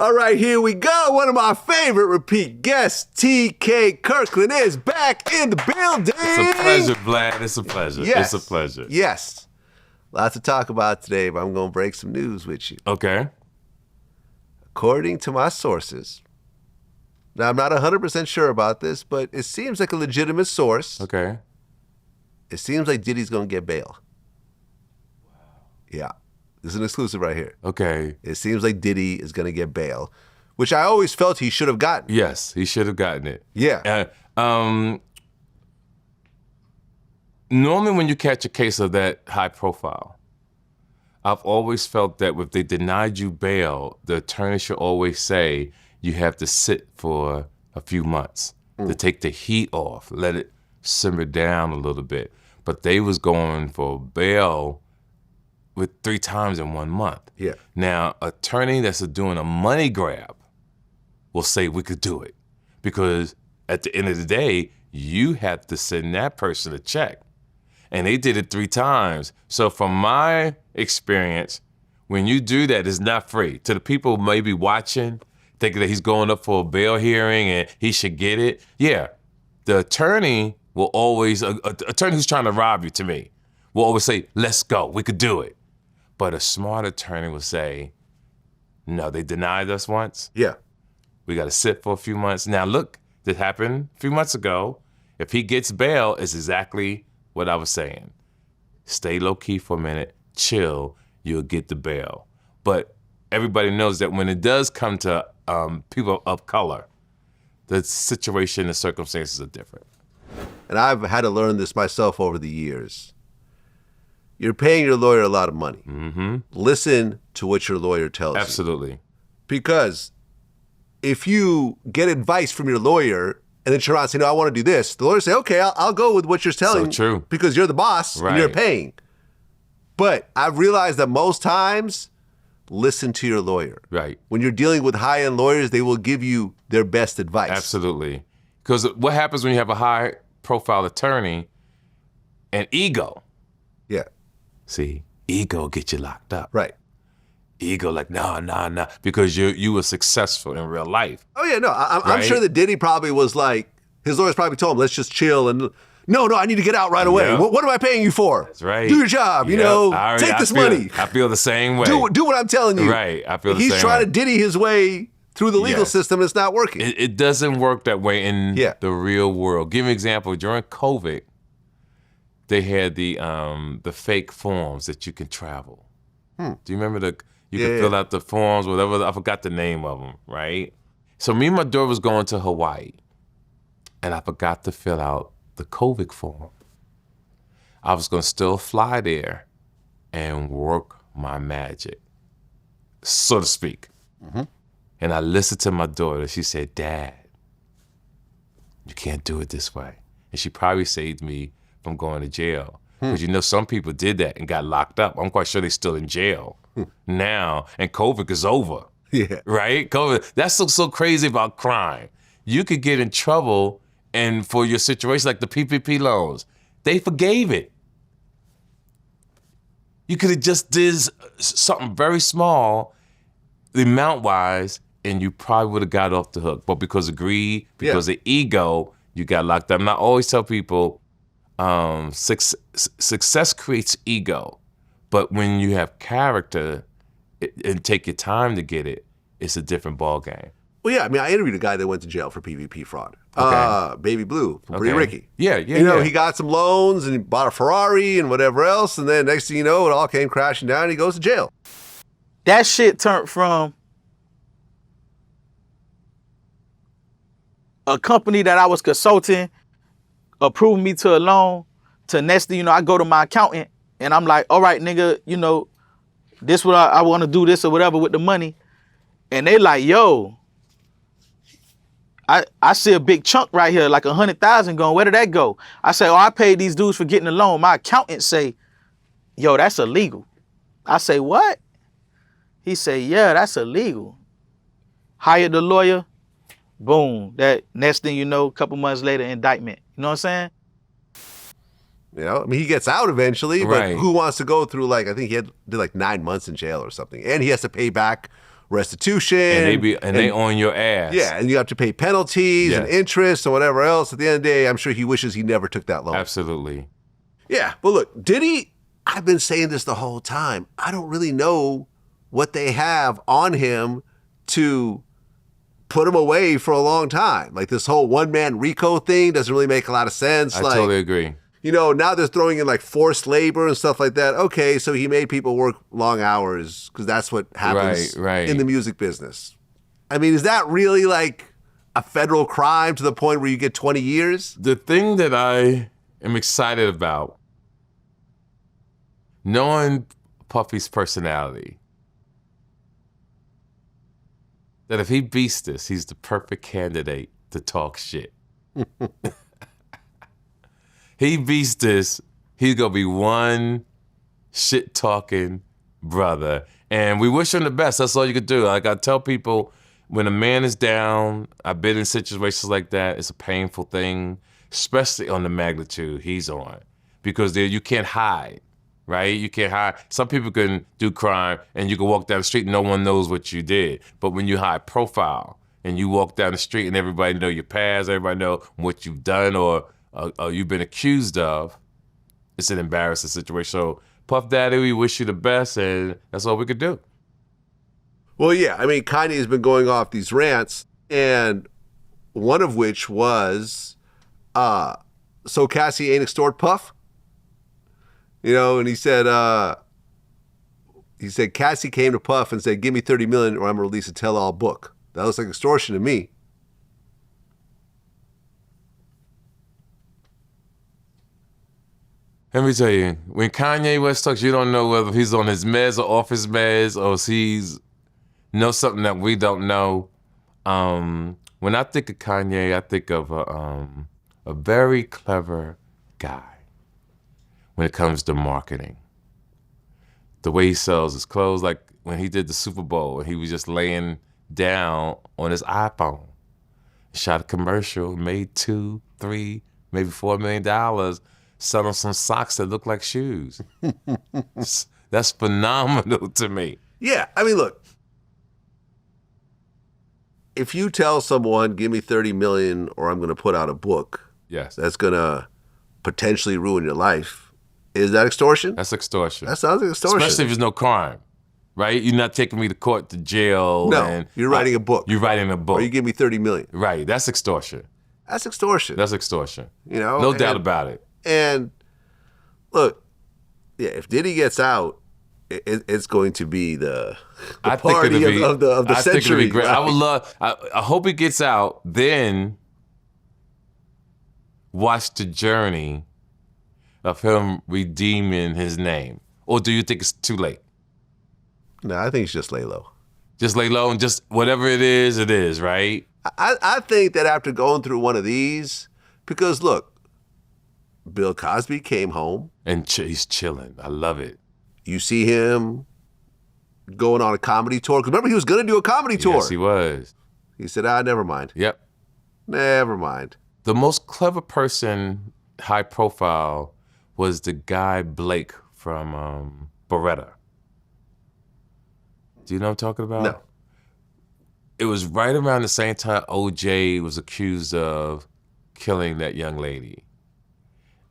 All right, here we go. One of my favorite repeat guests, TK Kirkland, is back in the building. It's a pleasure, Vlad. It's a pleasure. Yes. It's a pleasure. Yes. Lots to talk about today, but I'm going to break some news with you. Okay. According to my sources, now I'm not 100% sure about this, but it seems like a legitimate source. Okay. It seems like Diddy's going to get bail. Wow. Yeah. This is an exclusive right here. Okay. It seems like Diddy is going to get bail, which I always felt he should have gotten. Yes, he should have gotten it. Yeah. Normally when you catch a case of that high profile, I've always felt that if they denied you bail, the attorney should always say you have to sit for a few months to take the heat off, let it simmer down a little bit. But they was going for bail with 3 times in 1 month. Yeah. Now, attorney that's doing a money grab will say we could do it because at the end of the day, you have to send that person a check. And they did it 3 times. So from my experience, when you do that, it's not free. To the people maybe watching, thinking that he's going up for a bail hearing and he should get it. Yeah, the attorney will always, attorney who's trying to rob you to me, will always say, let's go, we could do it. But a smart attorney will say, no, they denied us once. Yeah. We got to sit for a few months. Now, look, this happened a few months ago. If he gets bail, it's exactly what I was saying. Stay low-key for a minute, chill, you'll get the bail. But everybody knows that when it does come to people of color, the situation and circumstances are different. And I've had to learn this myself over the years. You're paying your lawyer a lot of money. Mm-hmm. Listen to what your lawyer tells you. Absolutely. Because if you get advice from your lawyer and then turn around and say, no, I want to do this, the lawyer say, okay, I'll go with what you're telling me. So true. Because you're the boss and you're paying. But I've realized that most times, listen to your lawyer. Right. When you're dealing with high-end lawyers, they will give you their best advice. Absolutely. Because what happens when you have a high-profile attorney and ego? Yeah. See, ego gets you locked up. Right. Ego like, nah, because you were successful in real life. Oh, yeah, no, I'm sure that Diddy probably was like, his lawyers probably told him, let's just chill and, no, I need to get out right away. Yep. What am I paying you for? That's right. Do your job, Yep. Take this money. I feel the same way. Do what I'm telling you. Right, I feel the same way. He's trying to Diddy his way through the legal system. It's not working. It doesn't work that way in the real world. Give me an example. During COVID, they had the fake forms that you can travel. Do you remember you could fill out the forms, whatever, I forgot the name of them, right? So me and my daughter was going to Hawaii, and I forgot to fill out the COVID form. I was gonna still fly there and work my magic, so to speak. Mm-hmm. And I listened to my daughter. She said, Dad, you can't do it this way. And she probably saved me from going to jail. Because some people did that and got locked up. I'm quite sure they're still in jail now, and COVID is over. Yeah. Right? COVID, that's so crazy about crime. You could get in trouble, and for your situation, like the PPP loans, they forgave it. You could have just did something very small, the amount-wise, and you probably would have got off the hook. But because of greed, because of ego, you got locked up. And I always tell people, success creates ego, but when you have character and take your time to get it, it's a different ball game. Well, yeah, I mean, I interviewed a guy that went to jail for PVP fraud. Okay. Baby Blue from Pretty Ricky. Yeah. He got some loans and he bought a Ferrari and whatever else, and then next thing you know, it all came crashing down and he goes to jail. That shit turned from a company that I was consulting, approving me to a loan, to next thing you know, I go to my accountant and I'm like, all right, nigga, this what I want to do this or whatever with the money. And they like, yo, I see a big chunk right here, like 100,000 going, where did that go? I say, I paid these dudes for getting the loan. My accountant say, yo, that's illegal. I say, what? He say, yeah, that's illegal. Hired the lawyer, boom. That next thing you know, a couple months later, indictment. You know what I'm saying? I mean, he gets out eventually, but Right. who wants to go through, I think he did 9 months in jail or something. And he has to pay back restitution. And they on your ass. Yeah, and you have to pay penalties and interest and whatever else. At the end of the day, I'm sure he wishes he never took that loan. Absolutely. Yeah, but look, Diddy, I've been saying this the whole time. I don't really know what they have on him to put him away for a long time. Like this whole one-man RICO thing doesn't really make a lot of sense. I totally agree. You know, now they're throwing in like forced labor and stuff like that. Okay, so he made people work long hours because that's what happens in the music business. I mean, is that really like a federal crime to the point where you get 20 years? The thing that I am excited about, knowing Puffy's personality, that if he beats this, he's the perfect candidate to talk shit. He beats this, he's gonna be one shit-talking brother. And we wish him the best, that's all you could do. Like I tell people, when a man is down, I've been in situations like that, it's a painful thing, especially on the magnitude he's on. Because there you can't hide. Right? You can't hide. Some people can do crime and you can walk down the street and no one knows what you did. But when you high profile and you walk down the street and everybody know your past, everybody know what you've done or you've been accused of, it's an embarrassing situation. So Puff Daddy, we wish you the best and that's all we could do. Well, yeah. I mean, Kanye has been going off these rants and one of which was, so Cassie ain't extort Puff? You know, and he said Cassie came to Puff and said, give me $30 million or I'm gonna release a tell-all book. That looks like extortion to me. Let me tell you, when Kanye West talks, you don't know whether he's on his meds or off his meds or he's knows something that we don't know. When I think of Kanye, I think of a very clever guy. When it comes to marketing. The way he sells his clothes, like when he did the Super Bowl, and he was just laying down on his iPhone, shot a commercial, made $2, $3, maybe $4 million, selling some socks that look like shoes. That's phenomenal to me. Yeah, I mean, look, if you tell someone, give me $30 million or I'm gonna put out a book, that's gonna potentially ruin your life, is that extortion? That's extortion. That sounds like extortion. Especially if there's no crime, right? You're not taking me to court, to jail. No, you're writing a book. You're writing a book. Or you give me $30 million. Right, that's extortion. That's extortion. That's extortion. You know? No doubt about it. And look, yeah, if Diddy gets out, it's going to be the party of the century. I think it'll be great. Right? I would love, I hope he gets out, then watch the journey of him redeeming his name? Or do you think it's too late? No, I think it's just lay low. Just lay low and just whatever it is, right? I think that after going through one of these, because look, Bill Cosby came home. And he's chilling. I love it. You see him going on a comedy tour. Because remember, he was going to do a comedy tour. Yes, he was. He said, never mind. Yep. Never mind. The most clever person, high profile, was the guy Blake from Beretta. Do you know what I'm talking about? No. It was right around the same time OJ was accused of killing that young lady.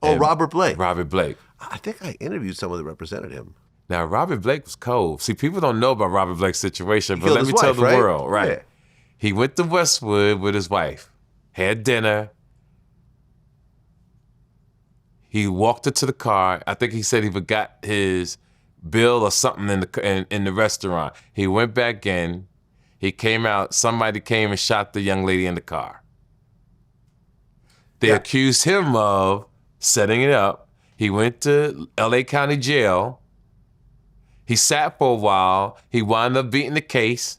Oh, Robert Blake. Robert Blake. I think I interviewed someone that represented him. Now, Robert Blake was cold. See, people don't know about Robert Blake's situation, but let me tell the world, right? Yeah. He went to Westwood with his wife, had dinner. He walked her to the car. I think he said he forgot his bill or something in the restaurant. He went back in. He came out. Somebody came and shot the young lady in the car. They accused him of setting it up. He went to LA County Jail. He sat for a while. He wound up beating the case,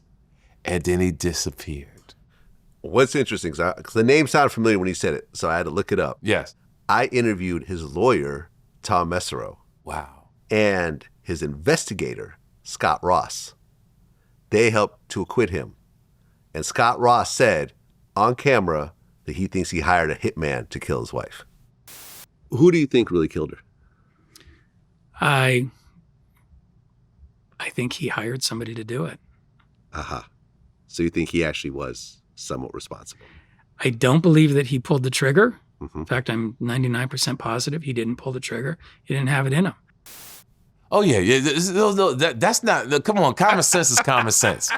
and then he disappeared. What's interesting, because the name sounded familiar when he said it, so I had to look it up. Yes. I interviewed his lawyer, Tom Mesereau. Wow. And his investigator, Scott Ross. They helped to acquit him. And Scott Ross said on camera that he thinks he hired a hitman to kill his wife. Who do you think really killed her? I think he hired somebody to do it. Uh-huh. So you think he actually was somewhat responsible? I don't believe that he pulled the trigger. In fact, I'm 99% positive he didn't pull the trigger. He didn't have it in him. Oh, yeah. That's not, come on, common sense is common sense.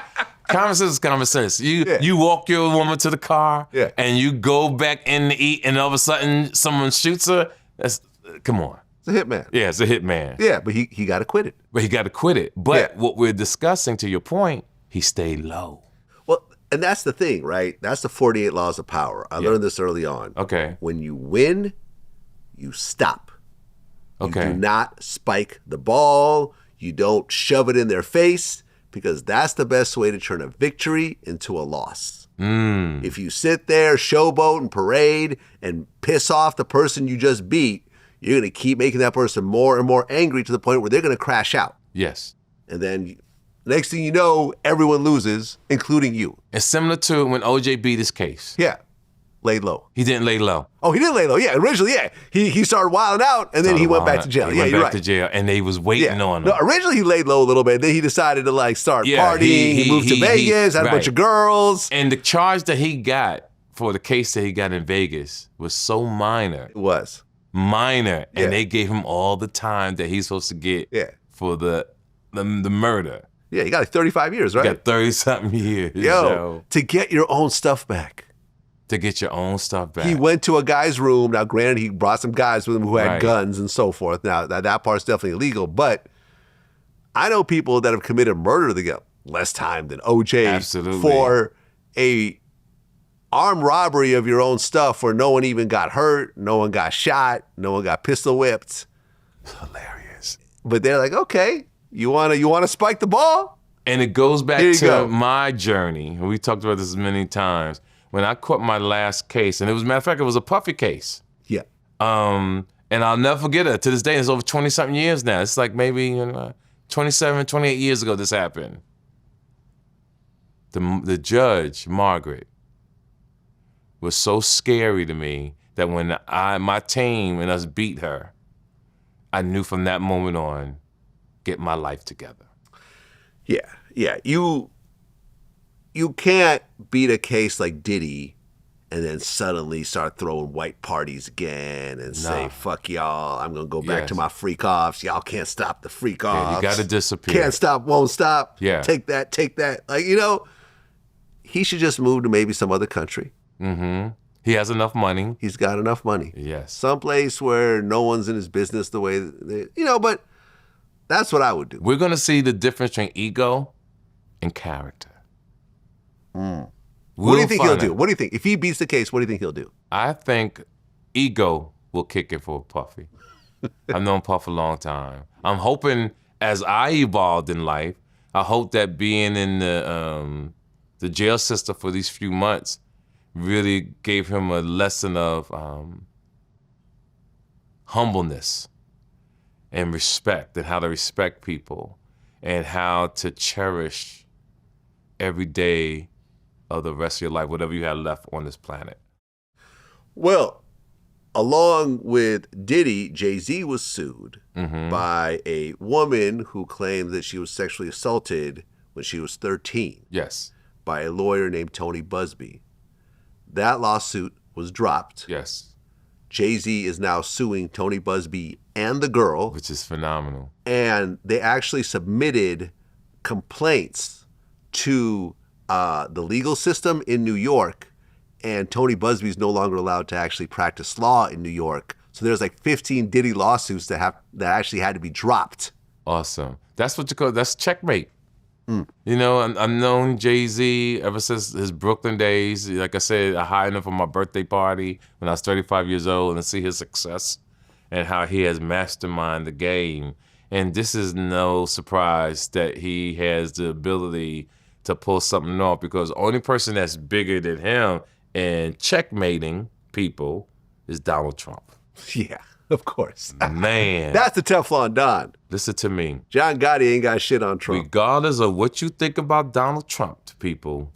Common sense is common sense. You walk your woman to the car and you go back in to eat and all of a sudden someone shoots her. Come on. It's a hitman. Yeah, it's a hitman. Yeah, but he got acquitted. But what we're discussing, to your point, he stayed low. Well, and that's the thing, right? That's the 48 laws of power. I learned this early on. Okay. When you win, you stop. Okay. You do not spike the ball. You don't shove it in their face, because that's the best way to turn a victory into a loss. If you sit there, showboat and parade and piss off the person you just beat, you're going to keep making that person more and more angry to the point where they're going to crash out. Yes. And then next thing you know, everyone loses, including you. It's similar to when OJ beat his case. Yeah. Laid low. He didn't lay low. Oh, he didn't lay low. Yeah, originally, yeah. He started wilding out, and then he went back to jail. He went back to jail, and they was waiting on him. No, originally he laid low a little bit. Then he decided to start partying. He moved to Vegas, had a bunch of girls. And the charge that he got for the case that he got in Vegas was so minor. It was. Minor. And they gave him all the time that he's supposed to get for the murder. Yeah, he got like 35 years, right? He got 30-something years. Yo, to get your own stuff back. To get your own stuff back. He went to a guy's room. Now, granted, he brought some guys with him who had guns and so forth. Now, that part's definitely illegal. But I know people that have committed murder that get less time than OJ for a armed robbery of your own stuff where no one even got hurt, no one got shot, no one got pistol whipped. Hilarious. But they're like, okay, you wanna spike the ball? And it goes back to my journey. We talked about this many times. When I caught my last case, and matter of fact, it was a Puffy case. Yeah. And I'll never forget it. To this day, it's over 20-something years now. It's like maybe 27, 28 years ago this happened. The judge, Margaret, was so scary to me that when my team and us beat her, I knew from that moment on, get my life together. Yeah. You can't beat a case like Diddy and then suddenly start throwing white parties again and say, fuck y'all, I'm going to go back to my freak offs. Y'all can't stop the freak offs. Yeah, you got to disappear. Can't stop, won't stop. Yeah. Take that. Like, he should just move to maybe some other country. Mm-hmm. He has enough money. He's got enough money. Yes. Someplace where no one's in his business the way, but that's what I would do. We're going to see the difference between ego and character. What do you think he'll do? What do you think? If he beats the case, what do you think he'll do? I think ego will kick it for Puffy. I've known Puff a long time. I'm hoping as I evolved in life, I hope that being in the jail system for these few months really gave him a lesson of humbleness and respect, and how to respect people and how to cherish every day of the rest of your life, whatever you have left on this planet. Well, along with Diddy, Jay-Z was sued by a woman who claimed that she was sexually assaulted when she was 13. Yes. By a lawyer named Tony Busby. That lawsuit was dropped. Yes. Jay-Z is now suing Tony Busby and the girl. Which is phenomenal. And they actually submitted complaints to the legal system in New York, and Tony Busby's no longer allowed to actually practice law in New York. So there's like 15 Diddy lawsuits that actually had to be dropped. Awesome. That's what you call, that's checkmate. I've known Jay-Z ever since his Brooklyn days. Like I said, I hired him for my birthday party when I was 35 years old, and to see his success and how he has masterminded the game. And this is no surprise that he has the ability to pull something off, because the only person that's bigger than him and checkmating people is Donald Trump. Yeah, of course. Man. That's the Teflon Don. Listen to me. John Gotti ain't got shit on Trump. Regardless of what you think about Donald Trump, people,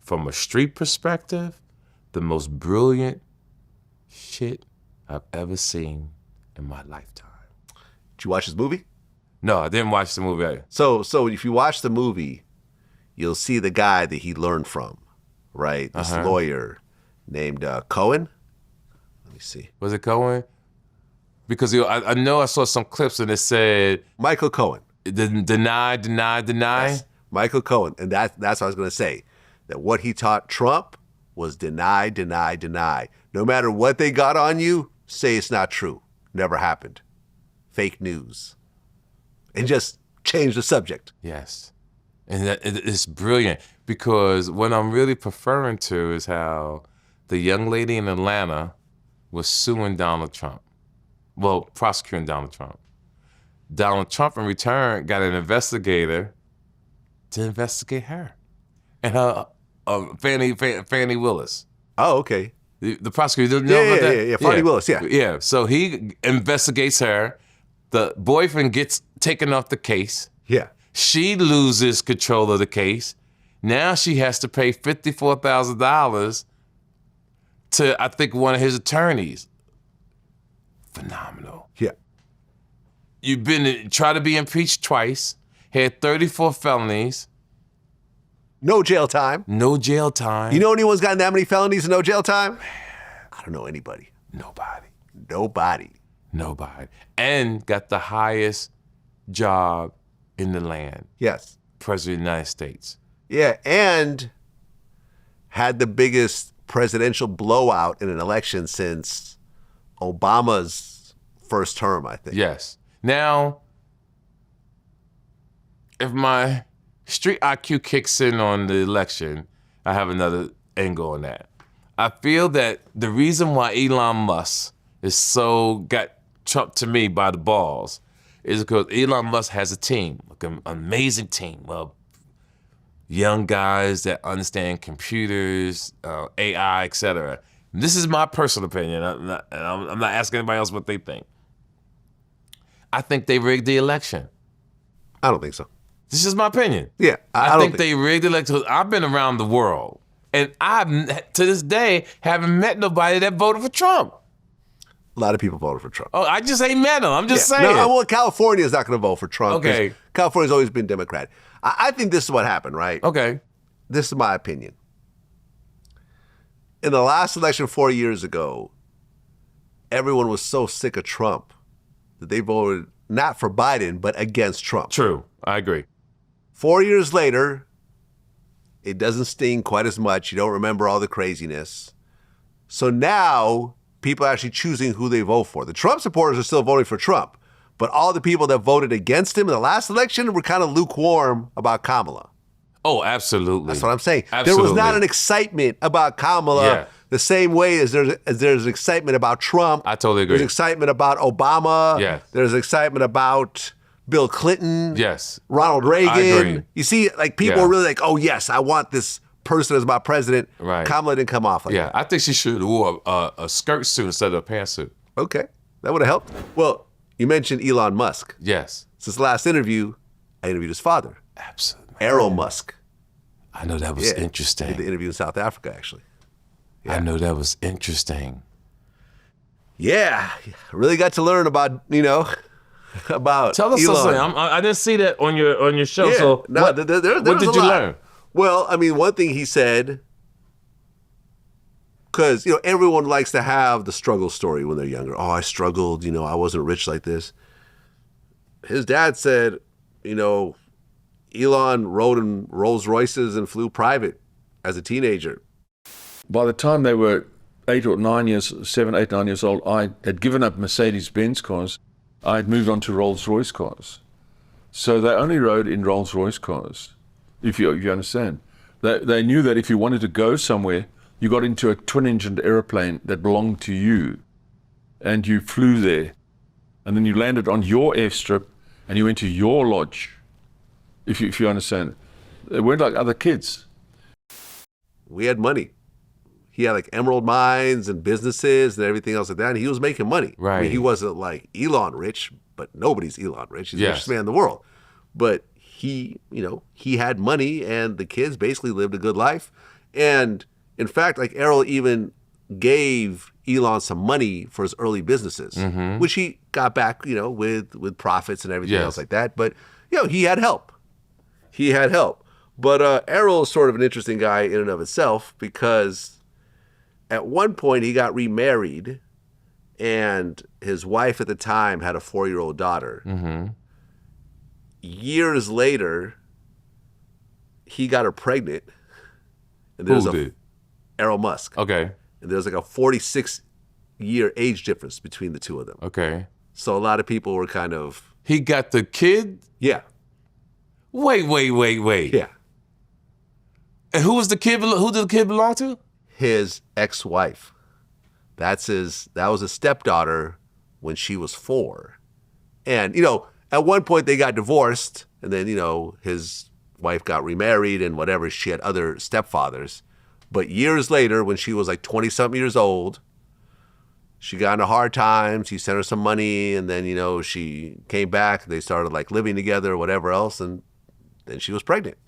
from a street perspective, the most brilliant shit I've ever seen in my lifetime. Did you watch his movie? No, I didn't watch the movie. So if you watch the movie, you'll see the guy that he learned from, right? This lawyer named Cohen. Let me see. Was it Cohen? Because I know I saw some clips and it said Michael Cohen. Deny. Yes, Michael Cohen, and that's what I was going to say. That what he taught Trump was deny. No matter what they got on you, say it's not true. Never happened. Fake news. And just change the subject. Yes. And it's brilliant because what I'm really preferring to is how the young lady in Atlanta was suing Donald Trump. Well, prosecuting Donald Trump. Donald Trump, in return, got an investigator to investigate her and her Fannie Willis. Oh, okay. The prosecutor didn't know about that? Yeah. Fannie Willis, yeah. Yeah, so he investigates her. The boyfriend gets taken off the case. Yeah. She loses control of the case. Now she has to pay $54,000 to, I think, one of his attorneys. Phenomenal. Yeah. You've been tried to be impeached twice, had 34 felonies. No jail time. No jail time. You know anyone's gotten that many felonies and no jail time? I don't know anybody. Nobody. And got the highest job in the land. Yes. President of the United States. Yeah, and had the biggest presidential blowout in an election since Obama's first term, I think. Yes. Now, if my street IQ kicks in on the election, I have another angle on that. I feel that the reason why Elon Musk is so got Trump to me by the balls is because Elon Musk has a team, like an amazing team of young guys that understand computers, AI, etc. This is my personal opinion. I'm not asking anybody else what they think. I think they rigged the election. I don't think so. This is my opinion. Yeah, I think they rigged the election. I've been around the world, and I, to this day, haven't met nobody that voted for Trump. A lot of people voted for Trump. Oh, I just ain't met them. I'm just saying. No, well, California is not going to vote for Trump. Okay. California's always been Democrat. I think this is what happened, right? Okay. This is my opinion. In the last election 4 years ago, everyone was so sick of Trump that they voted not for Biden, but against Trump. True. I agree. 4 years later, it doesn't sting quite as much. You don't remember all the craziness. So now people are actually choosing who they vote for. The Trump supporters are still voting for Trump, but all the people that voted against him in the last election were kind of lukewarm about Kamala. Oh, absolutely. That's what I'm saying. Absolutely. There was not an excitement about Kamala the same way as there's excitement about Trump. I totally agree. There's excitement about Obama. Yes. There's excitement about Bill Clinton. Yes. Ronald Reagan. I agree. You see, like, people are really like, oh, yes, I want this person as my president. Right. Kamala didn't come off like that. I think she should have wore a skirt suit instead of a pantsuit. Okay. That would have helped. Well, you mentioned Elon Musk. Yes. Since the last interview, I interviewed his father. Absolutely. Errol Musk. I know that was interesting. Did the interview in South Africa, actually. I know that was interesting. Yeah. Really got to learn about, about Tell us Elon. something. I didn't see that on your show. Yeah. So No, what there did you learn? Well, I mean, one thing he said, because, everyone likes to have the struggle story when they're younger. Oh, I struggled, I wasn't rich like this. His dad said, Elon rode in Rolls Royces and flew private as a teenager. By the time they were 8, 9 years old, I had given up Mercedes-Benz cars. I had moved on to Rolls-Royce cars. So they only rode in Rolls-Royce cars, if you understand. They knew that if you wanted to go somewhere, you got into a twin-engined airplane that belonged to you, and you flew there. And then you landed on your airstrip, and you went to your lodge, if you understand. They weren't like other kids. We had money. He had like emerald mines and businesses and everything else like that, and he was making money. Right. I mean, he wasn't like Elon rich, but nobody's Elon rich. He's the Yes. richest man in the world. But he had money, and the kids basically lived a good life. And in fact, like Errol even gave Elon some money for his early businesses, which he got back, with profits and everything Yes. else like that. But, he had help. He had help. But Errol is sort of an interesting guy in and of itself because at one point he got remarried and his wife at the time had a 4-year-old daughter. Mm-hmm. Years later, he got her pregnant. And Who did? Errol Musk. Okay. And there's like a 46-year age difference between the two of them. Okay. So a lot of people were kind of... He got the kid? Yeah. Wait. Yeah. And who was the kid? Who did the kid belong to? His ex-wife. That was his stepdaughter when she was 4. And, at one point they got divorced, and then, his wife got remarried and whatever. She had other stepfathers. But years later, when she was like 20-something years old, she got into hard times. He sent her some money, and then, she came back. They started like living together or whatever else, and then she was pregnant.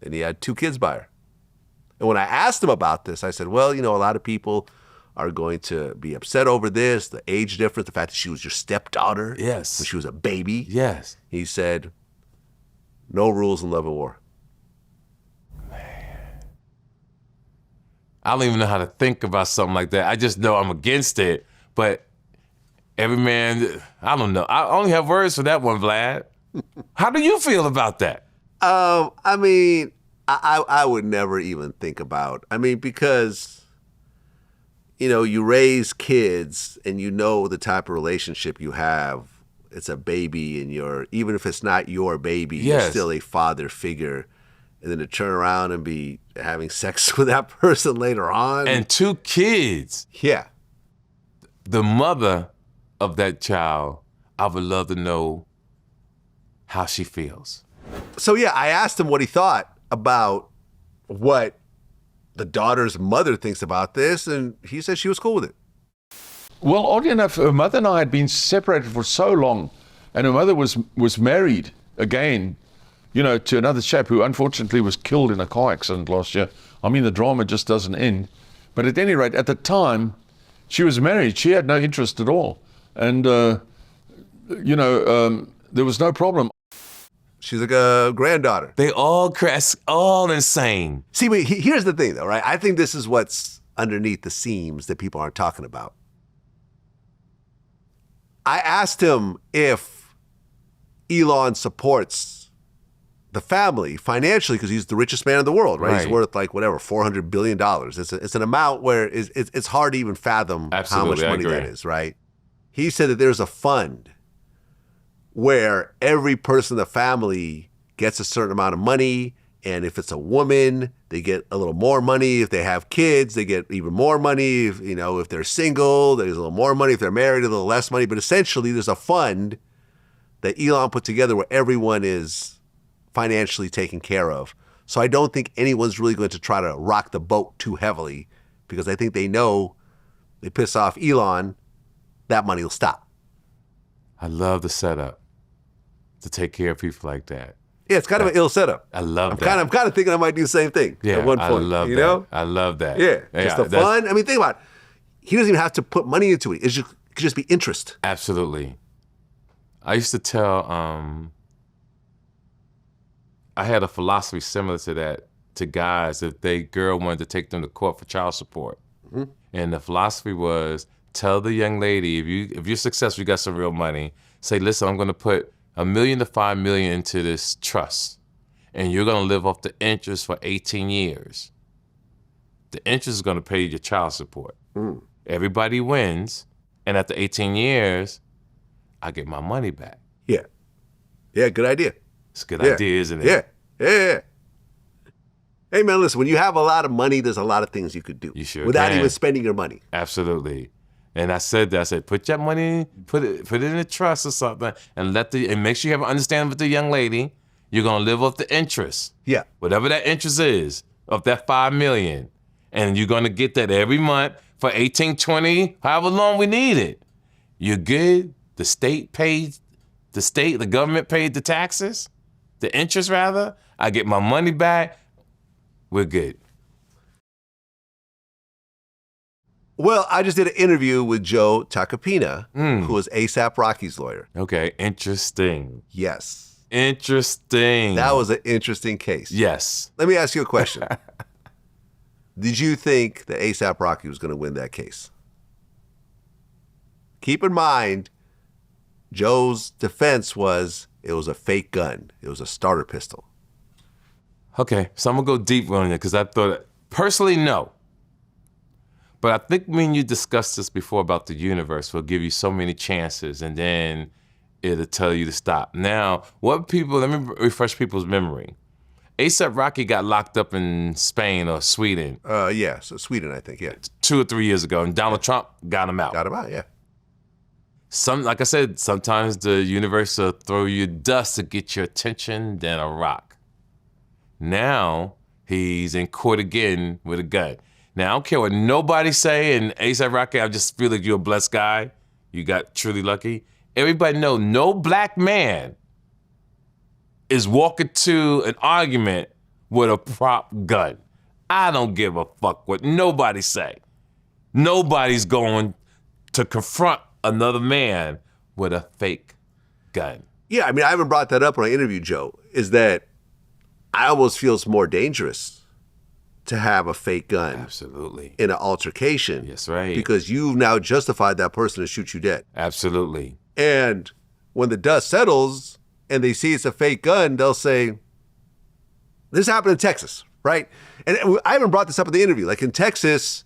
And he had 2 kids by her. And when I asked him about this, I said, well, a lot of people are going to be upset over this, the age difference, the fact that she was your stepdaughter. Yes. When she was a baby. Yes. He said, no rules in love and war. I don't even know how to think about something like that. I just know I'm against it. But every man, I don't know. I only have words for that one, Vlad. How do you feel about that? I mean, I would never even think about, because, you raise kids and the type of relationship you have. It's a baby and even if it's not your baby, yes, you're still a father figure. And then to turn around and be having sex with that person later on. And 2 kids. Yeah. The mother of that child, I would love to know how she feels. So yeah, I asked him what he thought about what the daughter's mother thinks about this, and he said she was cool with it. Well, oddly enough, her mother and I had been separated for so long, and her mother was married again, to another chap who unfortunately was killed in a car accident last year. The drama just doesn't end. But at any rate, at the time, she was married. She had no interest at all. And, there was no problem. She's like a granddaughter. They all insane. See, but here's the thing, though, right? I think this is what's underneath the seams that people aren't talking about. I asked him if Elon supports the family financially because he's the richest man in the world, right? He's worth like $400 billion. It's an amount where it's hard to even fathom how much money that is, right? He said that there's a fund where every person in the family gets a certain amount of money, and if it's a woman, they get a little more money. If they have kids, they get even more money. If they're single, there's a little more money. If they're married, a little less money. But essentially, there's a fund that Elon put together where everyone is financially taken care of. So I don't think anyone's really going to try to rock the boat too heavily because I think they know they piss off Elon, that money will stop. I love the setup to take care of people like that. Yeah, it's kind of an ill setup. I love that. I'm kind of thinking I might do the same thing at one point. I love that. I love that. Yeah, just the fun. Think about it. He doesn't even have to put money into it. It could just be interest. Absolutely. I used to tell, I had a philosophy similar to that to guys if they girl wanted to take them to court for child support. Mm-hmm. And the philosophy was, tell the young lady, if you're successful, you got some real money, say, listen, I'm going to put $1 million to $5 million into this trust, and you're going to live off the interest for 18 years. The interest is going to pay your child support. Mm. Everybody wins, and after 18 years, I get my money back. Yeah. Yeah, good idea. It's a good idea, isn't it? Yeah. Hey, man, listen, when you have a lot of money, there's a lot of things you could do. You sure without can. Even spending your money. Absolutely. And I said that. I said, put that money, put it in a trust or something, and make sure you have an understanding with the young lady. You're gonna live off the interest. Yeah. Whatever that interest is of that $5 million, and you're gonna get that every month for 18, 20, however long we need it. You're good. The government paid the taxes, the interest rather. I get my money back. We're good. Well, I just did an interview with Joe Tacopina, who was A$AP Rocky's lawyer. Okay, interesting. Yes. Interesting. That was an interesting case. Yes. Let me ask you a question. Did you think that A$AP Rocky was going to win that case? Keep in mind, Joe's defense was it was a fake gun. It was a starter pistol. Okay, so I'm going to go deep on it because I thought, personally, no. But I think when you discussed this before about the universe, will give you so many chances and then it'll tell you to stop. Now, let me refresh people's memory. A$AP Rocky got locked up in Spain or Sweden. Yeah, so Sweden, I think, yeah. 2 or 3 years ago, and Donald Trump got him out. Got him out, yeah. Like I said, sometimes the universe will throw you dust to get your attention than a rock. Now, he's in court again with a gun. Now, I don't care what nobody say, and A$AP Rocky, I just feel like you're a blessed guy. You got truly lucky. Everybody know no black man is walking to an argument with a prop gun. I don't give a fuck what nobody say. Nobody's going to confront another man with a fake gun. Yeah, I mean, I haven't brought that up when I interviewed Joe, is that I almost feel it's more dangerous to have a fake gun. Absolutely. In an altercation. Yes, right. Because you've now justified that person to shoot you dead. Absolutely. And when the dust settles and they see it's a fake gun, they'll say, this happened in Texas, right? And I haven't brought this up in the interview. Like in Texas,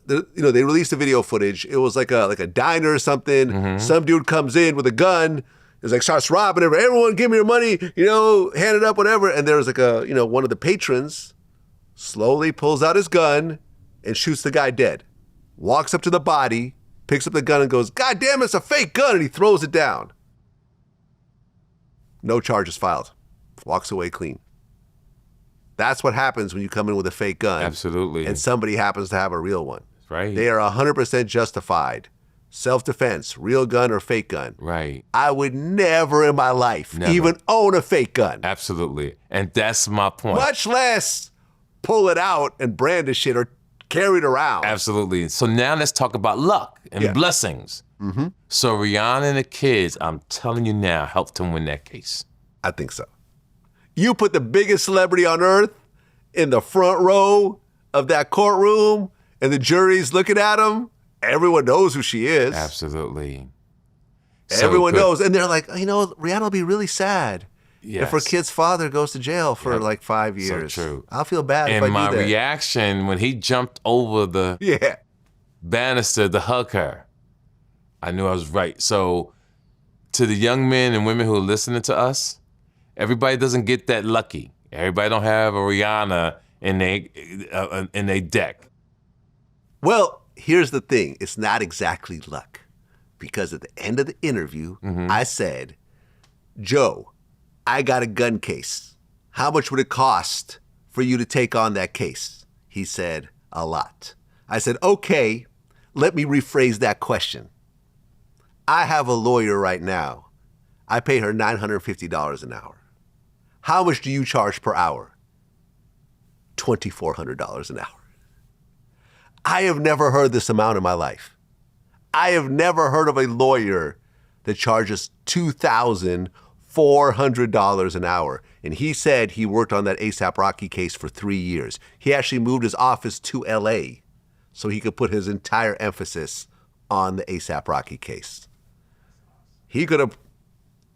they released the video footage. It was like a diner or something. Mm-hmm. Some dude comes in with a gun. It's like starts robbing everyone. Give me your money. Hand it up, whatever. And there was like one of the patrons slowly pulls out his gun and shoots the guy dead. Walks up to the body, picks up the gun and goes, "God damn, it's a fake gun," and he throws it down. No charges filed. Walks away clean. That's what happens when you come in with a fake gun. Absolutely. And somebody happens to have a real one. Right. They are 100% justified. Self-defense, real gun or fake gun. Right. I would never in my life even own a fake gun. Absolutely. And that's my point. Much less pull it out and brandish it or carry it around. Absolutely. So now let's talk about luck and blessings. Mm-hmm. So Rihanna and the kids, I'm telling you now, helped him win that case. I think so. You put the biggest celebrity on earth in the front row of that courtroom and the jury's looking at him. Everyone knows who she is. Absolutely. Everyone knows. And they're like, Rihanna will be really sad if her kid's father goes to jail for like 5 years. So true. I'll feel bad if I and do that. my reaction when he jumped over the banister to hug her, I knew I was right. So to the young men and women who are listening to us, everybody doesn't get that lucky. Everybody don't have a Rihanna in their deck. Well, here's the thing. It's not exactly luck. Because at the end of the interview, I said, "Joe, I got a gun case. How much would it cost for you to take on that case?" He said, "A lot." I said, "Okay, let me rephrase that question. I have a lawyer right now. I pay her $950 an hour. How much do you charge per hour?" $2,400 an hour. I have never heard this amount in my life. I have never heard of a lawyer that charges $2,400 an hour. And he said he worked on that A$AP Rocky case for 3 years. He actually moved his office to LA so he could put his entire emphasis on the A$AP Rocky case. He could have,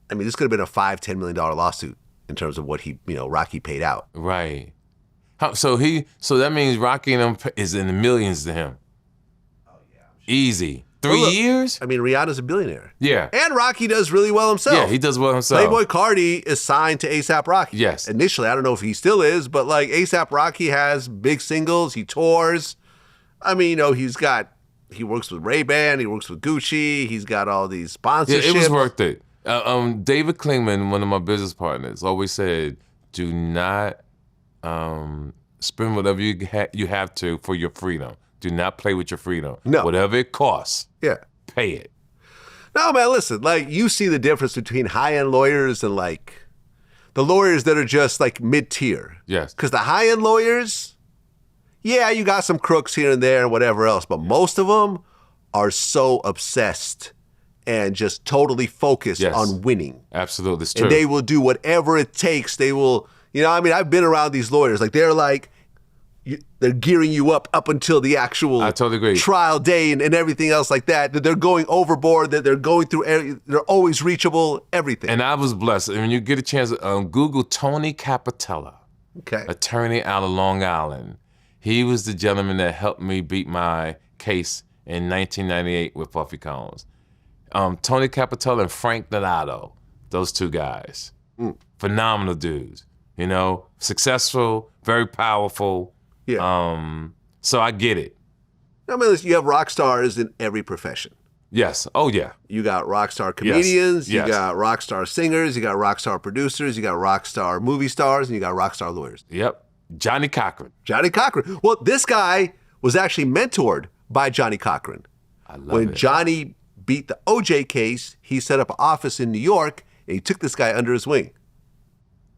this could have been a $5-10 million lawsuit in terms of what Rocky paid out. Right. So that means Rocky and him is in the millions to him. Oh yeah. Easy. 3 years? Rihanna's a billionaire. Yeah. And Rocky does really well himself. Yeah, he does well himself. Playboy Cardi is signed to A$AP Rocky. Yes. Initially, I don't know if he still is, but A$AP Rocky has big singles, he tours. He works with Ray-Ban, he works with Gucci, he's got all these sponsorships. Yeah, it was worth it. David Klingman, one of my business partners, always said, do not spend whatever you have to for your freedom. Do not play with your freedom. No. Whatever it costs, pay it. No, man, listen, you see the difference between high-end lawyers and the lawyers that are just mid-tier. Yes. Because the high-end lawyers, you got some crooks here and there and whatever else, but most of them are so obsessed and just totally focused on winning. Absolutely, it's true. And they will do whatever it takes. They will, I've been around these lawyers. Like, they're gearing you up until the actual I totally agree. trial day and everything else like that. That they're going overboard, that they're going through, they're always reachable, everything. And I was blessed. And when you get a chance, Google Tony Capitella, attorney out of Long Island. He was the gentleman that helped me beat my case in 1998 with Puffy Combs. Tony Capitella and Frank Donato, those two guys. Phenomenal dudes, successful, very powerful. Yeah. So I get it. I mean, you have rock stars in every profession. Yes. Oh, yeah. You got rock star comedians, Yes. you got rock star singers, you got rock star producers, you got rock star movie stars, and you got rock star lawyers. Yep. Johnny Cochran. Johnny Cochran. Well, this guy was actually mentored by Johnny Cochran. I love When it. Johnny beat the OJ case, he set up an office in New York, and he took this guy under his wing.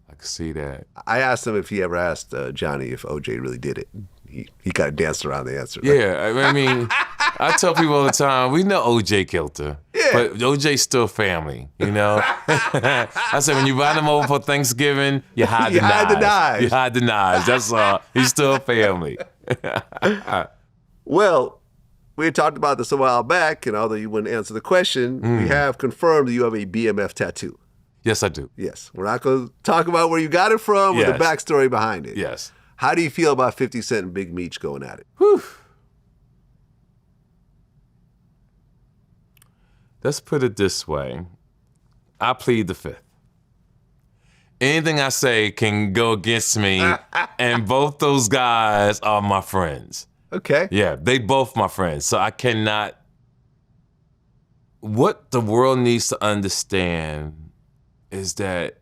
I can see that. I asked him if he ever asked Johnny if OJ really did it. He kind of danced around the answer. Yeah, I mean, I tell people all the time, we know OJ killed her, but OJ's still family, I said, when you invite him over for Thanksgiving, you hide the knives. You hide the knives, that's all. He's still family. Well, we had talked about this a while back, and although you wouldn't answer the question, we have confirmed that you have a BMF tattoo. Yes, I do. Yes. We're not going to talk about where you got it from or the backstory behind it. Yes. How do you feel about 50 Cent and Big Meech going at it? Whew. Let's put it this way. I plead the fifth. Anything I say can go against me, and both those guys are my friends. Okay. Yeah, they both my friends, so I cannot. What the world needs to understand is that,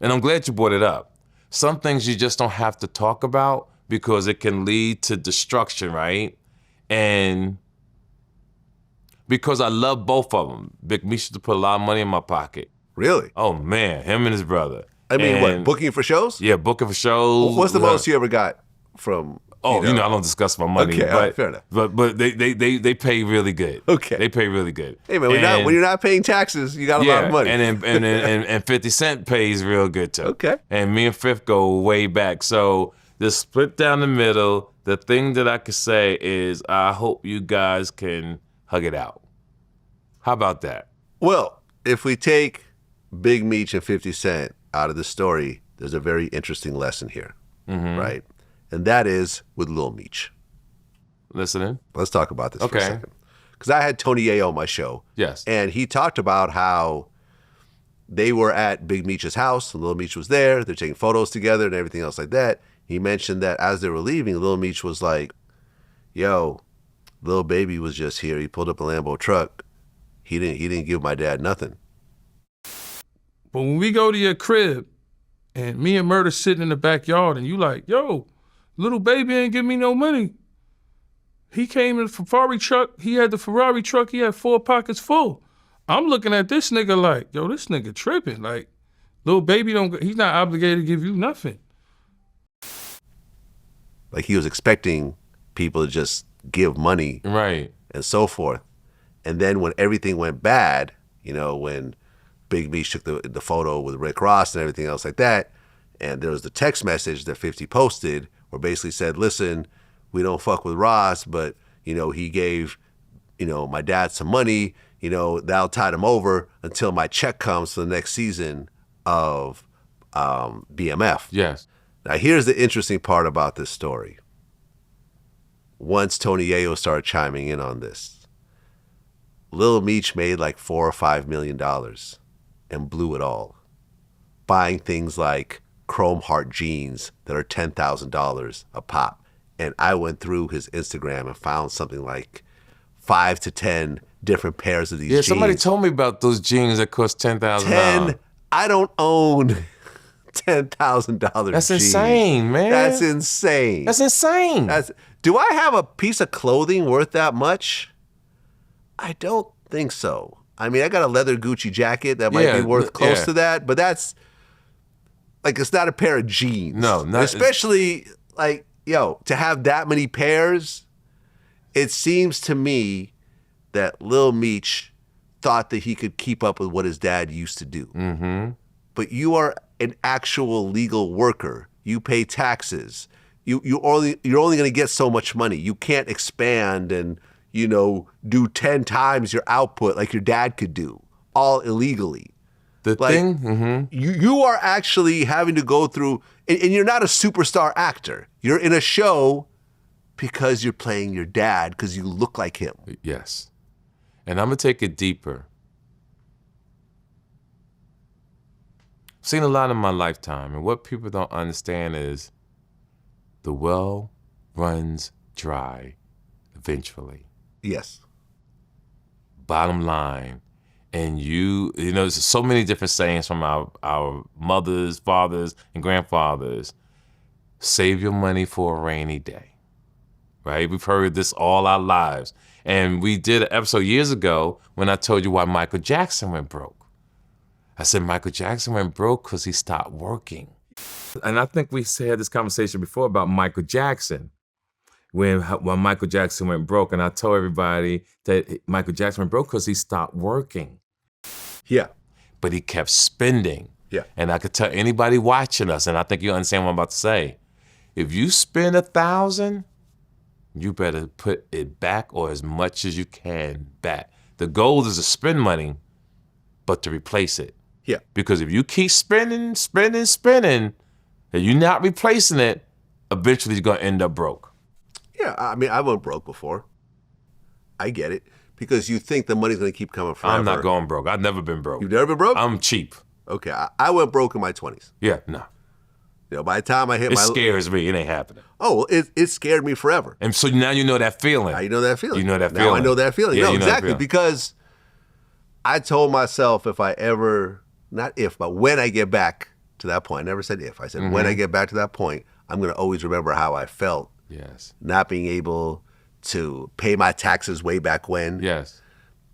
and I'm glad you brought it up, some things you just don't have to talk about because it can lead to destruction, right? And because I love both of them. Big Meech used to put a lot of money in my pocket. Really? Oh, man, him and his brother. I mean, what, booking for shows? Yeah, booking for shows. What's the most you ever got from... Oh, I don't discuss my money. Okay, but, fair enough. But they pay really good. Okay. They pay really good. Hey, man, when you're not paying taxes, you got a lot of money. And 50 Cent pays real good, too. Okay. And me and Fifth go way back. So the split down the middle, the thing that I could say is I hope you guys can hug it out. How about that? Well, if we take Big Meech and 50 Cent out of the story, there's a very interesting lesson here, right? And that is with Lil Meech. Listening. Let's talk about this for a second. Because I had Tony Yayo on my show. Yes. And he talked about how they were at Big Meech's house, and Lil Meech was there. They're taking photos together and everything else like that. He mentioned that as they were leaving, Lil Meech was like, yo, Lil Baby was just here. He pulled up a Lambo truck. He didn't give my dad nothing. But when we go to your crib and me and Murder sitting in the backyard and you like, yo, Little Baby ain't give me no money. He came in a Ferrari truck. He had the Ferrari truck. He had 4 pockets full. I'm looking at this nigga like, yo, this nigga tripping. Like, Little Baby he's not obligated to give you nothing. Like he was expecting people to just give money. Right. And so forth. And then when everything went bad, when Big Meech took the photo with Rick Ross and everything else like that, and there was the text message that 50 posted where basically said, listen, we don't fuck with Ross, but, he gave, my dad some money, that'll tide him over until my check comes for the next season of BMF. Yes. Now, here's the interesting part about this story. Once Tony Yayo started chiming in on this, Lil Meech made like $4 or $5 million and blew it all, buying things like Chrome Heart jeans that are $10,000 a pop. And I went through his Instagram and found something like 5 to 10 different pairs of these jeans. Yeah, somebody told me about those jeans that cost $10,000. 10. I don't own $10,000 That's jeans. insane, man. That's insane. That's insane. Do I have a piece of clothing worth that much? I don't think so. I mean, I got a leather Gucci jacket that might be worth close to that, but that's like, it's not a pair of jeans. No, not especially like, to have that many pairs. It seems to me that Lil Meech thought that he could keep up with what his dad used to do. Mm-hmm. But you are an actual legal worker. You pay taxes. You're only going to get so much money. You can't expand and, you know, do 10 times your output like your dad could do, all illegally. You are actually having to go through, and you're not a superstar actor. You're in a show because you're playing your dad because you look like him. Yes. And I'm going to take it deeper. I've seen a lot in my lifetime, and what people don't understand is the well runs dry eventually. Yes. Bottom line. And you know, there's so many different sayings from our mothers, fathers, and grandfathers. Save your money for a rainy day, right? We've heard this all our lives. And we did an episode years ago when I told you why Michael Jackson went broke. I said Michael Jackson went broke because he stopped working. And I think we had this conversation before about Michael Jackson. When Michael Jackson went broke, and I told everybody that Michael Jackson went broke because he stopped working. Yeah. But he kept spending. Yeah. And I could tell anybody watching us, and I think you understand what I'm about to say, if you spend $1,000, you better put it back or as much as you can back. The goal is to spend money, but to replace it. Yeah. Because if you keep spending, and you're not replacing it, eventually you're going to end up broke. Yeah, I mean, I went broke before. I get it. Because you think the money's going to keep coming forever. I'm not going broke. I've never been broke. You've never been broke? I'm cheap. Okay, I went broke in my 20s. Yeah, no. You know, by the time I hit it scares me. It ain't happening. Oh, well, it scared me forever. And so now you know that feeling. Now you know that feeling. You know that feeling. Now I know that feeling. Yeah, no, you know that exactly. feeling. Because I told myself if I ever, not if, but when I get back to that point, I never said if. I said when I get back to that point, I'm going to always remember how I felt. Yes. Not being able to pay my taxes way back when. Yes.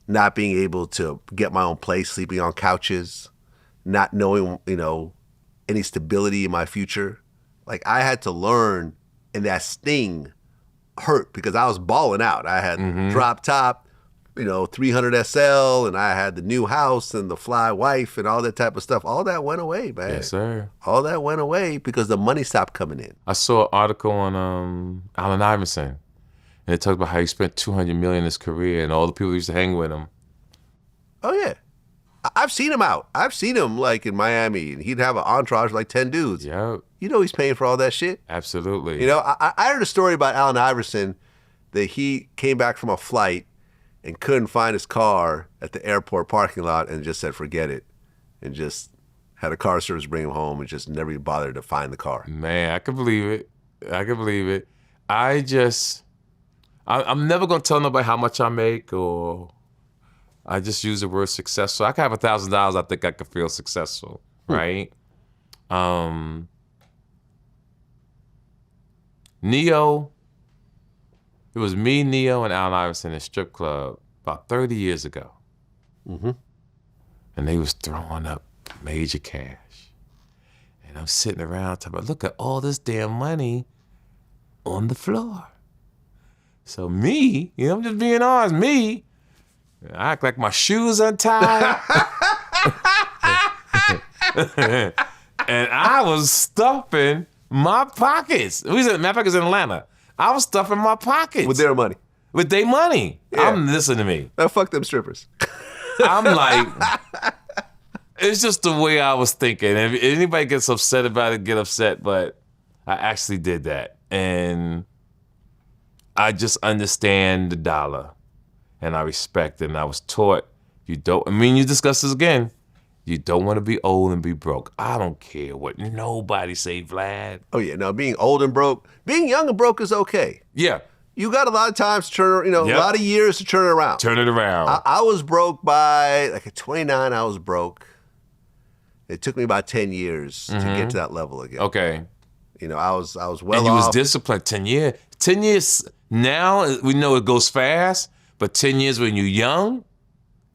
Not being able to get my own place, sleeping on couches, not knowing, you know, any stability in my future. Like I had to learn, and that sting hurt because I was balling out. I had drop top, you know, 300 SL, and I had the new house and the fly wife and all that type of stuff. All that went away, man. Yes, sir. All that went away because the money stopped coming in. I saw an article on Allen Iverson, and it talked about how he spent $200 million in his career and all the people who used to hang with him. Oh, yeah. I've seen him out. I've seen him like in Miami, and he'd have an entourage of like 10 dudes. Yeah. You know he's paying for all that shit. Absolutely. You know, I heard a story about Allen Iverson that he came back from a flight and couldn't find his car at the airport parking lot and just said, forget it. And just had a car service bring him home and just never even bothered to find the car. Man, I can believe it. I'm never going to tell nobody how much I make, or I just use the word successful. I can have $1,000. I think I could feel successful, right? Neo, it was me, Neo, and Allen Iverson in a strip club about 30 years ago. And they was throwing up major cash. And I'm sitting around talking about, look at all this damn money on the floor. So me, you know, I'm just being honest, me, I act like my shoes untied. And I was stuffing my pockets. Matter of fact, it was in Atlanta. I was stuffing my pockets. With their money. With their money. Yeah. Listen to me. Fuck them strippers. I'm like, it's just the way I was thinking. If anybody gets upset about it, get upset. But I actually did that. And I just understand the dollar. And I respect it. And I was taught, you discuss this again. You don't want to be old and be broke. I don't care what nobody say, Vlad. Oh, yeah. No, being old and broke, being young and broke is okay. Yeah. You got a lot of times to turn, a lot of years to turn it around. Turn it around. I was broke by, like at 29, I was broke. It took me about 10 years to get to that level again. Okay. You know, I was well off. And you was disciplined 10 years. 10 years now, we know it goes fast, but 10 years when you're young,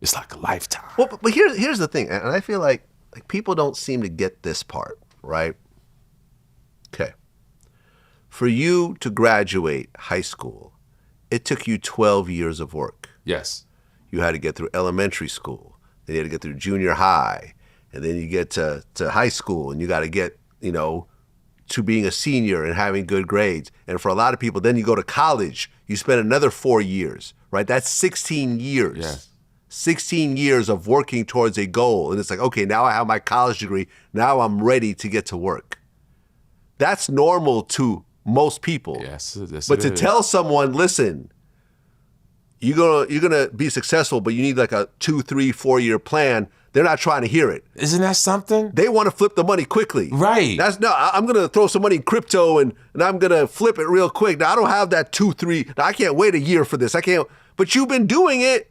it's like a lifetime. Well, but here's the thing, and I feel like people don't seem to get this part, right? Okay. For you to graduate high school, it took you 12 years of work. Yes. you had to get through elementary school, then you had to get through junior high, and then you get to high school, and you got to get, to being a senior and having good grades. And for a lot of people, then you go to college, you spend another 4 years, right? That's 16 years. Yes. 16 years of working towards a goal. And it's like, okay, now I have my college degree. Now I'm ready to get to work. That's normal to most people. Yes, but to tell someone, listen, you're gonna be successful, but you need like a 2, 3, 4 year plan. They're not trying to hear it. Isn't that something? They want to flip the money quickly. Right. I'm going to throw some money in crypto and I'm going to flip it real quick. Now, I don't have that 2, 3. Now, I can't wait a year for this. I can't. But you've been doing it.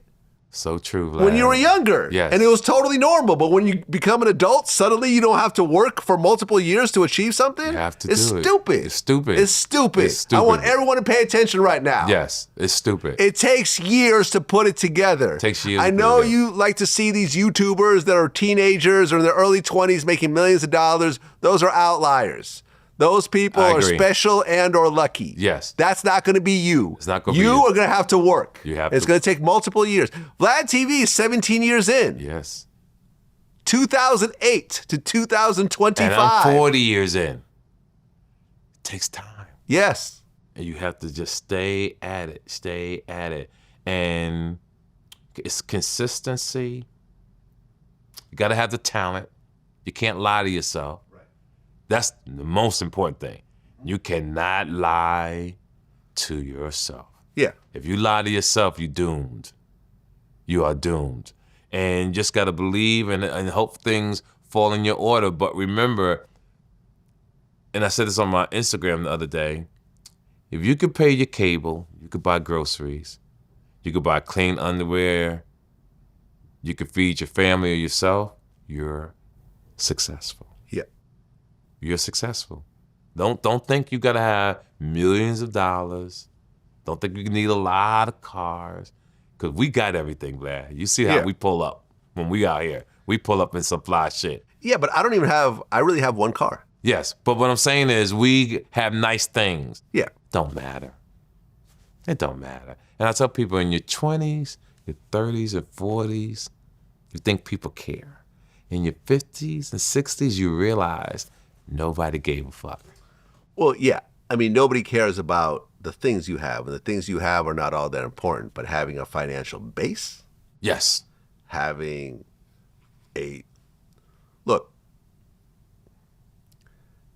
So true, Vlad. When you were younger. Yes. And it was totally normal. But when you become an adult, suddenly you don't have to work for multiple years to achieve something? You have to it's do it. Stupid. It's stupid. It's stupid. It's stupid. I want everyone to pay attention right now. Yes, it's stupid. It takes years to put it together. It takes years. I know you like to see these YouTubers that are teenagers or in their early 20s making millions of dollars. Those are outliers. Those people are special and or lucky. Yes. That's not going to be you. It's not going to be you. You are going to have to work. You have It's going to take multiple years. VladTV is 17 years in. Yes. 2008 to 2025. And I'm 40 years in. It takes time. Yes. And you have to just stay at it. And it's consistency. You got to have the talent. You can't lie to yourself. That's the most important thing. You cannot lie to yourself. Yeah. If you lie to yourself, you're doomed. You are doomed. And you just got to believe and hope things fall in your order. But remember, and I said this on my Instagram the other day, if you could pay your cable, you could buy groceries, you could buy clean underwear, you could feed your family or yourself, you're successful. You're successful. Don't think you gotta have millions of dollars. Don't think you need a lot of cars. Cause we got everything, Vlad. You see how we pull up when we out here. We pull up in some fly shit. Yeah, but I really have one car. Yes, but what I'm saying is we have nice things. Yeah. Don't matter. It don't matter. And I tell people in your 20s, your 30s and 40s, you think people care. In your 50s and 60s, you realize nobody gave a fuck. Well, yeah. I mean, nobody cares about the things you have, and the things you have are not all that important, but having a financial base. Yes. Having look,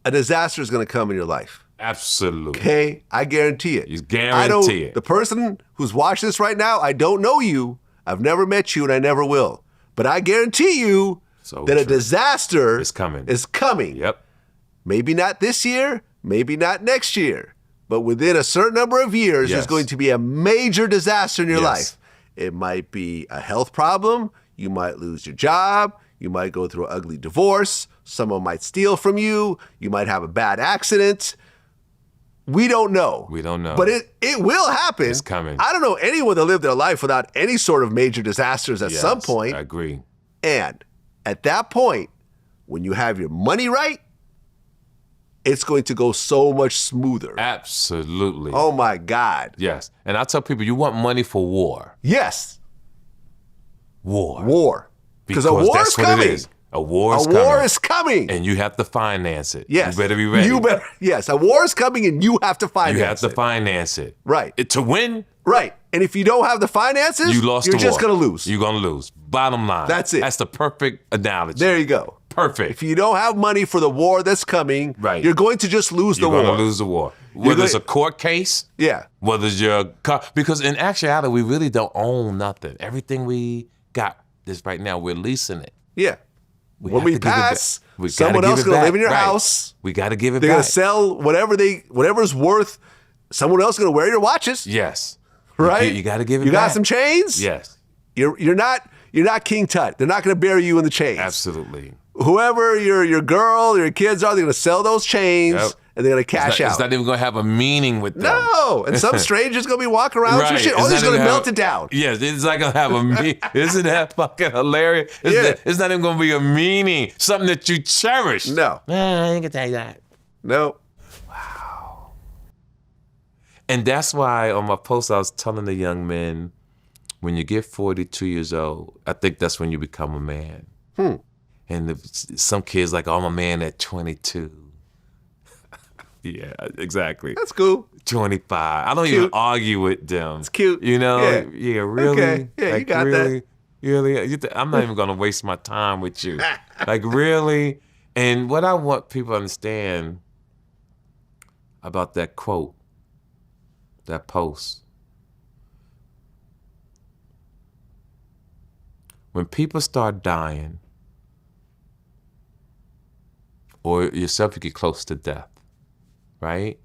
a disaster is going to come in your life. Absolutely. Okay? I guarantee it. You guarantee it. The person who's watching this right now, I don't know you. I've never met you, and I never will. But I guarantee you that a disaster is coming. Yep. Maybe not this year, maybe not next year, but within a certain number of years, there's going to be a major disaster in your life. It might be a health problem. You might lose your job. You might go through an ugly divorce. Someone might steal from you. You might have a bad accident. We don't know. But it will happen. It's coming. I don't know anyone that lived their life without any sort of major disasters at some point. I agree. And at that point, when you have your money right, it's going to go so much smoother. Absolutely. Oh my God. Yes. And I tell people, you want money for war. Yes. War. Because a war is coming. A war is coming. And you have to finance it. Yes. You better be ready. Yes, a war is coming and you have to finance it. You have to finance it. Right. To win. Right. And if you don't have the finances, you're just going to lose. You're going to lose. Bottom line. That's it. That's the perfect analogy. There you go. Perfect. If you don't have money for the war that's coming, you're going to just lose the war. You're going to lose the war. Whether it's a court case, whether it's your car. Because in actuality, we really don't own nothing. Everything we got this right now, we're leasing it. Yeah. When we pass, someone else is going to live in your house. We got to give it They're back. going to sell whatever's worth. Someone else is going to wear your watches. Yes. Right? You got to give it back. You got some chains? Yes. You're not King Tut. They're not going to bury you in the chains. Absolutely. Whoever your girl, your kids are, they're going to sell those chains and they're going to cash out. It's not even going to have a meaning with them. No. And some stranger's going to be walking around with your shit. Oh, they're going to melt it down. Yes, it's not going to have a meaning. Isn't that fucking hilarious? It's not even going to be a meaning. Something that you cherish. No. I ain't going to tell you that. No. And that's why on my post I was telling the young men, when you get 42 years old, I think that's when you become a man. And some kids like, oh, I'm a man at 22. Yeah, exactly. That's cool. 25. I don't even argue with them. It's cute. You know? Yeah, really? Okay. Yeah, like, you got really? that. Really? I'm not even going to waste my time with you. Like, really? And what I want people to understand about that quote, that post, when people start dying, or yourself, you get close to death, right?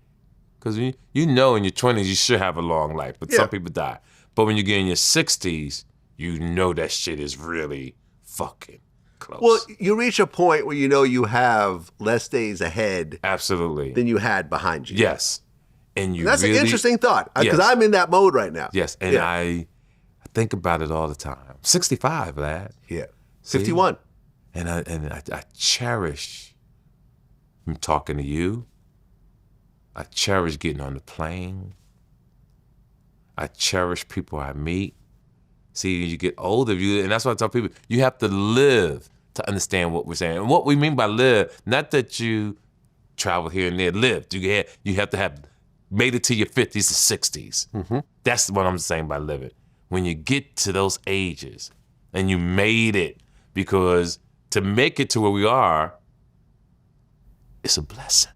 Because you know in your 20s you should have a long life, but some people die. But when you get in your 60s, you know that shit is really fucking close. Well, you reach a point where you know you have less days ahead absolutely than you had behind you. Yes. And that's an interesting thought, because I'm in that mode right now. Yes, and I think about it all the time. 65, lad. Yeah. 51. And I cherish talking to you. I cherish getting on the plane. I cherish people I meet. See, you get older, and that's why I tell people, you have to live to understand what we're saying. And what we mean by live, not that you travel here and there, lived. You have to have made it to your 50s or 60s. Mm-hmm. That's what I'm saying by living. When you get to those ages and you made it, because to make it to where we are, it's a blessing.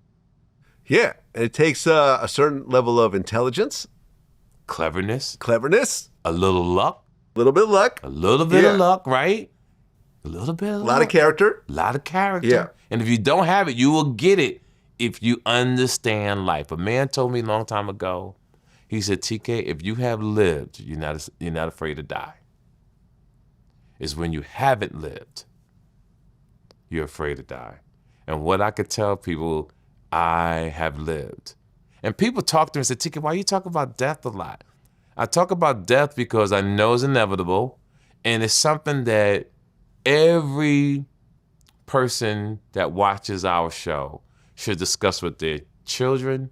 Yeah, and it takes a certain level of intelligence. Cleverness. A little luck. A little bit of luck. A little bit of luck, right? A little bit of luck. A lot of character. Yeah. And if you don't have it, you will get it if you understand life. A man told me a long time ago, he said, TK, if you have lived, you're not afraid to die. It's when you haven't lived, you're afraid to die. And what I could tell people, I have lived. And people talk to me and say, TK, why you talk about death a lot? I talk about death because I know it's inevitable, and it's something that every person that watches our show should discuss with their children,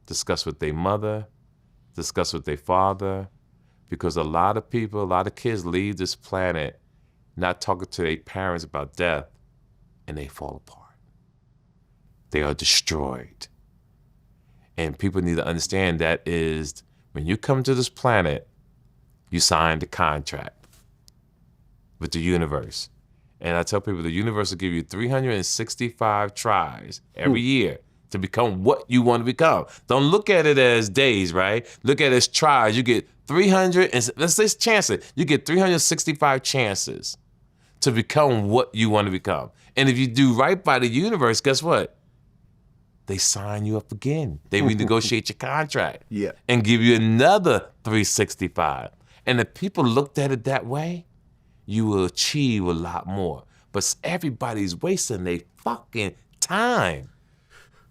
discuss with their mother, discuss with their father, because a lot of people, a lot of kids leave this planet not talking to their parents about death, and they fall apart. They are destroyed. And people need to understand that is, when you come to this planet, you signed a contract with the universe. And I tell people the universe will give you 365 tries every year to become what you want to become. Don't look at it as days, right? Look at it as tries. You get 300, and let's say chances. You get 365 chances to become what you want to become. And if you do right by the universe, guess what? They sign you up again. They renegotiate your contract and give you another 365. And if people looked at it that way, you will achieve a lot more. But everybody's wasting their fucking time.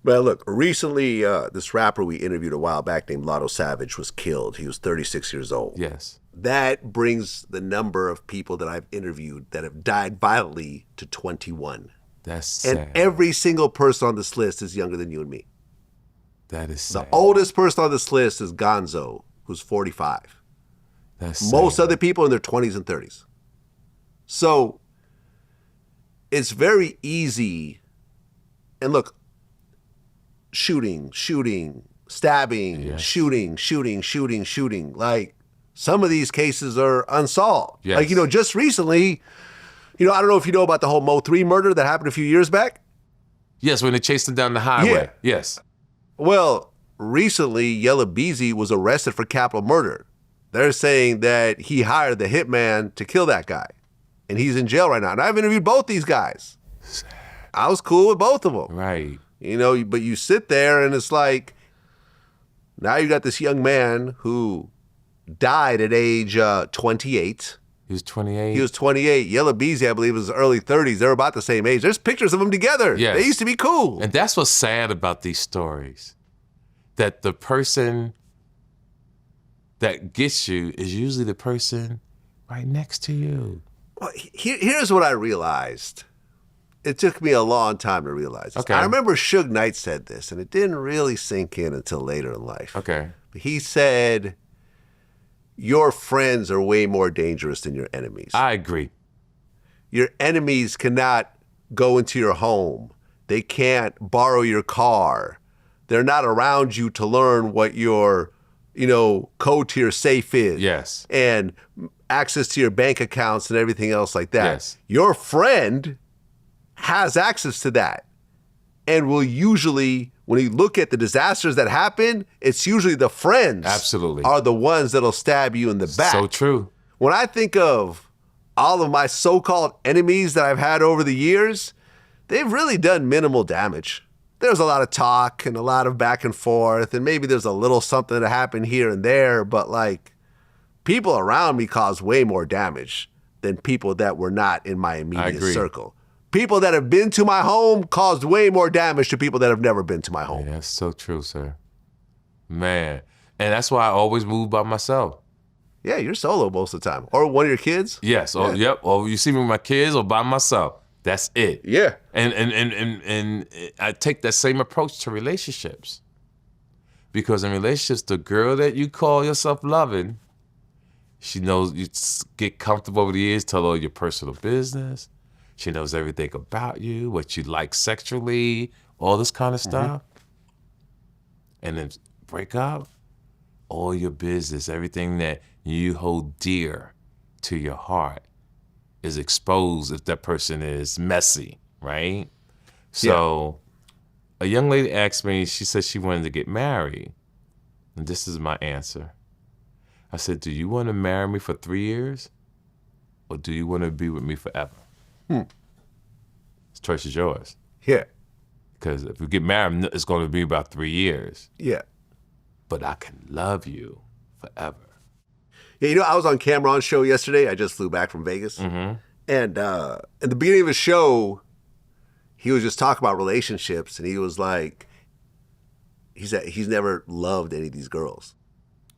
Well, look, recently, this rapper we interviewed a while back named Lotto Savage was killed. He was 36 years old. Yes. That brings the number of people that I've interviewed that have died violently to 21. That's sad. And every single person on this list is younger than you and me. That is sad. The oldest person on this list is Gonzo, who's 45. That's sad. Most other people in their 20s and 30s. So it's very easy. And look, shooting, stabbing, shooting. Like, some of these cases are unsolved. Yes. Like, just recently, I don't know if you know about the whole Mo 3 murder that happened a few years back. Yes, when they chased him down the highway. Yeah. Yes. Well, recently, Yella Beezy was arrested for capital murder. They're saying that he hired the hitman to kill that guy. And he's in jail right now. And I've interviewed both these guys. I was cool with both of them. Right. But you sit there and it's like, now you got this young man who died at age 28. He was 28. He was 28. Yella Beezy, I believe, was early 30s. They're about the same age. There's pictures of them together. Yes. They used to be cool. And that's what's sad about these stories. That the person that gets you is usually the person right next to you. Well, here's what I realized. It took me a long time to realize this. Okay. I remember Suge Knight said this, and it didn't really sink in until later in life. Okay. But he said, your friends are way more dangerous than your enemies. I agree. Your enemies cannot go into your home. They can't borrow your car. They're not around you to learn what your, code to your safe is. Yes. And access to your bank accounts and everything else like that. Yes. Your friend has access to that and will usually, when you look at the disasters that happen, it's usually the friends Absolutely. are the ones that'll stab you in the back. So true. When I think of all of my so-called enemies that I've had over the years, they've really done minimal damage. There's a lot of talk and a lot of back and forth, and maybe there's a little something that happened here and there, but like people around me cause way more damage than people that were not in my immediate circle. People that have been to my home caused way more damage to people that have never been to my home. Yeah, that's so true, sir. Man. And that's why I always move by myself. Yeah, you're solo most of the time. Or one of your kids. Yes. Or, yep. Or you see me with my kids or by myself. That's it. Yeah. And I take that same approach to relationships. Because in relationships, the girl that you call yourself loving, she knows you get comfortable over the years, tell her your personal business. She knows everything about you, what you like sexually, all this kind of stuff. And then break up, all your business, everything that you hold dear to your heart is exposed if that person is messy, right? So a young lady asked me, she said she wanted to get married. And this is my answer. I said, do you want to marry me for 3 years? Or do you want to be with me forever? The choice is yours. Yeah. Because if we get married, it's going to be about 3 years. Yeah. But I can love you forever. Yeah, I was on Cameron's show yesterday. I just flew back from Vegas. And in the beginning of his show, he was just talking about relationships. And he was like, he said he's never loved any of these girls.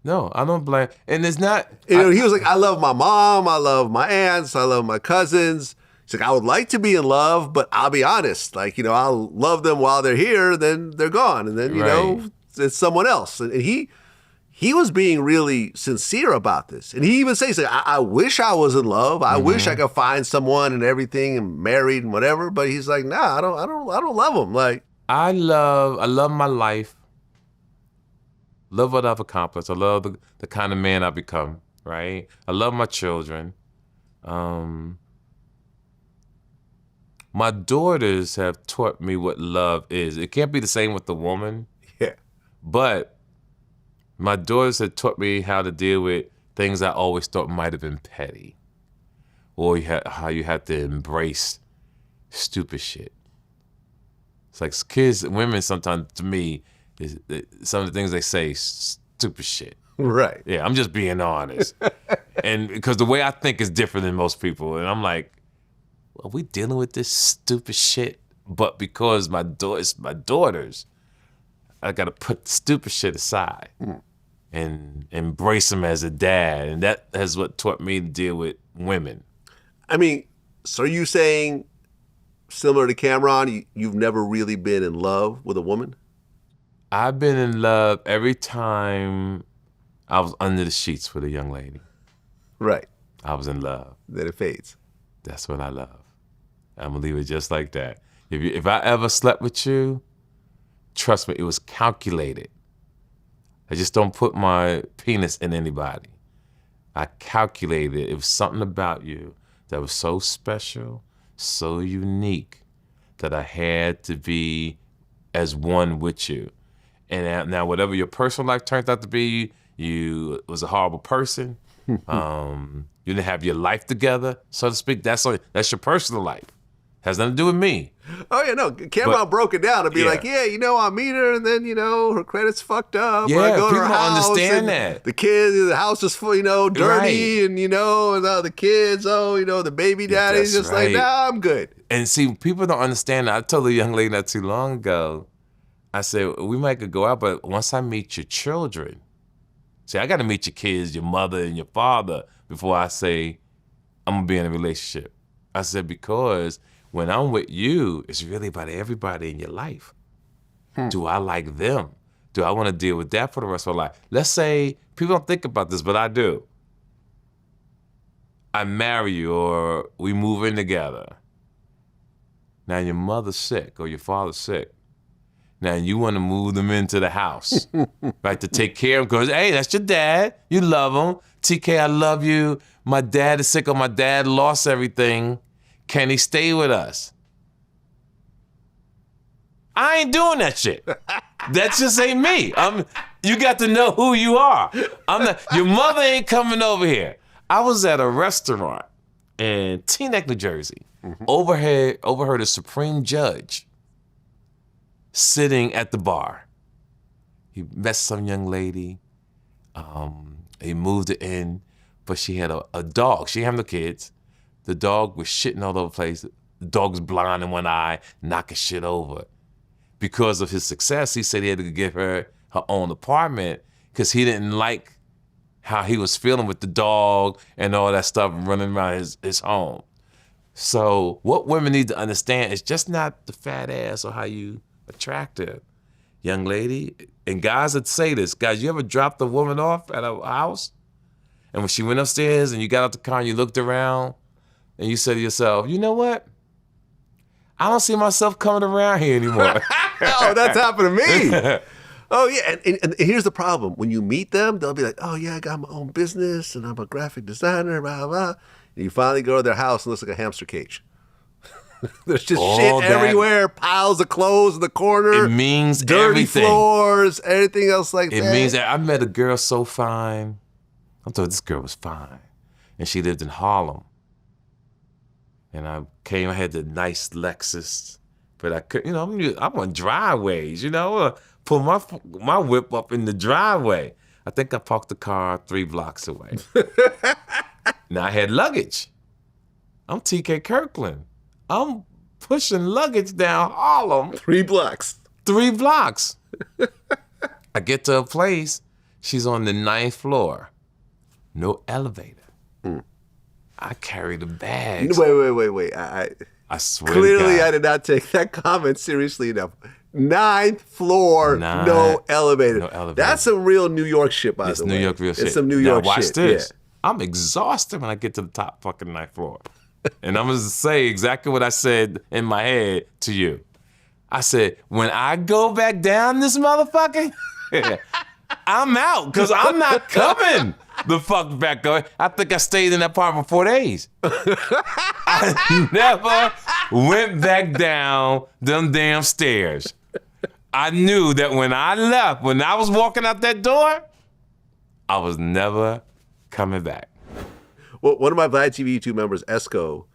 No, I don't blame. And it's not. He was like, I love my mom. I love my aunts. I love my cousins. He's like, I would like to be in love, but I'll be honest. Like, I'll love them while they're here, then they're gone. And then, it's someone else. And he was being really sincere about this. And he even says, I wish I was in love. I wish I could find someone and everything and married and whatever. But he's like, nah, I don't love them. Like, I love my life. Love what I've accomplished. I love the kind of man I've become, right? I love my children. My daughters have taught me what love is. It can't be the same with the woman. Yeah. But my daughters have taught me how to deal with things I always thought might have been petty. Or how you have to embrace stupid shit. It's like kids, women sometimes, to me, some of the things they say, stupid shit. Right. Yeah, I'm just being honest. And because the way I think is different than most people. And I'm like, are we dealing with this stupid shit? But because my daughters, I got to put the stupid shit aside and embrace them as a dad. And that has what taught me to deal with women. I mean, so are you saying, similar to Cameron, you've never really been in love with a woman? I've been in love every time I was under the sheets with a young lady. Right. I was in love. Then it fades. That's what I love. I'm going to leave it just like that. If I ever slept with you, trust me, it was calculated. I just don't put my penis in anybody. I calculated. It was something about you that was so special, so unique, that I had to be as one with you. And now whatever your personal life turned out to be, you was a horrible person. You didn't have your life together, so to speak. That's your personal life. Has nothing to do with me. Oh, yeah, no. Cameron broke it down to be like, I meet her, and then, her credit's fucked up. Yeah, I go to her people house, don't understand and that. The kids, the house is full, dirty, Right. and, and the kids, the baby daddy's That's just like, right. nah, I'm good. And see, people don't understand that. I told a young lady not too long ago, I said, we might could go out, but once I meet your children, see, I got to meet your kids, your mother and your father, before I say I'm going to be in a relationship. I said, because when I'm with you, it's really about everybody in your life. Do I like them? Do I want to deal with that for the rest of my life? Let's say, people don't think about this, but I do. I marry you or we move in together. Now your mother's sick or your father's sick. Now you want to move them into the house, right? To take care of them, because, hey, that's your dad. You love him. TK, I love you. My dad is sick or my dad lost everything. Can he stay with us? I ain't doing that shit. That just ain't me. You got to know who you are. Your mother ain't coming over here. I was at a restaurant in Teaneck, New Jersey. Overheard a Supreme Judge sitting at the bar. He met some young lady. He moved her in, but she had a dog. She didn't have no kids. The dog was shitting all over the place. The dog was blind in one eye, knocking shit over. Because of his success, he said he had to give her own apartment because he didn't like how he was feeling with the dog and all that stuff running around his home. So what women need to understand is just not the fat ass or how you attractive. Young lady, and guys that say this, guys, you ever dropped a woman off at a house? And when she went upstairs and you got out the car and you looked around and you said to yourself, you know what? I don't see myself coming around here anymore. Oh, that's happened to me. Oh, yeah. And here's the problem. When you meet them, they'll be like, oh, yeah, I got my own business and I'm a graphic designer, blah, blah. And you finally go to their house and it looks like a hamster cage. There's just shit everywhere, piles of clothes in the corner. It means dirty everything. Floors, everything else like that. It means that I met a girl so fine. I thought this girl was fine. And she lived in Harlem. And I had the nice Lexus. But I couldn't, I'm on driveways, pull my whip up in the driveway. I think I parked the car 3 blocks away. Now I had luggage. I'm TK Kirkland. I'm pushing luggage down Harlem. 3 blocks. 3 blocks. I get to a place. She's on the 9th floor. No elevator. I carry the bags. Wait. I swear clearly to God. I did not take that comment seriously enough. 9th floor, no elevator. No elevator. That's some real New York shit, by the way. It's New York real shit. It's some New York now watch shit. this. Yeah. I'm exhausted when I get to the top fucking 9th floor. And I'm going to say exactly what I said in my head to you. I said, when I go back down this motherfucker, I'm out because I'm not coming the fuck back up. I think I stayed in that apartment for 4 days. I never went back down them damn stairs. I knew that when I left, when I was walking out that door, I was never coming back. Well, one of my VladTV YouTube members, Esco,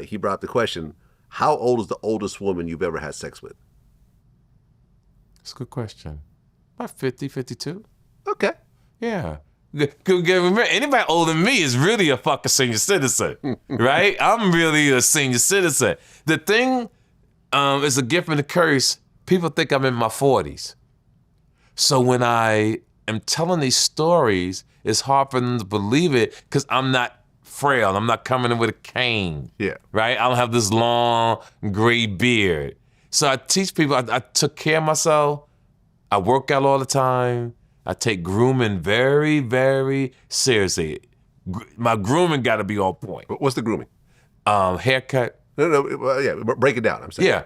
he brought up the question, how old is the oldest woman you've ever had sex with? That's a good question. About 50, 52. Okay. Yeah. Remember, anybody older than me is really a fucking senior citizen, right? I'm really a senior citizen. The thing is a gift and a curse. People think I'm in my 40s. So when I am telling these stories, it's hard for them to believe it because I'm not frail. I'm not coming in with a cane. Yeah. Right? I don't have this long gray beard. So I teach people, I took care of myself. I work out all the time. I take grooming very, very seriously. My grooming got to be on point. What's the grooming? Haircut. Yeah, break it down, I'm saying. Yeah,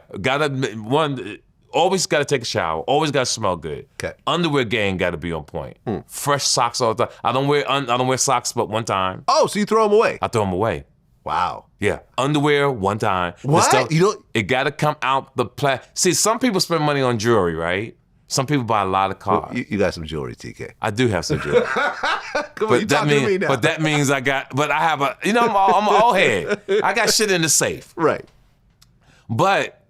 always got to take a shower. Always got to smell good. Okay. Underwear game got to be on point. Fresh socks all the time. I don't wear socks but one time. Oh, so you throw them away? I throw them away. Wow. Yeah, underwear one time. What? It got to come out the See, some people spend money on jewelry, right? Some people buy a lot of cars. Well, you got some jewelry, TK. I do have some jewelry. Come on, you talking to me now. But that means I have I'm an old head. I got shit in the safe. Right. But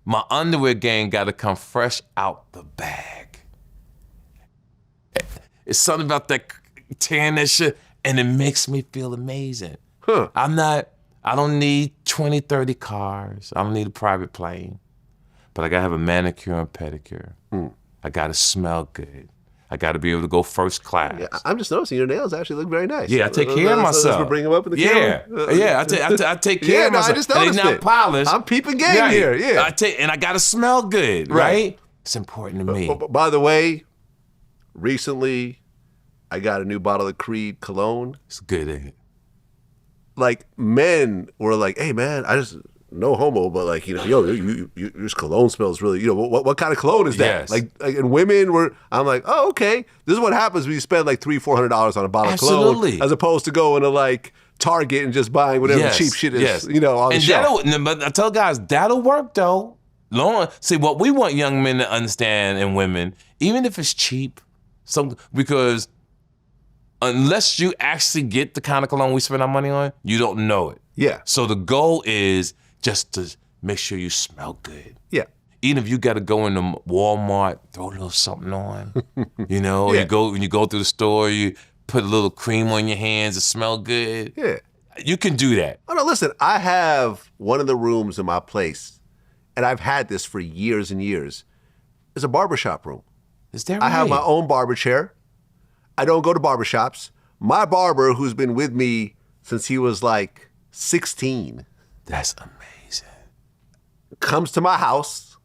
my underwear game got to come fresh out the bag. It's something about that tearing that shit, and it makes me feel amazing. Huh. I don't need 20, 30 cars. I don't need a private plane. But I got to have a manicure and pedicure. I got to smell good. I got to be able to go first class. Yeah, I'm just noticing your nails actually look very nice. Yeah, I take care of myself. We're bringing them up in the camera. Yeah, I take care of myself. I just noticed and they're not it. polished. I'm peeping game here. Yeah. And I got to smell good, right? It's important to me. By the way, recently I got a new bottle of Creed cologne. It's good, ain't it? Like, men were like, hey man, I just, no homo, but like, yo, your cologne smells really, what kind of cologne is that? Yes. Like, and women were, I'm like, oh, okay. This is what happens when you spend like $300-$400 on a bottle of cologne, as opposed to going to like Target and just buying whatever cheap shit is, on the shelf. But I tell guys, that'll work though. See, what we want young men to understand, and women, even if it's cheap, because unless you actually get the kind of cologne we spend our money on, you don't know it. Yeah. So the goal is just to make sure you smell good. Yeah. Even if you got to go into Walmart, throw a little something on. Yeah. When you go through the store, you put a little cream on your hands to smell good. Yeah. You can do that. Oh no, listen, I have one of the rooms in my place, and I've had this for years and years. It's a barbershop room. Is that right? I have my own barber chair. I don't go to barbershops. My barber, who's been with me since he was like 16. That's amazing. Comes to my house,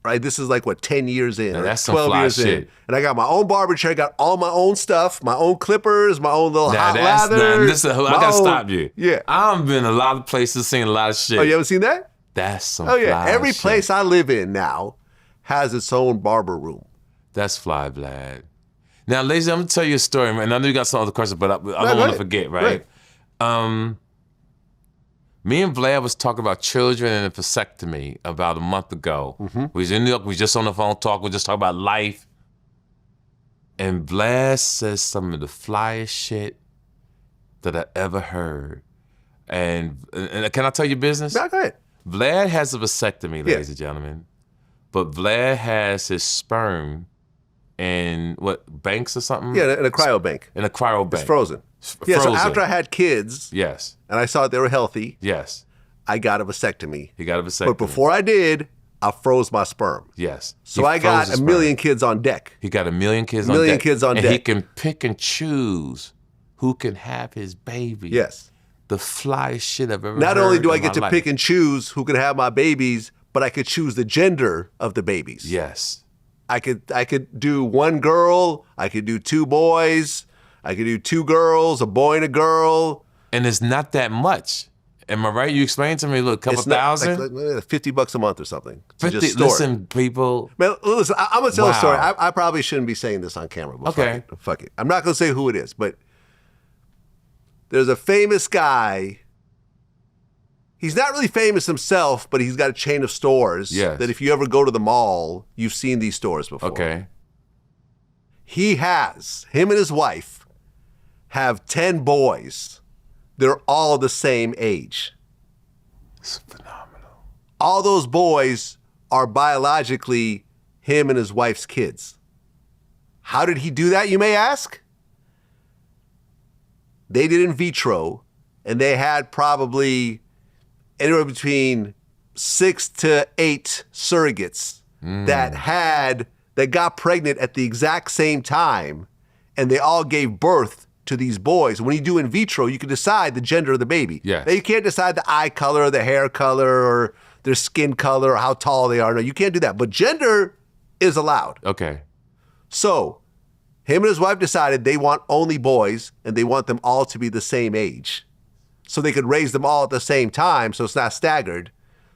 right? This is like, 10 years in, now, or that's some 12 fly years shit. in. And I got my own barber chair, got all my own stuff, my own clippers, my own little hot lather. I gotta stop you. Yeah. I've been a lot of places, seen a lot of shit. Oh, you haven't seen that? That's some Oh, yeah. fly Every shit. place I live in now has its own barber room. That's fly, Vlad. Now, ladies, I'm gonna tell you a story, man. I know you got some other questions, but I don't want to forget, right? Me and Vlad was talking about children and a vasectomy about a month ago. Mm-hmm. We was in New York, we was just on the phone talking, we just talking about life. And Vlad says some of the flyest shit that I ever heard. And can I tell you business? Yeah, go ahead. Vlad has a vasectomy, ladies and gentlemen. But Vlad has his sperm in banks or something? Yeah, in a cryo bank. In a cryo bank. It's frozen. Yeah, so after I had kids, yes, and I saw they were healthy, yes, I got a vasectomy. He got a vasectomy. But before I did, I froze my sperm. Yes. So I got a million kids on deck. He got a million kids on deck. And he can pick and choose who can have his baby. Yes. The flyest shit I've ever heard. Not only do I get to life. pick and choose who can have my babies, but I could choose the gender of the babies. Yes. I could do one girl, I could do two boys, I could do two girls, a boy and a girl. And it's not that much. Am I right? You explained to me, look, a couple thousand? Like $50 a month or something. 50, just store listen, people. Man, listen, I'm going to tell a story. I probably shouldn't be saying this on camera. But okay. Fuck it. I'm not going to say who it is, but there's a famous guy. He's not really famous himself, but he's got a chain of stores that if you ever go to the mall, you've seen these stores before. Okay. Him and his wife have 10 boys. They're all the same age. It's phenomenal. All those boys are biologically him and his wife's kids. How did he do that, you may ask? They did in vitro, and they had probably anywhere between 6 to 8 surrogates that got pregnant at the exact same time, and they all gave birth to these boys. When you do in vitro, you can decide the gender of the baby. Yes. Now, you can't decide the eye color or the hair color or their skin color or how tall they are. No, you can't do that. But gender is allowed. Okay. So him and his wife decided they want only boys and they want them all to be the same age. So they could raise them all at the same time so it's not staggered.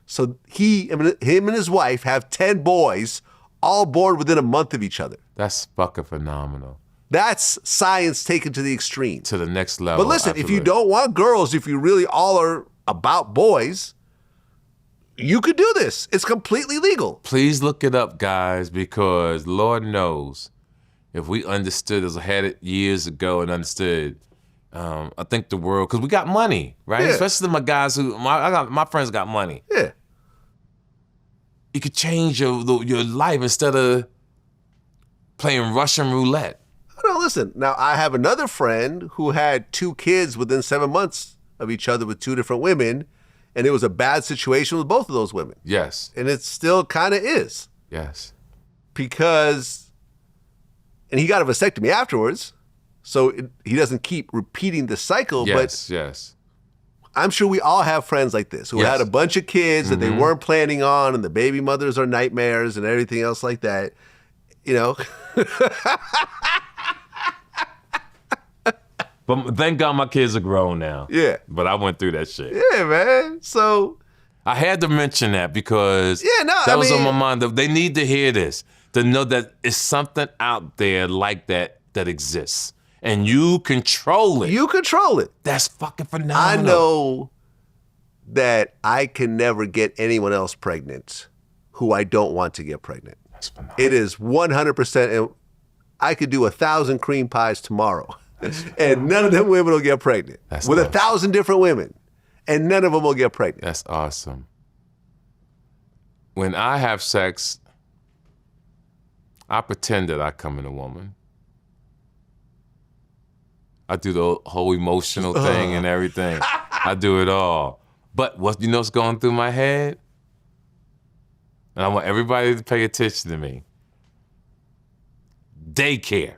So him and his wife have 10 boys all born within a month of each other. That's fucking phenomenal. That's science taken to the extreme. To the next level. But listen, if you don't want girls, if you really all are about boys, you could do this. It's completely legal. Please look it up, guys, because Lord knows if we understood, as I had it years ago and understood, I think the world, because we got money, right? Yeah. Especially my guys my friends got money. Yeah. You could change your life instead of playing Russian roulette. No, listen. Now, I have another friend who had 2 kids within 7 months of each other with 2 different women, and it was a bad situation with both of those women. Yes. And it still kind of is. Yes. Because, and he got a vasectomy afterwards, so he doesn't keep repeating the cycle. Yes, yes. I'm sure we all have friends like this who had a bunch of kids that they weren't planning on, and the baby mothers are nightmares and everything else like that. You know? But thank God my kids are grown now. Yeah. But I went through that shit. Yeah, man. So I had to mention that because that was on my mind. They need to hear this, to know that it's something out there like that exists. And you control it. You control it. That's fucking phenomenal. I know that I can never get anyone else pregnant who I don't want to get pregnant. That's phenomenal. It is 100%. And I could do 1,000 cream pies tomorrow. And none of them women will get pregnant. With 1,000 different women. And none of them will get pregnant. That's awesome. When I have sex, I pretend that I come in a woman. I do the whole emotional thing and everything. I do it all. But what you know what's going through my head? And I want everybody to pay attention to me. Daycare.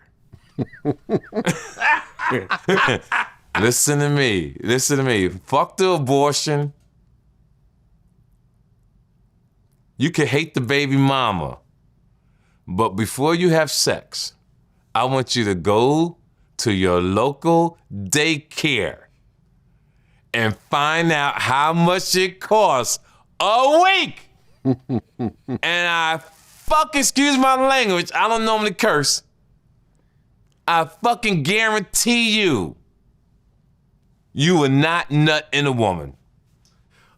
Listen to me. Listen to me. Fuck the abortion. You can hate the baby mama. But before you have sex, I want you to go to your local daycare and find out how much it costs a week. And excuse my language, I don't normally curse. I fucking guarantee you, you will not nut in a woman.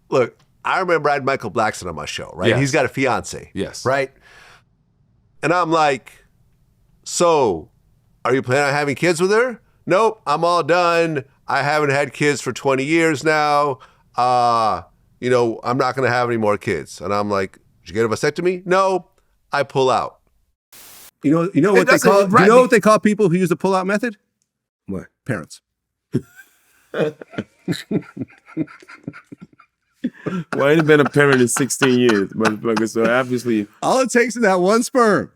Look, I remember I had Michael Blackson on my show, right? Yes. He's got a fiance. Yes. Right? And I'm like, so, are you planning on having kids with her? Nope, I'm all done. I haven't had kids for 20 years now. You know, I'm not going to have any more kids. And I'm like, did you get a vasectomy? No, I pull out. You know what they call? Do you know what they call people who use the pull-out method? What? Parents. Well, I ain't been a parent in 16 years, motherfucker. So obviously, all it takes is that one sperm.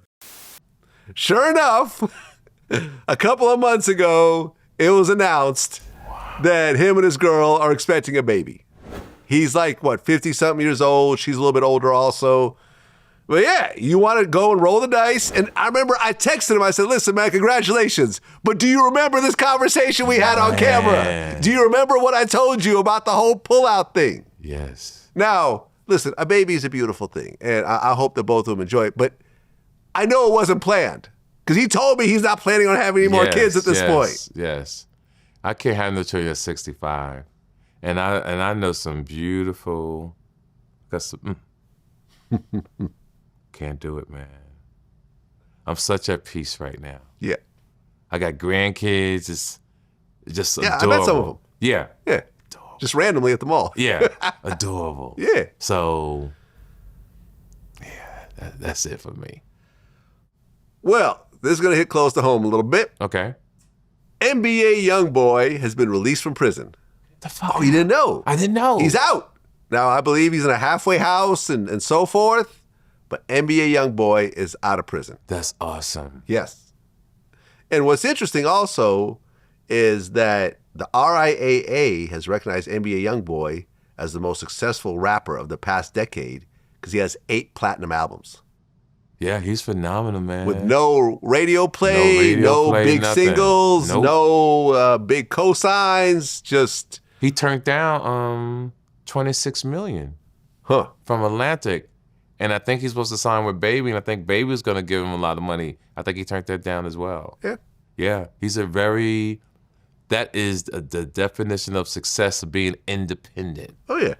Sure enough, a couple of months ago, it was announced that him and his girl are expecting a baby. He's like, what, 50-something years old. She's a little bit older also. But yeah, you want to go and roll the dice. And I remember I texted him. I said, listen, man, congratulations. But do you remember this conversation we had on camera? Do you remember what I told you about the whole pullout thing? Yes. Now, listen, a baby is a beautiful thing. And I hope that both of them enjoy it. But I know it wasn't planned. Because he told me he's not planning on having any more kids at this point. Yes. I can't have no children at 65. And I know some beautiful, can't do it, man. I'm such at peace right now. Yeah. I got grandkids. It's just adorable. I met some of them. Yeah. Yeah. Adorable. Just randomly at the mall. Yeah. Adorable. Yeah. So, yeah, that's it for me. Well, this is going to hit close to home a little bit. Okay. NBA YoungBoy has been released from prison. The fuck? Oh, you didn't know? I didn't know. He's out. Now, I believe he's in a halfway house and so forth. But NBA YoungBoy is out of prison. That's awesome. Yes. And what's interesting also is that the RIAA has recognized NBA YoungBoy as the most successful rapper of the past decade because he has 8 platinum albums. Yeah, he's phenomenal, man. With no radio play, no big nothing. singles, Nope. no big cosigns, just... He turned down $26 million from Atlantic. And I think he's supposed to sign with Baby, and I think Baby was going to give him a lot of money. I think he turned that down as well. Yeah. Yeah, that is the definition of success, of being independent. Oh, yeah.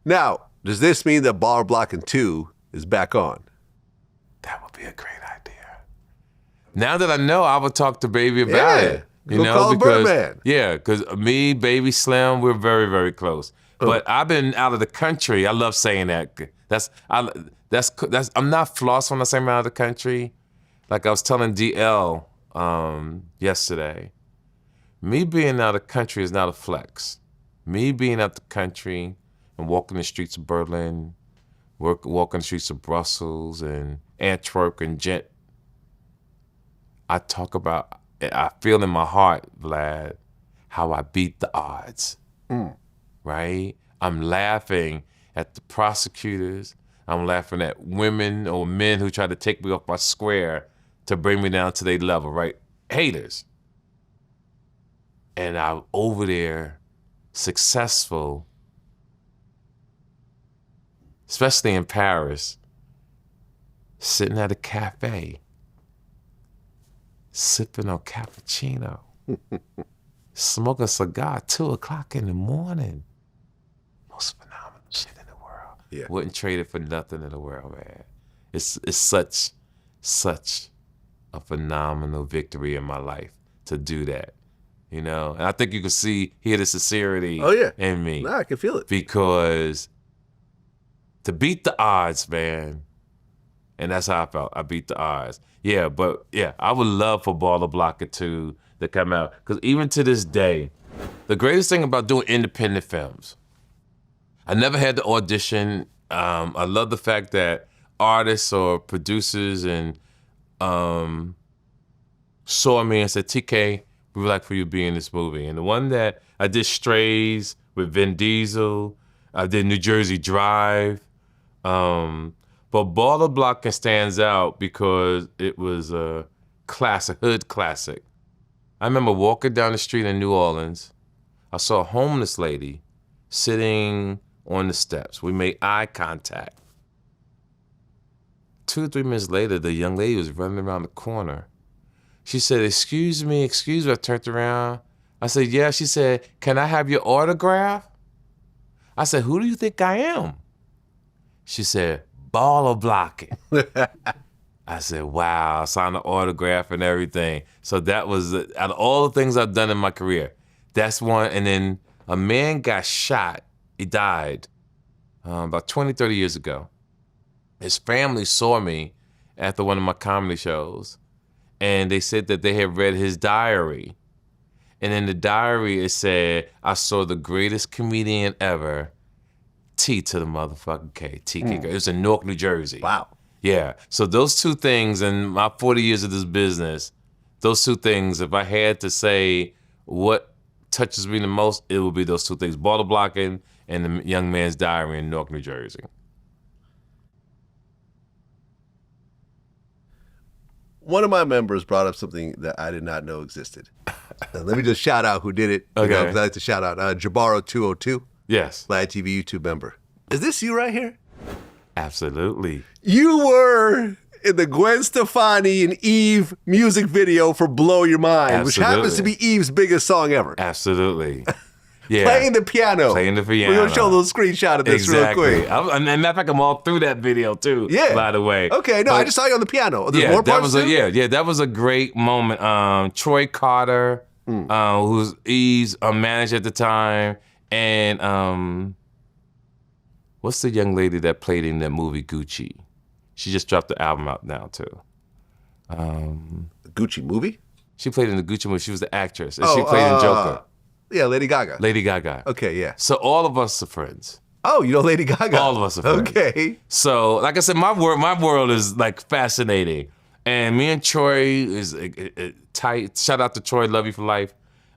Now, does this mean that Blockin 2 is back on? That would be a great idea. Now that I know, I would talk to Baby about it. You know, call because Birdman. Yeah, because me, Baby, Slim, we're very, very close. But I've been out of the country. I love saying that. I'm not flossing when I say I'm out of the country. Like I was telling DL yesterday, me being out of the country is not a flex. Me being out the country and walking the streets of Berlin, walking the streets of Brussels and Antwerp and Gent, I feel in my heart, Vlad, how I beat the odds. right? I'm laughing at the prosecutors. I'm laughing at women or men who try to take me off my square to bring me down to their level, right? Haters. And I'm over there, successful, especially in Paris, sitting at a cafe, sipping on cappuccino, smoking a cigar at 2 o'clock in the morning. Most phenomenal shit in the world. Yeah. Wouldn't trade it for nothing in the world, man. It's such a phenomenal victory in my life to do that. You know, and I think you can hear the sincerity in me. Nah, I can feel it. Because to beat the odds, man, and that's how I felt. I beat the odds. Yeah, but yeah, I would love for Baller Blockin 2 to come out. Because even to this day, the greatest thing about doing independent films, I never had to audition. I love the fact that artists or producers and saw me and said, TK, we would like for you to be in this movie. And the one that I did Strays with Vin Diesel, I did New Jersey Drive. But Baller Blockin stands out because it was a classic, hood classic. I remember walking down the street in New Orleans. I saw a homeless lady sitting on the steps. We made eye contact. 2 or 3 minutes later, the young lady was running around the corner. She said, excuse me. I turned around. I said, yeah. She said, can I have your autograph? I said, who do you think I am? She said, Baller Blockin. I said, wow, I signed an autograph and everything. So that was, out of all the things I've done in my career, that's one. And then a man got shot. He died about 20, 30 years ago. His family saw me after one of my comedy shows. And they said that they had read his diary. And in the diary, it said, I saw the greatest comedian ever, T to the motherfucking K, TK. It was in Newark, New Jersey. Wow. Yeah. So those 2 things in my 40 years of this business, those 2 things, if I had to say what touches me the most, it would be those 2 things, Baller Blockin and the young man's diary in Newark, New Jersey. One of my members brought up something that I did not know existed. Let me just shout out who did it. Okay. Because I like to shout out Jabaro202. Yes. VladTV YouTube member. Is this you right here? Absolutely. You were in the Gwen Stefani and Eve music video for Blow Your Mind, Absolutely. which happens to be Eve's biggest song ever. Absolutely. Yeah. Playing the piano. Playing the piano. We're going to show a little screenshot of this real quick. And matter of fact, I'm all through that video too, by the way. Okay, no, I just saw you on the piano. There's more that parts was too? that was a great moment. Troy Carter, who's Eve's manager at the time, and what's the young lady that played in that movie Gucci? She just dropped the album out now too. The Gucci movie? She played in the Gucci movie. She was the actress, and she played in Joker. Yeah, Lady Gaga. Lady Gaga. Okay, yeah. So all of us are friends. Oh, you know Lady Gaga? All of us are friends. Okay. So, like I said, my world is like fascinating. And me and Troy is tight. Shout out to Troy, love you for life.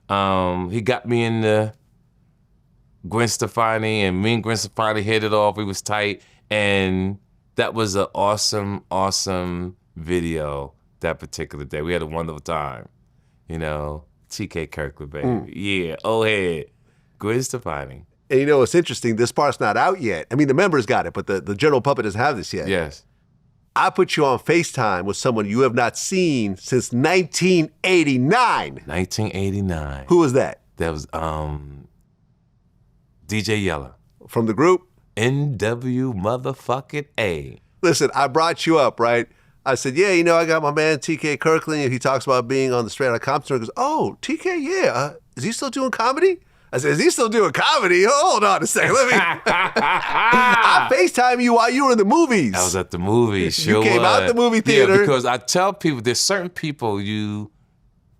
He got me in the Gwen Stefani, and me and Gwen Stefani hit it off. We was tight. And that was an awesome, awesome video that particular day. We had a wonderful time, you know. TK Kirkland, baby. Yeah, old head. Gwen Stefani. And you know what's interesting? This part's not out yet. I mean, the members got it, but the general public doesn't have this yet. Yes. I put you on FaceTime with someone you have not seen since 1989. 1989. Who was that? That was DJ Yella. From the group? NW motherfucking A. Listen, I brought you up, right? I said, yeah, you know, I got my man TK Kirkland, and he talks about being on the Straight Out of Compton. He goes, oh, TK, yeah. Is he still doing comedy? I said, is he still doing comedy? Hold on a second. Let me. I FaceTime you while you were in the movies. I was at the movies. Sure you came out the movie theater. Yeah, because I tell people there's certain people you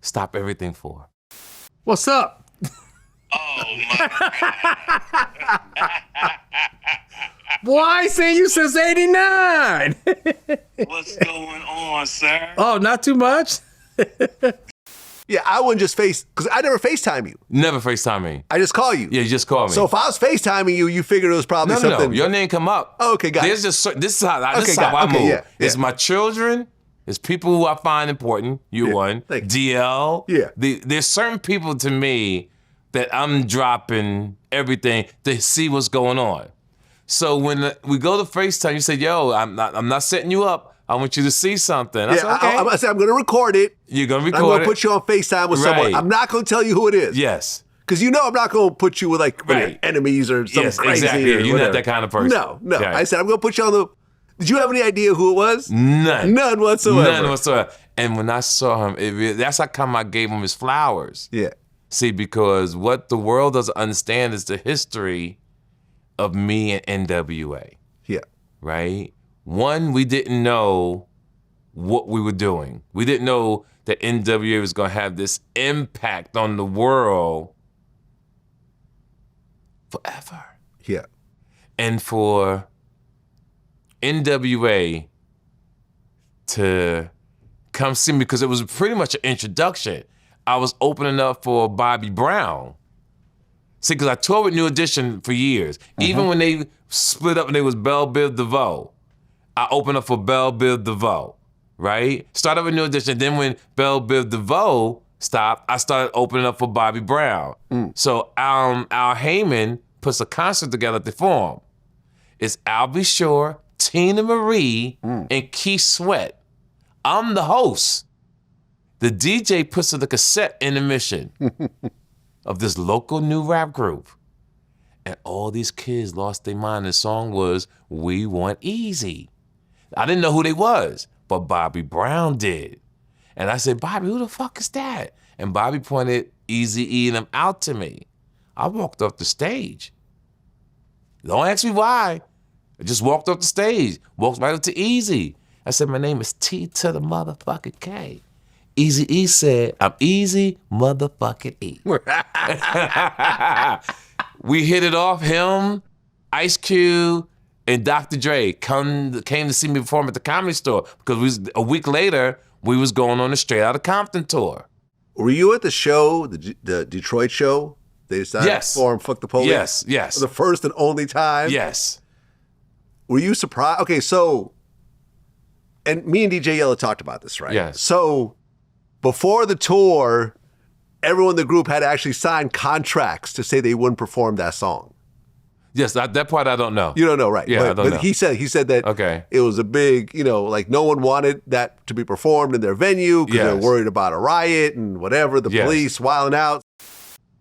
stop everything for. What's up? Oh, my Boy, I ain't seen you since 89. What's going on, sir? Oh, not too much. Yeah, I wouldn't just because I never FaceTime you. Never FaceTime me. I just call you. Yeah, you just call me. So if I was FaceTiming you, you figured it was probably something. No, your name come up. Oh, okay, got it. This is how I move. Yeah. It's my children. It's people who I find important. One. DL. Yeah. There's certain people to me that I'm dropping everything to see what's going on. So when we go to FaceTime, you say, "Yo, I'm not setting you up. I want you to see something." I said, "Okay." I said, I'm going to record it. You're going to record it. I'm going to put you on FaceTime with someone. I'm not going to tell you who it is. Yes. Because I'm not going to put you with like enemies or something crazy. Exactly. Or You're not that kind of person. No. Okay. I said, I'm going to put you on the... Did you have any idea who it was? None whatsoever. And when I saw him, that's how come I gave him his flowers. Yeah. See, because what the world doesn't understand is the history of me and NWA. Yeah. Right? One, we didn't know what we were doing. We didn't know that NWA was going to have this impact on the world forever. Yeah. And for NWA to come see me, because it was pretty much an introduction. I was opening up for Bobby Brown. See, because I toured with New Edition for years. Even when they split up and they was Belle Biv DeVoe, I opened up for Belle Biv DeVoe, right? Started with New Edition. Then when Belle Biv DeVoe stopped, I started opening up for Bobby Brown. So Al Heyman puts a concert together at the Forum. It's Albie Shore, Tina Marie, and Keith Sweat. I'm the host. The DJ puts the cassette in the mission of this local new rap group. And all these kids lost their mind. The song was We Want Easy. I didn't know who they was, but Bobby Brown did. And I said, "Bobby, who the fuck is that?" And Bobby pointed Eazy-E and them out to me. I walked off the stage. Don't ask me why. I just walked off the stage, walked right up to Eazy. I said, "My name is T to the motherfucking K." Eazy-E said, "I'm Easy motherfucking E." We hit it off, him, Ice Cube, and Dr. Dre came to see me perform at the Comedy Store, because a week later, we was going on the Straight Outta Compton tour. Were you at the show, the Detroit show? They decided to perform Fuck the Police? Yes. For the first and only time? Yes. Were you surprised? Okay, so, and me and DJ Yella talked about this, right? Yes. So, before the tour, everyone in the group had actually signed contracts to say they wouldn't perform that song. Yes, that part I don't know. You don't know, right? Yeah, I don't know. He said that it was a big, like no one wanted that to be performed in their venue because they're worried about a riot and whatever, the police wilding out.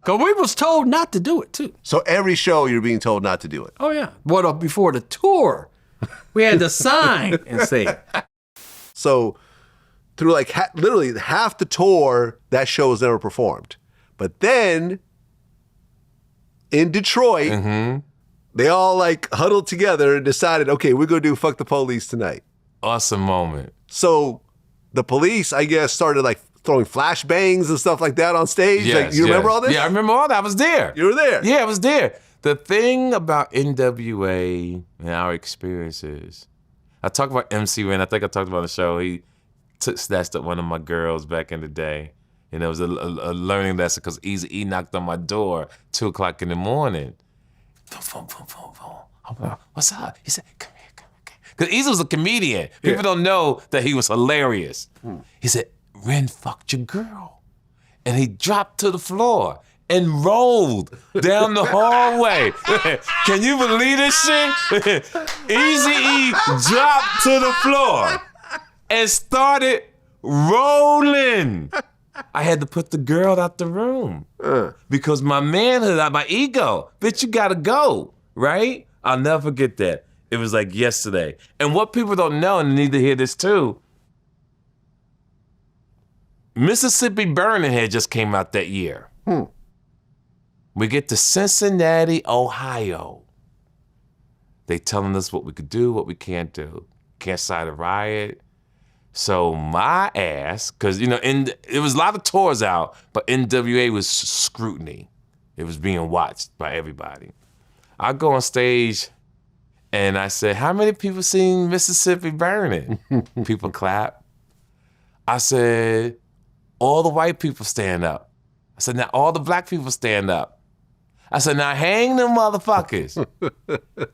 Because we was told not to do it, too. So every show you're being told not to do it. Oh, yeah. What before the tour, we had to sign and say it. So through like literally half the tour, that show was never performed. But then in Detroit, they all like huddled together and decided, okay, we're going to do Fuck the Police tonight. Awesome moment. So the police, I guess, started like throwing flashbangs and stuff like that on stage. Yes, like, you remember all this? Yeah, I remember all that. I was there. You were there? Yeah, I was there. The thing about NWA and our experiences, I talked about MC Ren. I think I talked about on the show. He snatched up one of my girls back in the day. And it was a learning lesson because Eazy-E knocked on my door 2 o'clock in the morning. What's up? He said, come here. Because Eazy was a comedian. People don't know that he was hilarious. He said, "Ren fucked your girl." And he dropped to the floor and rolled down the hallway. Can you believe this shit? Eazy-E dropped to the floor and started rolling. I had to put the girl out the room because my manhood, my ego, bitch, you gotta go, right? I'll never forget that. It was like yesterday. And what people don't know, and need to hear this too, Mississippi Burning had just came out that year. We get to Cincinnati, Ohio. They telling us what we could do, what we can't do. Can't start a riot. So my ass, because it was a lot of tours out, but NWA was scrutiny. It was being watched by everybody. I go on stage and I said, "How many people seen Mississippi Burning?" People clap. I said, all the white people stand up. I said, now all the black people stand up. I said, now hang them motherfuckers.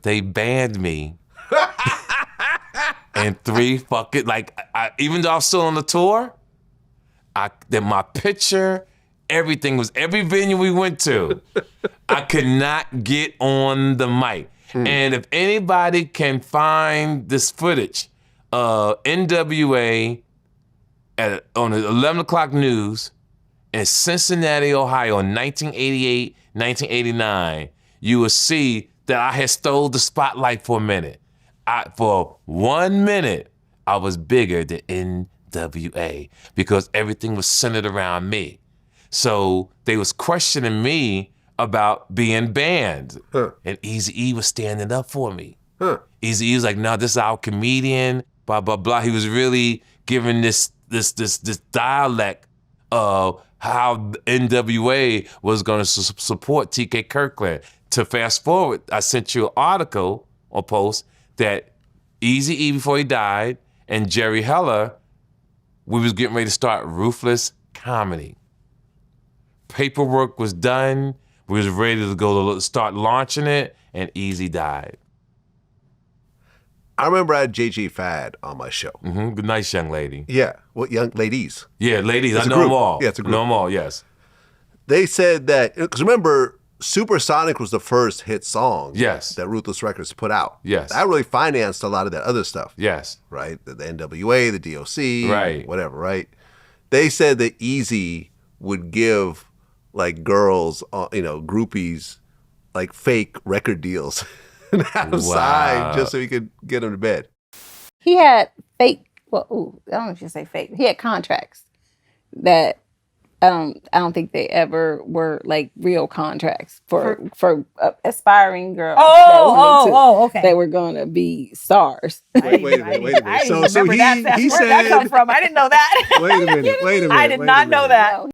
They banned me. And 3 fucking, like, even though I was still on the tour, then my picture, everything was, every venue we went to, I could not get on the mic. And if anybody can find this footage of NWA on the 11 o'clock news in Cincinnati, Ohio in 1988, 1989, you will see that I had stole the spotlight for a minute. For 1 minute, I was bigger than NWA because everything was centered around me. So they was questioning me about being banned. And Eazy-E was standing up for me. Eazy-E was like, no, this is our comedian, blah, blah, blah. He was really giving this dialect of how NWA was gonna support TK Kirkland. To fast forward, I sent you an article or post that Eazy-E, before he died, and Jerry Heller, we was getting ready to start Ruthless Comedy. Paperwork was done. We was ready to go to start launching it, and Eazy died. I remember I had JJ Fad on my show. Good nice young lady. Yeah. What young ladies? Yeah, ladies. It's I a know group. them all. Yeah, it's a group. Know them all, yes. They said that, because remember, Supersonic was the first hit song Yes. that Ruthless Records put out. Yes. That really financed a lot of that other stuff. Yes. Right? The NWA, the DOC, Right. whatever, right? They said that Eazy would give like girls, groupies, like fake record deals and have them sign just so he could get them to bed. He had fake, I don't know if you say fake. He had contracts that I don't think they ever were like real contracts for aspiring girls. Okay. They were gonna be stars. Wait a minute. So he where'd that come from? I didn't know that. Wait a minute. I did not know that.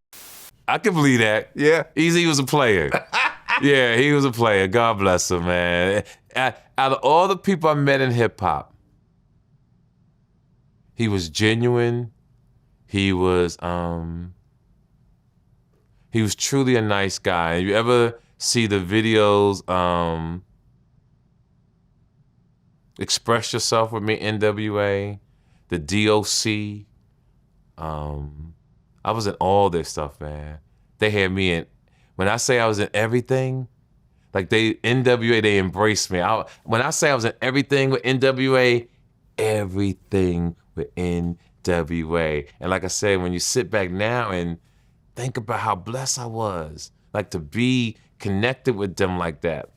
I can believe that. Yeah. Eazy was a player. Yeah, he was a player. God bless him, man. Out of all the people I met in hip hop, he was genuine. He was truly a nice guy. You ever see the videos, Express Yourself with me, NWA, the DOC? I was in all their stuff, man. They had me in, when I say I was in everything, like NWA, they embraced me. When I say I was in everything with NWA, everything with NWA. And like I said, when you sit back now and think about how blessed I was, like to be connected with them like that.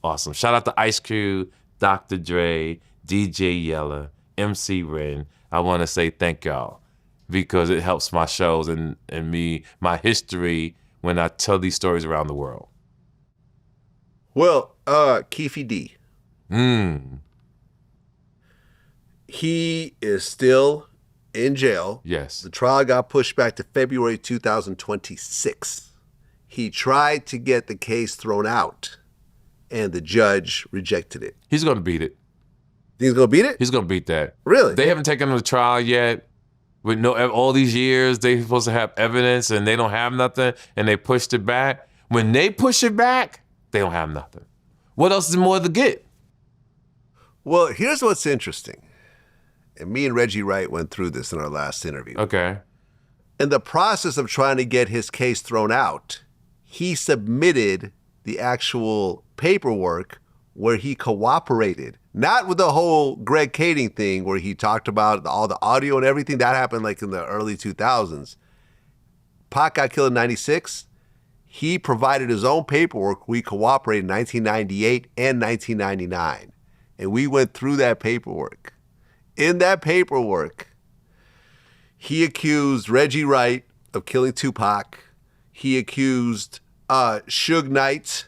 Awesome. Shout out to Ice Cube, Dr. Dre, DJ Yella, MC Ren. I want to say thank y'all because it helps my shows and me, my history when I tell these stories around the world. Well, Keffe D. He is still in jail. Yes. The trial got pushed back to February 2026. He tried to get the case thrown out, and the judge rejected it. He's going to beat it. He's going to beat it? He's going to beat that. Really? They haven't taken him to trial yet. With all these years, they're supposed to have evidence, and they don't have nothing, and they pushed it back. When they push it back, they don't have nothing. What else is more to get? Well, here's what's interesting. And me and Reggie Wright went through this in our last interview. Okay. In the process of trying to get his case thrown out, he submitted the actual paperwork where he cooperated. Not with the whole Greg Kading thing where he talked about all the audio and everything. That happened like in the early 2000s. Pac got killed in 96. He provided his own paperwork. We cooperated in 1998 and 1999. And we went through that paperwork. In that paperwork, he accused Reggie Wright of killing Tupac. He accused Suge Knight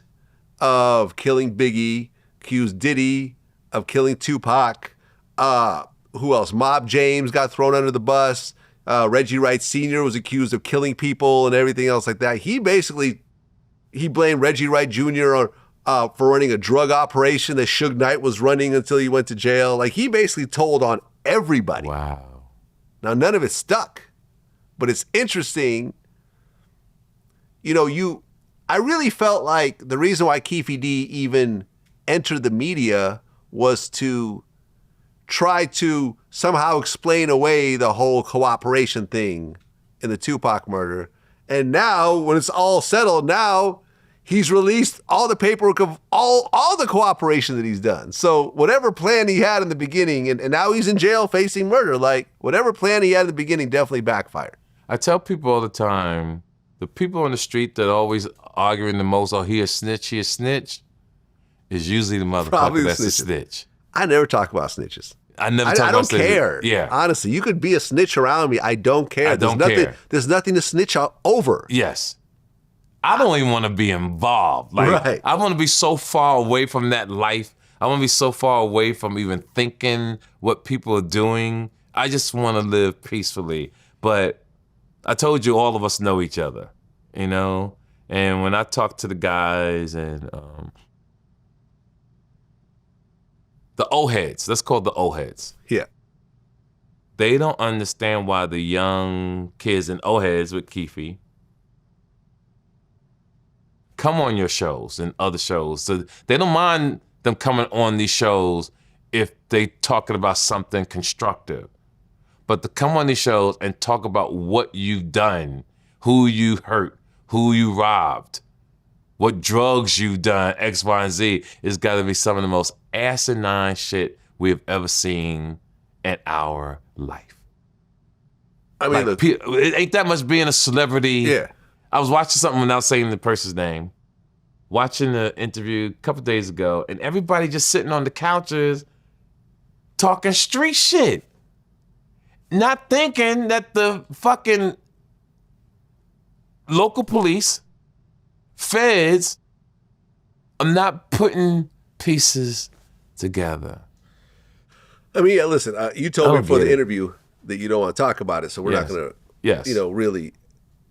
of killing Biggie. Accused Diddy of killing Tupac. Who else? Mob James got thrown under the bus. Reggie Wright Sr. was accused of killing people and everything else like that. He blamed Reggie Wright Jr. For running a drug operation that Suge Knight was running until he went to jail. Like, he basically told on everybody. Wow. Now, none of it stuck. But it's interesting, I really felt like the reason why Keffe D even entered the media was to try to somehow explain away the whole cooperation thing in the Tupac murder. And now, when it's all settled, now he's released all the paperwork of all the cooperation that he's done. So whatever plan he had in the beginning, and now he's in jail facing murder, like whatever plan he had in the beginning definitely backfired. I tell people all the time, the people on the street that are always arguing the most, oh, he a snitch, is usually the motherfucker that's a snitch. I never talk about snitches. I never talk about I don't care. Yeah. Honestly, you could be a snitch around me. I don't care. I don't care. There's nothing to snitch over. Yes. I don't even want to be involved. Like, I want to be so far away from that life. I want to be so far away from even thinking what people are doing. I just want to live peacefully. But I told you all of us know each other, And when I talk to the guys and the old heads, let's call it the old heads. Yeah. They don't understand why the young kids and old heads with Keefe come on your shows and other shows. So they don't mind them coming on these shows if they talking about something constructive. But to come on these shows and talk about what you've done, who you hurt, who you robbed, what drugs you've done, X, Y, and Z, is got to be some of the most asinine shit we've ever seen in our life. I mean, like, it ain't that much being a celebrity. Yeah. I was watching something without saying the person's name, watching the interview a couple days ago, and everybody just sitting on the couches talking street shit. Not thinking that the fucking local police, feds, are not putting pieces together. I mean, yeah, listen, you told me before the interview that you don't want to talk about it, so we're not going to, really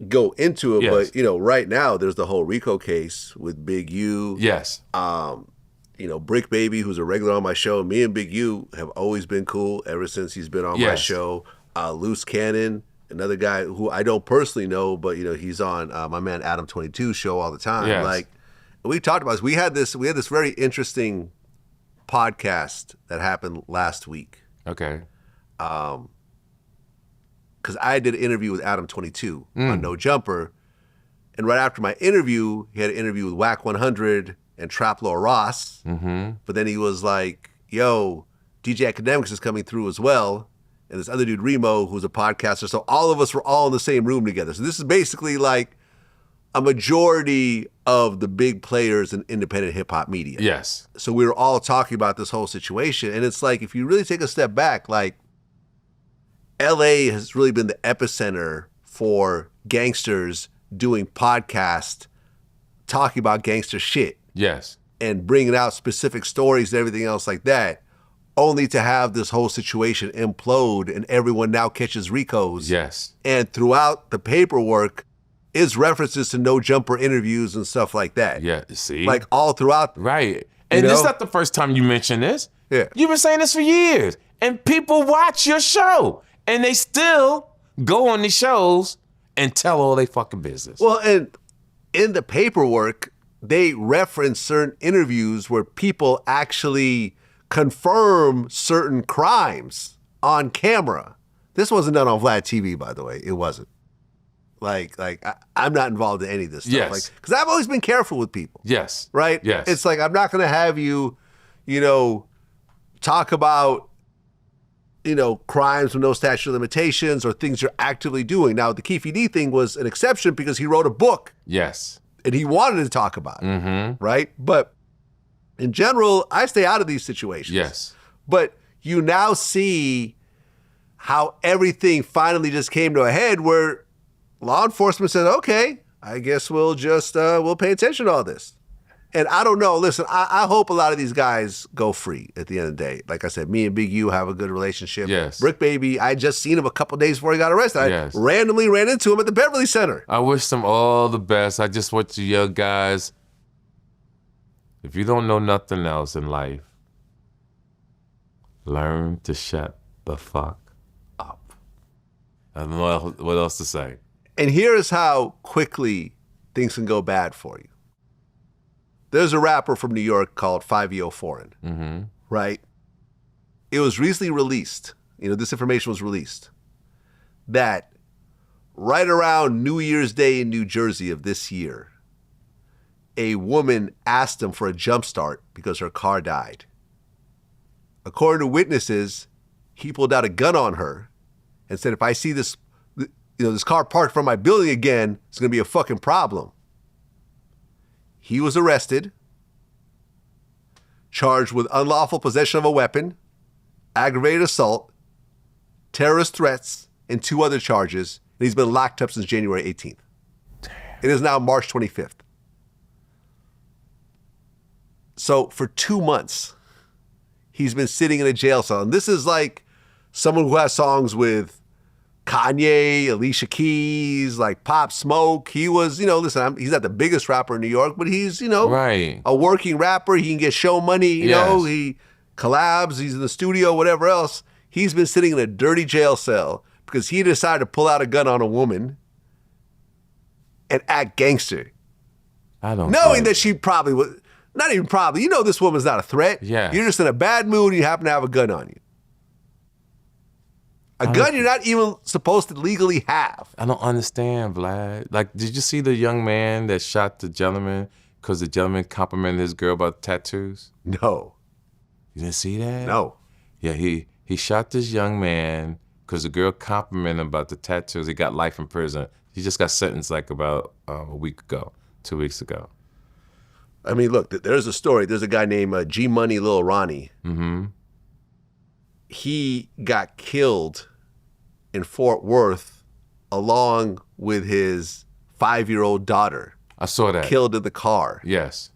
go into it. But, right now there's the whole RICO case with Big U. Yes. Brick Baby, who's a regular on my show. Me and Big U have always been cool ever since he's been on my show. Loose Cannon, another guy who I don't personally know, but he's on my man Adam 22 show all the time. Yes. Like, we talked about this. We had this very interesting podcast that happened last week. Okay. Because I did an interview with Adam 22 on No Jumper, and right after my interview, he had an interview with Whack 100 and Trap Lord Ross. Mm-hmm. But then he was like, "Yo, DJ Academics is coming through as well." And this other dude, Remo, who's a podcaster. So all of us were all in the same room together. So this is basically like a majority of the big players in independent hip hop media. Yes. So we were all talking about this whole situation. And it's like, if you really take a step back, like LA has really been the epicenter for gangsters doing podcasts, talking about gangster shit. Yes. And bringing out specific stories and everything else like that. Only to have this whole situation implode and everyone now catches RICOs. Yes. And throughout the paperwork is references to No Jumper interviews and stuff like that. Yeah, see? Like all throughout. Right. And this is not the first time you mentioned this. Yeah. You've been saying this for years. And people watch your show. And they still go on these shows and tell all they fucking business. Well, and in the paperwork, they reference certain interviews where people actually confirm certain crimes on camera. This wasn't done on VladTV, by the way. It wasn't. Like I'm not involved in any of this stuff. Yes. Because I've always been careful with people. Yes. Right? Yes. It's like, I'm not going to have you, talk about, crimes with no statute of limitations or things you're actively doing. Now, the Keffe D thing was an exception because he wrote a book. Yes. And he wanted to talk about it. Mm-hmm. Right? But in general, I stay out of these situations. Yes. But you now see how everything finally just came to a head where law enforcement said, okay, I guess we'll just, we'll pay attention to all this. And I don't know, listen, I hope a lot of these guys go free at the end of the day. Like I said, me and Big U have a good relationship. Yes. Brick Baby, I just seen him a couple days before he got arrested. Yes. I randomly ran into him at the Beverly Center. I wish them all the best. I just want you young guys, if you don't know nothing else in life, learn to shut the fuck up. I don't know what else to say. And here's how quickly things can go bad for you. There's a rapper from New York called 5EO Foreign, right? It was recently released, this information was released, that right around New Year's Day in New Jersey of this year, a woman asked him for a jump start because her car died. According to witnesses, he pulled out a gun on her and said, if I see this car parked from my building again, it's going to be a fucking problem. He was arrested, charged with unlawful possession of a weapon, aggravated assault, terrorist threats, and 2 other charges. And he's been locked up since January 18th. Damn. It is now March 25th. So for 2 months, he's been sitting in a jail cell. And this is like someone who has songs with Kanye, Alicia Keys, like Pop Smoke. He was, listen, he's not the biggest rapper in New York, but he's, right. a working rapper. He can get show money, you know, he collabs, he's in the studio, whatever else. He's been sitting in a dirty jail cell because he decided to pull out a gun on a woman and act gangster. Knowing that she probably was, not even probably, this woman's not a threat. Yeah. You're just in a bad mood and you happen to have a gun on you. A gun you're not even supposed to legally have. I don't understand, Vlad. Like, did you see the young man that shot the gentleman because the gentleman complimented his girl about tattoos? No. You didn't see that? No. Yeah, he shot this young man because the girl complimented him about the tattoos. He got life in prison. He just got sentenced like about a week ago, 2 weeks ago. I mean, look, there's a story. There's a guy named G Money Lil Ronnie. Mm-hmm. He got killed in Fort Worth along with his 5-year-old daughter. I saw that. Killed in the car. Yes.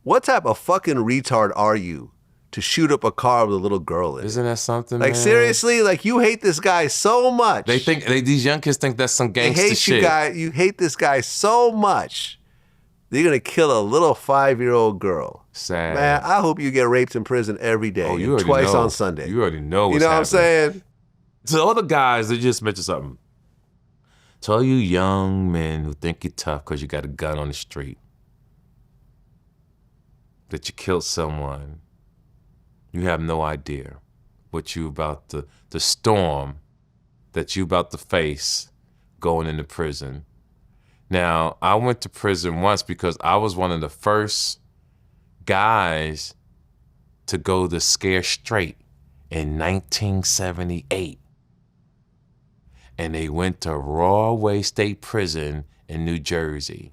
What type of fucking retard are you to shoot up a car with a little girl in it? Isn't that something, Like, man? seriously? Like, you hate this guy so much. These young kids think that's some gangster shit. You hate this guy so much that you're going to kill a little 5-year-old girl. Sad. Man, I hope you get raped in prison every day. Oh, you already twice know. on Sunday. You already know what's You know what I'm happening. saying? To all the guys that just mentioned something. To all you young men who think you're tough because you got a gun on the street, that you killed someone, you have no idea what you about to, the storm that you about to face going into prison. Now, I went to prison once because I was one of the first guys to go to Scare Straight in 1978. And they went to Rahway State Prison in New Jersey.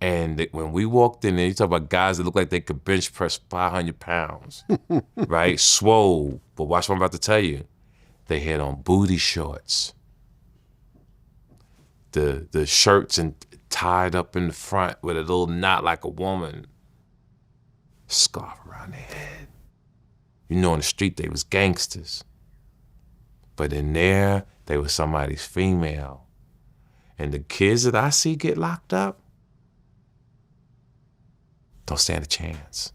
And when we walked in there, you talk about guys that look like they could bench press 500 pounds, right? Swole. But watch what I'm about to tell you. They had on booty shorts. The shirts and tied up in the front with a little knot like a woman. Scarf around their head. You know, on the street, they was gangsters. But in there, they was somebody's female. And the kids that I see get locked up, don't stand a chance.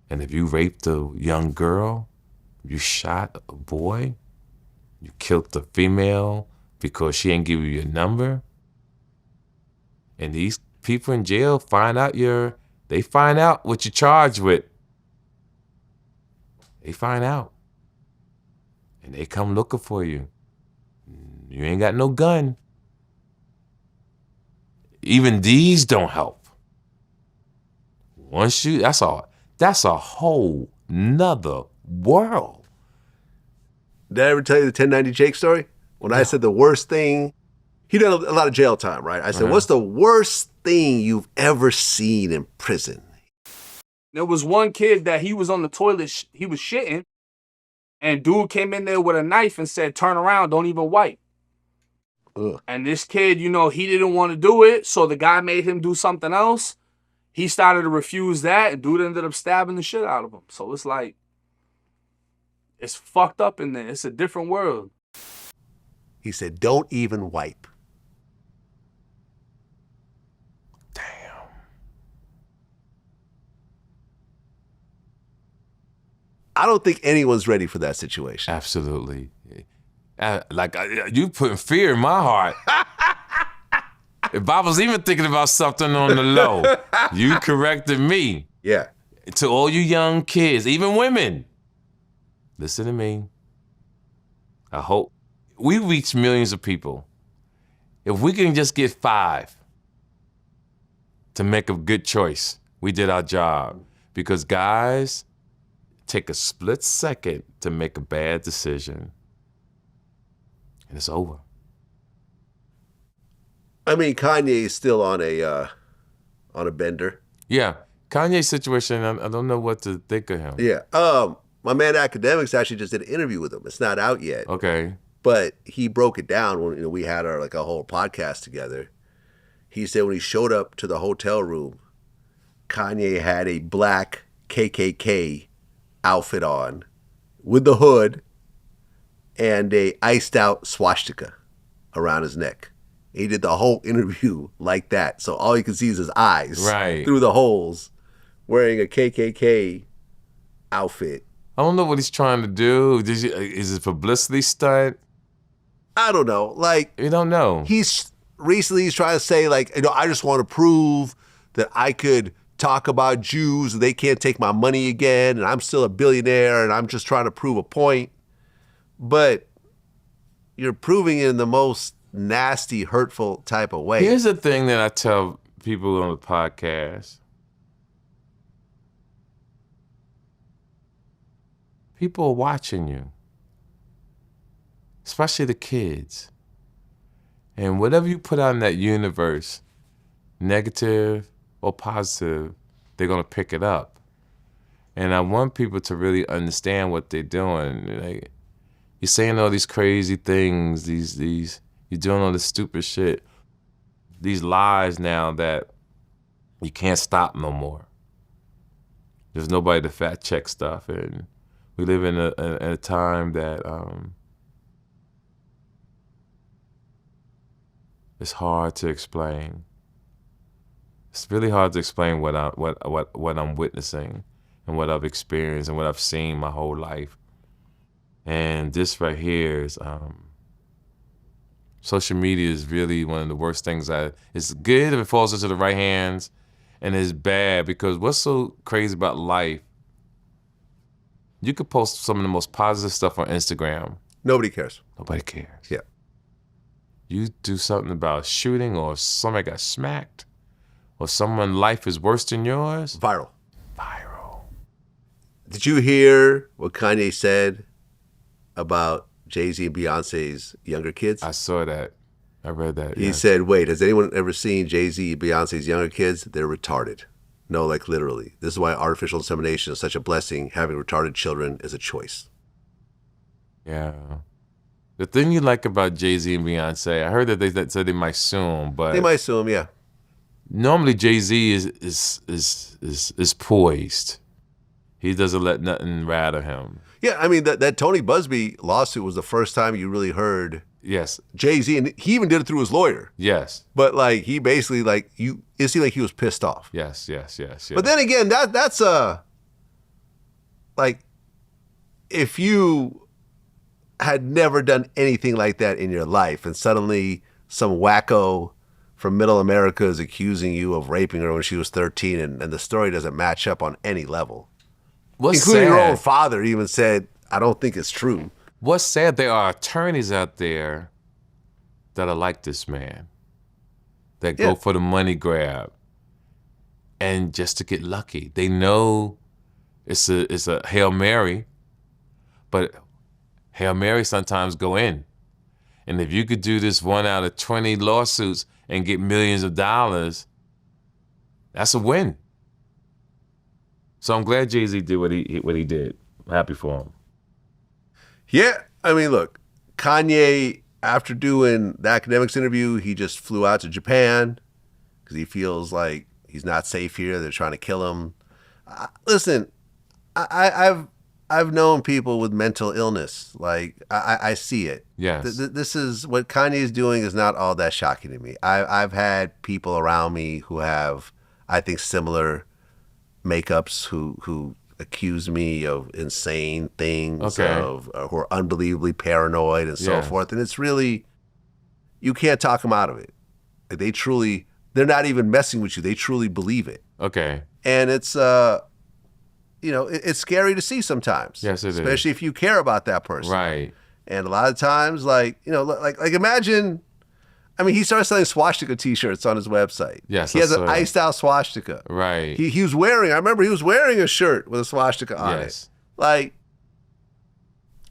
And if you raped a young girl, you shot a boy, you killed the female because she ain't give you your number, and these people in jail find out they find out what you're charged with. They find out. And they come looking for you. You ain't got no gun. Even these don't help. Once you, that's a whole nother world. Did I ever tell you the 1090 Jake story? When I said the worst thing, he did a lot of jail time, right? I said, what's the worst thing you've ever seen in prison? There was one kid that he was on the toilet, he was shitting, and dude came in there with a knife and said, turn around, don't even wipe. Ugh. And this kid, he didn't want to do it, so the guy made him do something else. He started to refuse that, and dude ended up stabbing the shit out of him. So it's like, it's fucked up in there. It's a different world. He said, don't even wipe. Damn. I don't think anyone's ready for that situation. Absolutely. You putting fear in my heart. If I was even thinking about something on the low, you corrected me. Yeah. To all you young kids, even women, listen to me. I hope we reach millions of people. If we can just get 5 to make a good choice, we did our job. Because guys take a split second to make a bad decision, and it's over. I mean, Kanye is still on a bender. Yeah, Kanye's situation, I don't know what to think of him. Yeah. My man Academics actually just did an interview with him. It's not out yet. Okay. But he broke it down when we had our a whole podcast together. He said when he showed up to the hotel room, Kanye had a black KKK outfit on with the hood and a iced out swastika around his neck. He did the whole interview like that. So all you can see is his eyes through the holes, wearing a KKK outfit. I don't know what he's trying to do. Is it publicity stunt? I don't know. You don't know. He's trying to say I just want to prove that I could talk about Jews and they can't take my money again and I'm still a billionaire and I'm just trying to prove a point. But you're proving it in the most nasty, hurtful type of way. Here's the thing that I tell people on the podcast. People are watching you, especially the kids. And whatever you put out in that universe, negative or positive, they're going to pick it up. And I want people to really understand what they're doing. You're saying all these crazy things, you're doing all this stupid shit, these lies now that you can't stop no more. There's nobody to fact check stuff. And we live in a time that it's hard to explain. It's really hard to explain what I'm witnessing and what I've experienced and what I've seen my whole life. And this right here is social media is really one of the worst things. It's good if it falls into the right hands, and it's bad because what's so crazy about life? You could post some of the most positive stuff on Instagram. Nobody cares. Nobody cares. Yeah. You do something about a shooting or somebody got smacked or someone's life is worse than yours. Viral. Did you hear what Kanye said about Jay-Z and Beyonce's younger kids? I saw that. I read that. He said, wait, has anyone ever seen Jay-Z and Beyonce's younger kids? They're retarded. No, literally. This is why artificial insemination is such a blessing. Having retarded children is a choice. Yeah. The thing you like about Jay-Z and Beyonce, I heard that they said they might sue him, but they might sue him, yeah. Normally Jay-Z is poised. He doesn't let nothing rattle him. Yeah, I mean that Tony Busby lawsuit was the first time you really heard Jay-Z, and he even did it through his lawyer. Yes. But he basically it seemed like he was pissed off. Yes. But then again, that's if you had never done anything like that in your life and suddenly some wacko from middle America is accusing you of raping her when she was 13 and the story doesn't match up on any level. Including your own father even said, I don't think it's true. What's sad, there are attorneys out there that are like this man, that go for the money grab and just to get lucky. They know it's a Hail Mary, but Hail Mary sometimes go in. And if you could do this 1 out of 20 lawsuits and get millions of dollars, that's a win. So I'm glad Jay-Z did what he did. I'm happy for him. Yeah, I mean, look, Kanye, after doing the Academics interview, he just flew out to Japan because he feels like he's not safe here. They're trying to kill him. Listen, I've known people with mental illness. I see it. Yes. This is what Kanye is doing is not all that shocking to me. I've had people around me who have, I think, similar makeups who accuse me of insane things, who are unbelievably paranoid and so forth. And it's really, you can't talk them out of it. Like they're not even messing with you. They truly believe it. Okay. And it's, it's scary to see sometimes. Yes, it is. Especially if you care about that person. Right. And a lot of times, like imagine, he started selling swastika t-shirts on his website. Yes, he has an iced out swastika. Right. He was wearing, I remember he was wearing a shirt with a swastika on it. Like,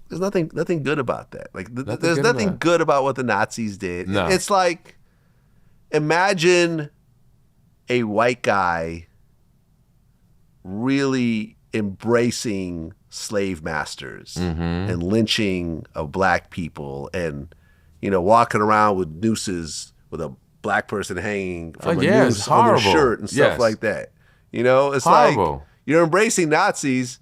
there's nothing good about that. Like, there's nothing good about what the Nazis did. No. It's like, imagine a white guy really embracing slave masters and lynching of black people and, walking around with nooses with a black person hanging from a noose on their shirt and stuff like that. It's horrible. Like you're embracing Nazis.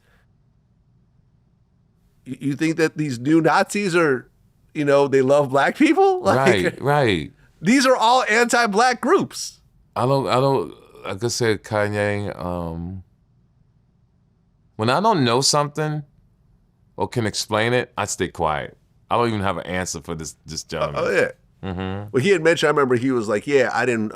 You think that these new Nazis are, they love black people? Right. These are all anti-black groups. Like I said, Kanye, when I don't know something or can explain it, I stay quiet. I don't even have an answer for this gentleman. Oh yeah. Well, he had mentioned. I remember he was like, "Yeah, I didn't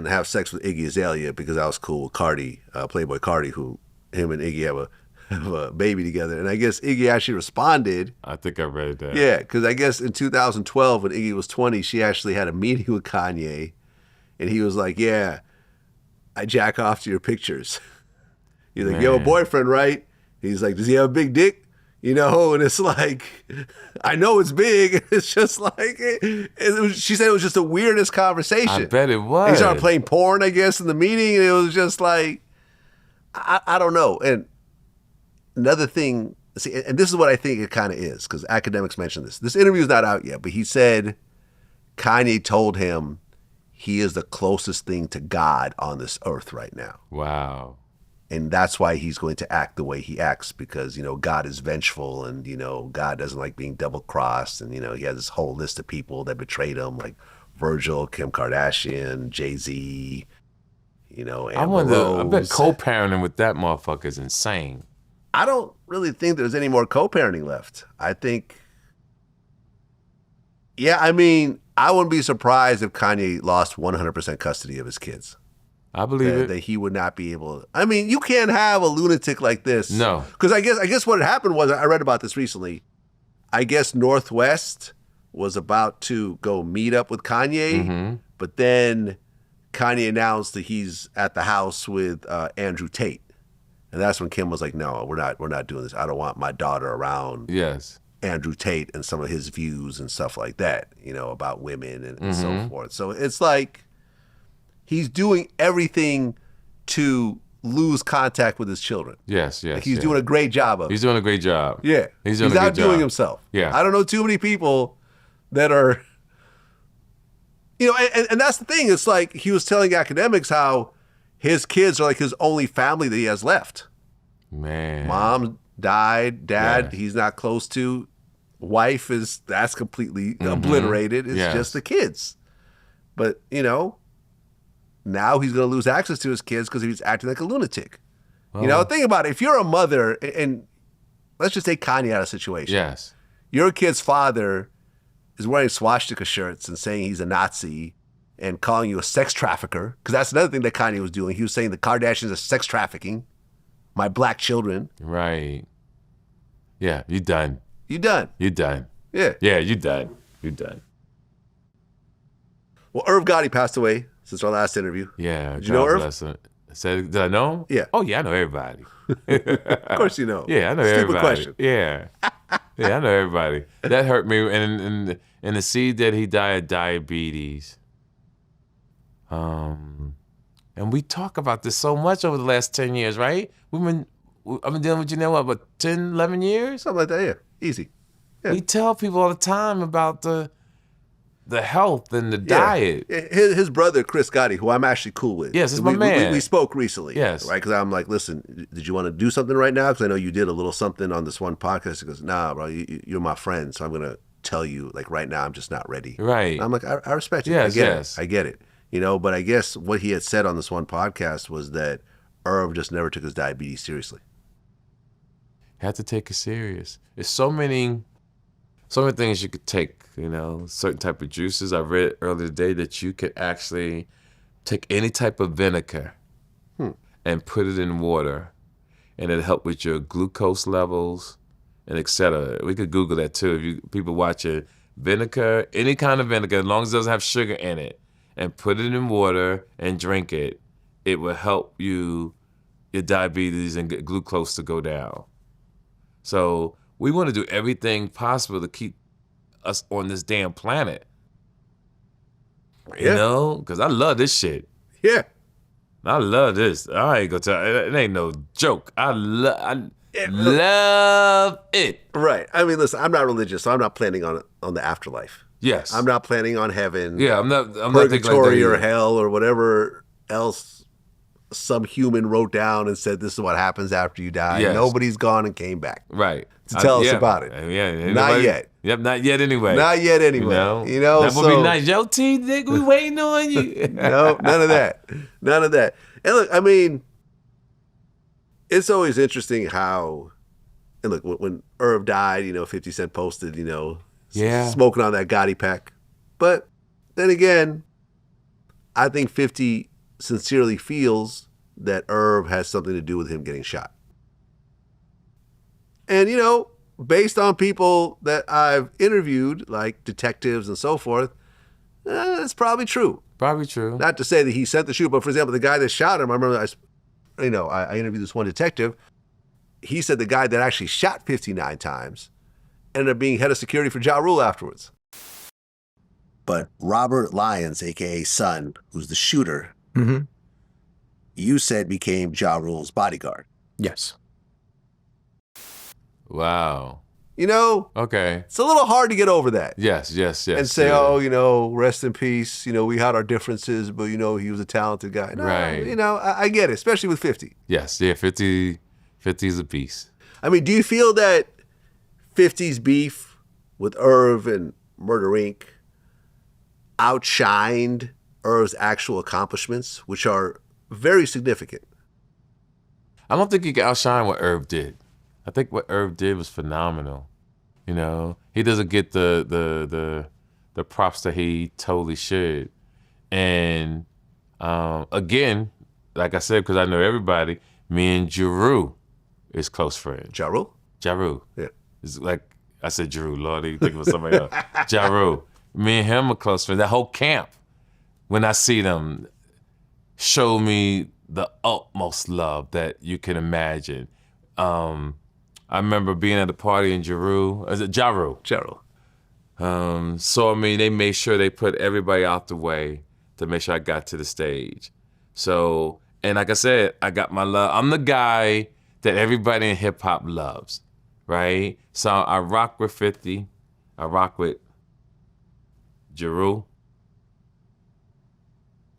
have sex with Iggy Azalea because I was cool with Cardi, Playboy Cardi, who him and Iggy have a baby together." And I guess Iggy actually responded. I think I read that. Yeah, because I guess in 2012 when Iggy was 20, she actually had a meeting with Kanye, and he was like, "Yeah, I jack off to your pictures." He's like, "You have a boyfriend, right?" He's like, "Does he have a big dick?" And it's like, I know it's big. It's just like, she said it was just the weirdest conversation. I bet it was. He started playing porn, I guess, in the meeting. And it was just like, I don't know. And another thing, see, and this is what I think it kind of is, because academics mentioned this. This interview is not out yet, but he said Kanye told him he is the closest thing to God on this earth right now. Wow. And that's why he's going to act the way he acts, because, God is vengeful and, God doesn't like being double-crossed. And, he has this whole list of people that betrayed him, like Virgil, Kim Kardashian, Jay-Z, Amber Rose. I bet co-parenting with that motherfucker is insane. I don't really think there's any more co-parenting left. I think, I wouldn't be surprised if Kanye lost 100% custody of his kids. I believe it. That he would not be able to. You can't have a lunatic like this. No. Because I guess what had happened was, I read about this recently. I guess Northwest was about to go meet up with Kanye, but then Kanye announced that he's at the house with Andrew Tate. And that's when Kim was like, "No, we're not doing this. I don't want my daughter around Andrew Tate and some of his views and stuff like that, about women and so forth." So it's like, he's doing everything to lose contact with his children. Yes. Like he's doing a great job of it. He's doing a great job. Yeah. He's doing a good job. Outdoing himself. Yeah. I don't know too many people that are, and that's the thing. It's like he was telling academics how his kids are like his only family that he has left. Man. Mom died. Dad, he's not close to. Wife that's completely obliterated. It's just the kids. But, now he's going to lose access to his kids because he's acting like a lunatic. Think about it. If you're a mother, and let's just take Kanye out of the situation. Yes. Your kid's father is wearing swastika shirts and saying he's a Nazi and calling you a sex trafficker, because that's another thing that Kanye was doing. He was saying the Kardashians are sex trafficking my black children. Right. Yeah, you done. You done. You done. Yeah. Yeah, you done. You done. Well, Irv Gotti passed away since our last interview. Yeah. Did you know Irv? Did I know him? Yeah. Oh, yeah, I know everybody. Of course you know. Yeah, I know Stupid everybody. Question. Yeah. Yeah, I know everybody. That hurt me. And to see that he died of diabetes. And we talk about this so much over the last 10 years, right? I've been dealing with you about 10, 11 years? Something like that, yeah. Easy. Yeah. We tell people all the time about the health and the diet. His brother, Chris Gotti, who I'm actually cool with. Yes, it's my man. We spoke recently. Yes. Right? Because I'm like, "Listen, did you want to do something right now? Because I know you did a little something on this one podcast." He goes, "Nah, bro, you're my friend, so I'm going to tell you, like, right now, I'm just not ready." Right. And I'm like, I respect you. Yes, I get it. But I guess what he had said on this one podcast was that Irv just never took his diabetes seriously. Had to take it serious. There's so many things you could take, you know, certain type of juices. I read earlier today that you could actually take any type of vinegar and put it in water, and it'll help with your glucose levels and etc. We could Google that too. If people watch it, vinegar, any kind of vinegar, as long as it doesn't have sugar in it, and put it in water and drink it, it will help your diabetes and get glucose to go down. So we want to do everything possible to keep us on this damn planet. You know? Because I love this shit. Yeah. I love this. I ain't gonna tell you. It ain't no joke. I love it. Right. I mean, listen, I'm not religious, so I'm not planning on the afterlife. Yes. I'm not planning on heaven. Yeah, I'm not thinking purgatory like that or either. hell or whatever else some human wrote down and said this is what happens after you die. Yes. Nobody's gone and came back. Right. To tell us Yeah. about it. Yeah. Not yet. Yep, not yet anyway. Not yet anyway. You know, that would so- be nice. Yo, T, nigga, we waiting on you. No, none of that. None of that. And look, I mean, it's always interesting how, and look, when Irv died, you know, 50 Cent posted, you know, Yeah. smoking on that Gotti pack. But then again, I think 50 sincerely feels that Irv has something to do with him getting shot. And, you know, based on people that I've interviewed, like detectives and so forth, it's probably true. Probably true. Not to say that he sent the shoot, but for example, the guy that shot him, I remember I interviewed this one detective. He said the guy that actually shot 59 times ended up being head of security for Ja Rule afterwards. But Robert Lyons, a.k.a. Son, who's the shooter, you said became Ja Rule's bodyguard. Yes. Wow. You know, Okay. it's a little hard to get over that. Yes. And say, oh, you know, rest in peace. You know, we had our differences, but, you know, he was a talented guy. No, Right. You know, I get it, especially with 50. Yes. Yeah. 50 is a beast. I mean, do you feel that 50's beef with Irv and Murder Inc. outshined Irv's actual accomplishments, which are very significant? I don't think you can outshine what Irv did. I think what Irv did was phenomenal. You know, he doesn't get the props that he totally should. And again, like I said, because I know everybody, me and Jeru is close friends. Ja Rule? Ja Rule. Yeah. It's like I said, Jeru. Lord, you think of somebody else. Ja Rule. Me and him are close friends. That whole camp, when I see them, show me the utmost love that you can imagine. I remember being at a party in Jeru. Is it Ja Rule? Ja Rule. Saw me. They made sure they put everybody out the way to make sure I got to the stage. So, and like I said, I got my love. I'm the guy that everybody in hip hop loves, right? So I rock with 50. I rock with Jeru.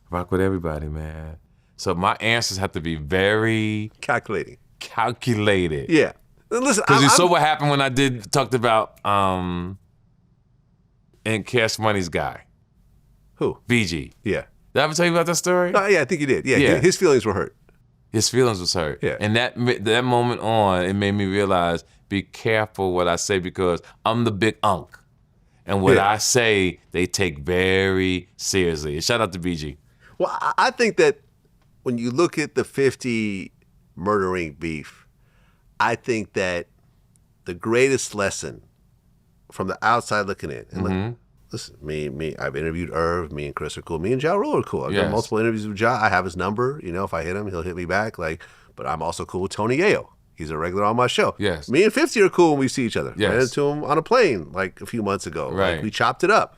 Rock with everybody, man. So my answers have to be very calculated. Yeah. Listen, because you saw what happened when I talked about and Cash Money's guy. Who? VG. Yeah. Did I ever tell you about that story? Yeah, I think you did. Yeah. His feelings were hurt. His feelings was hurt. Yeah. And that moment on, it made me realize, be careful what I say because I'm the big unk. And what I say, they take very seriously. And shout out to BG. Well, I think that when you look at the 50 Murder Inc. beef, I think that the greatest lesson from the outside looking in, and listen, me, I've interviewed Irv, me and Chris are cool, me and Ja Rule are cool. I've done multiple interviews with Ja. I have his number, you know, if I hit him, he'll hit me back. But I'm also cool with Tony Yayo. He's a regular on my show. Yes. Me and 50 are cool when we see each other. Yes. Ran into him on a plane like a few months ago. Right. Like, we chopped it up.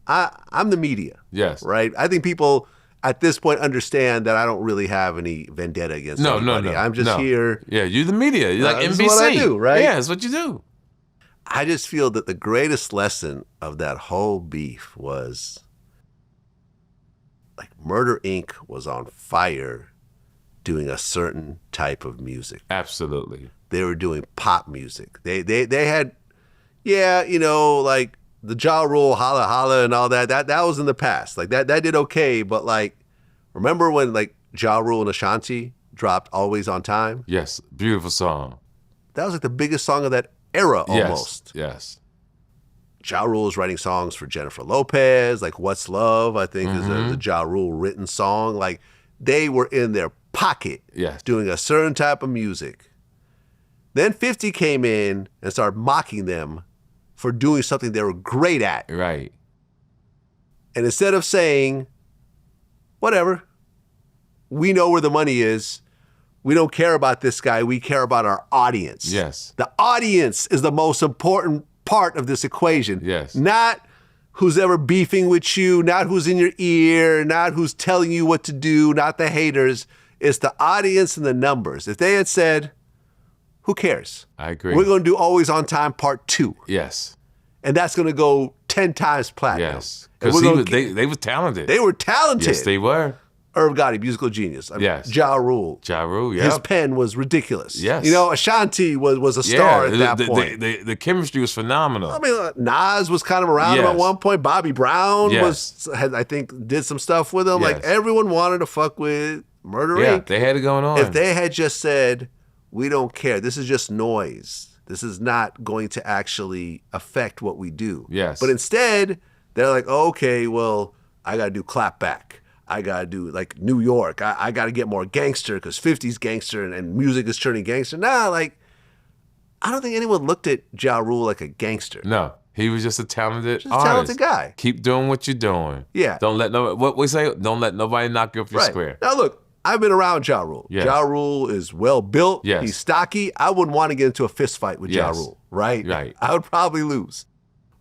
I'm the media. Yes. Right? I think people at this point understand that I don't really have any vendetta against anybody. I'm just here. Yeah, you're the media. You're like NBC. This is what I do, right? Yeah, that's what you do. I just feel that the greatest lesson of that whole beef was like Murder Inc. was on fire doing a certain type of music. Absolutely. They were doing pop music. They had, you know, like the Ja Rule, Holla Holla and all that was in the past. Like that did okay, but like, remember when like Ja Rule and Ashanti dropped Always on Time? Yes, beautiful song. that was like the biggest song of that era almost. Yes. Ja Rule is writing songs for Jennifer Lopez, like What's Love, I think is a Ja Rule written song. Like they were in their pocket doing a certain type of music. Then 50 came in and started mocking them for doing something they were great at. Right. And instead of saying, whatever, we know where the money is. We don't care about this guy. We care about our audience. Yes. The audience is the most important part of this equation. Yes. Not who's ever beefing with you, not who's in your ear, not who's telling you what to do, not the haters. It's the audience and the numbers. If they had said, who cares? I agree. We're going to do Always on Time Part 2. Yes. And that's going to go 10 times platinum. Yes. Because they were talented. They were talented. Yes, they were. Irv Gotti, musical genius. Yes. Ja Rule. Ja Rule, yeah. His pen was ridiculous. Yes. You know, Ashanti was a star at that point. The chemistry was phenomenal. I mean, Nas was kind of around him at one point. Bobby Brown I think, did some stuff with him. Yes. Like, everyone wanted to fuck with Murder Inc. Yeah, they had it going on. If they had just said, we don't care, this is just noise. This is not going to actually affect what we do. Yes. But instead, they're like, oh, okay, well, I got to do Clapback. I got to do like New York. I got to get more gangster because 50's gangster and music is turning gangster. Nah, like, I don't think anyone looked at Ja Rule like a gangster. No, he was just a talented Just a talented guy. Keep doing what you're doing. Yeah. Don't let what we say, don't let nobody knock you off your square. Now, look, I've been around Ja Rule. Yes. Ja Rule is well built. Yes. He's stocky. I wouldn't want to get into a fist fight with Ja Yes. Rule, right? Right. I would probably lose.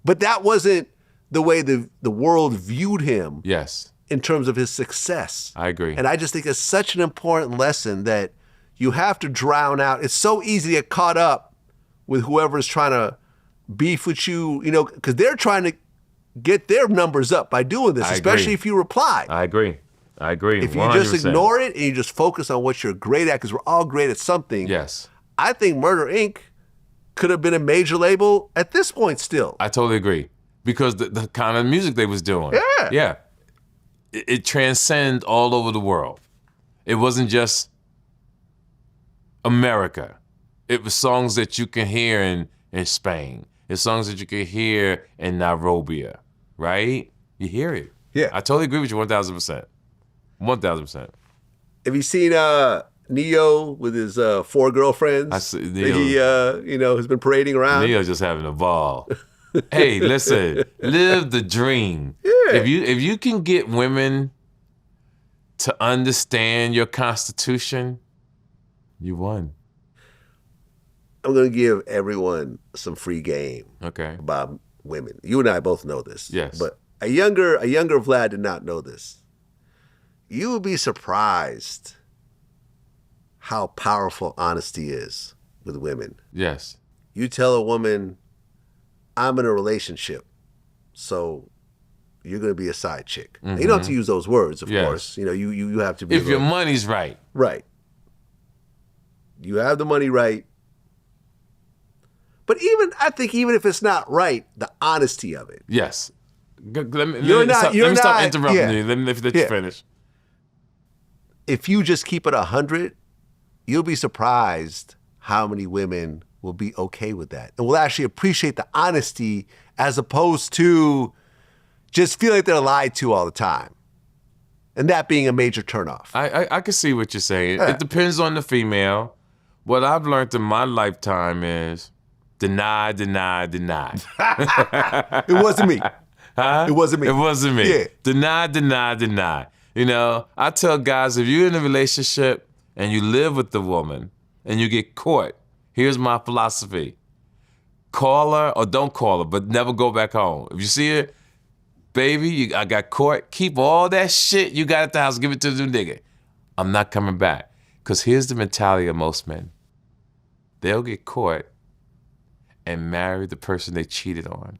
But that wasn't the way the world viewed him. Yes. In terms of his success. I agree. And I just think it's such an important lesson that you have to drown out. It's so easy to get caught up with whoever's trying to beef with you, you know, because they're trying to get their numbers up by doing this, especially if you reply. I agree. If 100%. You just ignore it and you just focus on what you're great at, because we're all great at something. Yes. I think Murder Inc. could have been a major label at this point still. I totally agree. Because the kind of music they was doing. Yeah. Yeah. It transcends all over the world. It wasn't just America. It was songs that you can hear in Spain. It's songs that you can hear in Nairobi, right? You hear it. Yeah. I totally agree with you 1,000%. 1,000%. Have you seen Neo with his 4 girlfriends? I see that he has been parading around? Neo's just having a ball. Hey, listen, live the dream. Yeah. If you can get women to understand your Constitution, you won. I'm going to give everyone some free game about women. You and I both know this. Yes. But a younger Vlad did not know this. You would be surprised how powerful honesty is with women. Yes. You tell a woman, I'm in a relationship, so you're going to be a side chick. Mm-hmm. You don't have to use those words, of course. You know, you have to be. If your money's right. Right. You have the money right. But I think even if it's not right, the honesty of it. Yes. Let me stop interrupting you. Let me finish. If you just keep it 100, you'll be surprised how many women will be okay with that and will actually appreciate the honesty as opposed to just feel like they're lied to all the time. And that being a major turnoff. I can see what you're saying. Yeah. It depends on the female. What I've learned in my lifetime is deny, deny, deny. It wasn't me. Huh? It wasn't me. It wasn't me. Yeah. Deny, deny, deny. You know, I tell guys, if you're in a relationship and you live with the woman and you get caught, here's my philosophy. Call her or don't call her, but never go back home. If you see her, baby, I got caught, keep all that shit you got at the house, give it to the nigga. I'm not coming back. Because here's the mentality of most men. They'll get caught and marry the person they cheated on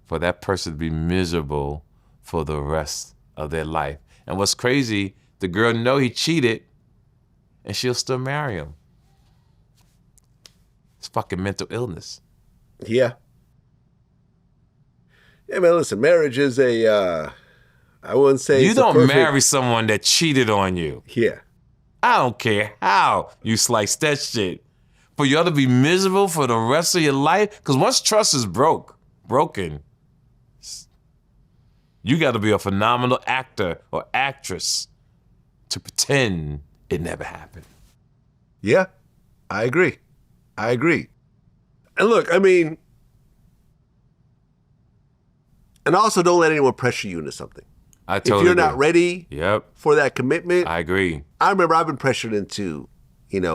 for that person to be miserable for the rest of their life. And what's crazy, the girl know he cheated and she'll still marry him. It's fucking mental illness. Yeah. Yeah, man, listen, marriage is I wouldn't say you it's don't marry someone that cheated on you. Yeah. I don't care how you slice that shit. for y'all to be miserable for the rest of your life? Because once trust is broken, you got to be a phenomenal actor or actress to pretend it never happened. Yeah, I agree. And look, I mean, and also don't let anyone pressure you into something. I totally If you're agree. not ready for that commitment. I agree. I remember I've been pressured into,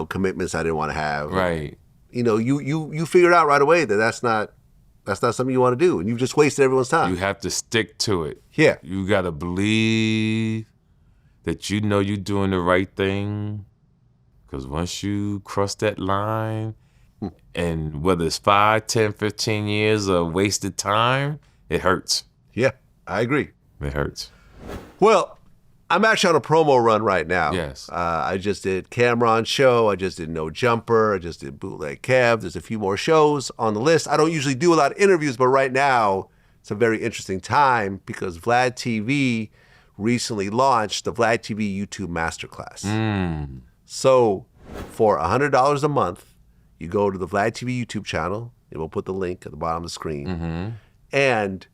commitments I didn't want to have. Right. You figured out right away that that's not something you want to do, and you've just wasted everyone's time. You have to stick to it. Yeah. You got to believe that you know you're doing the right thing, because once you cross that line, and whether it's 5, 10, 15 years of wasted time, it hurts. Yeah, I agree. It hurts. Well, I'm actually on a promo run right now. Yes. I just did Cameron's show. I just did No Jumper. I just did Bootleg Kev. There's a few more shows on the list. I don't usually do a lot of interviews, but right now it's a very interesting time because VladTV recently launched the VladTV YouTube Masterclass. So for $100 a month, you go to the VladTV YouTube channel. It will put the link at the bottom of the screen. And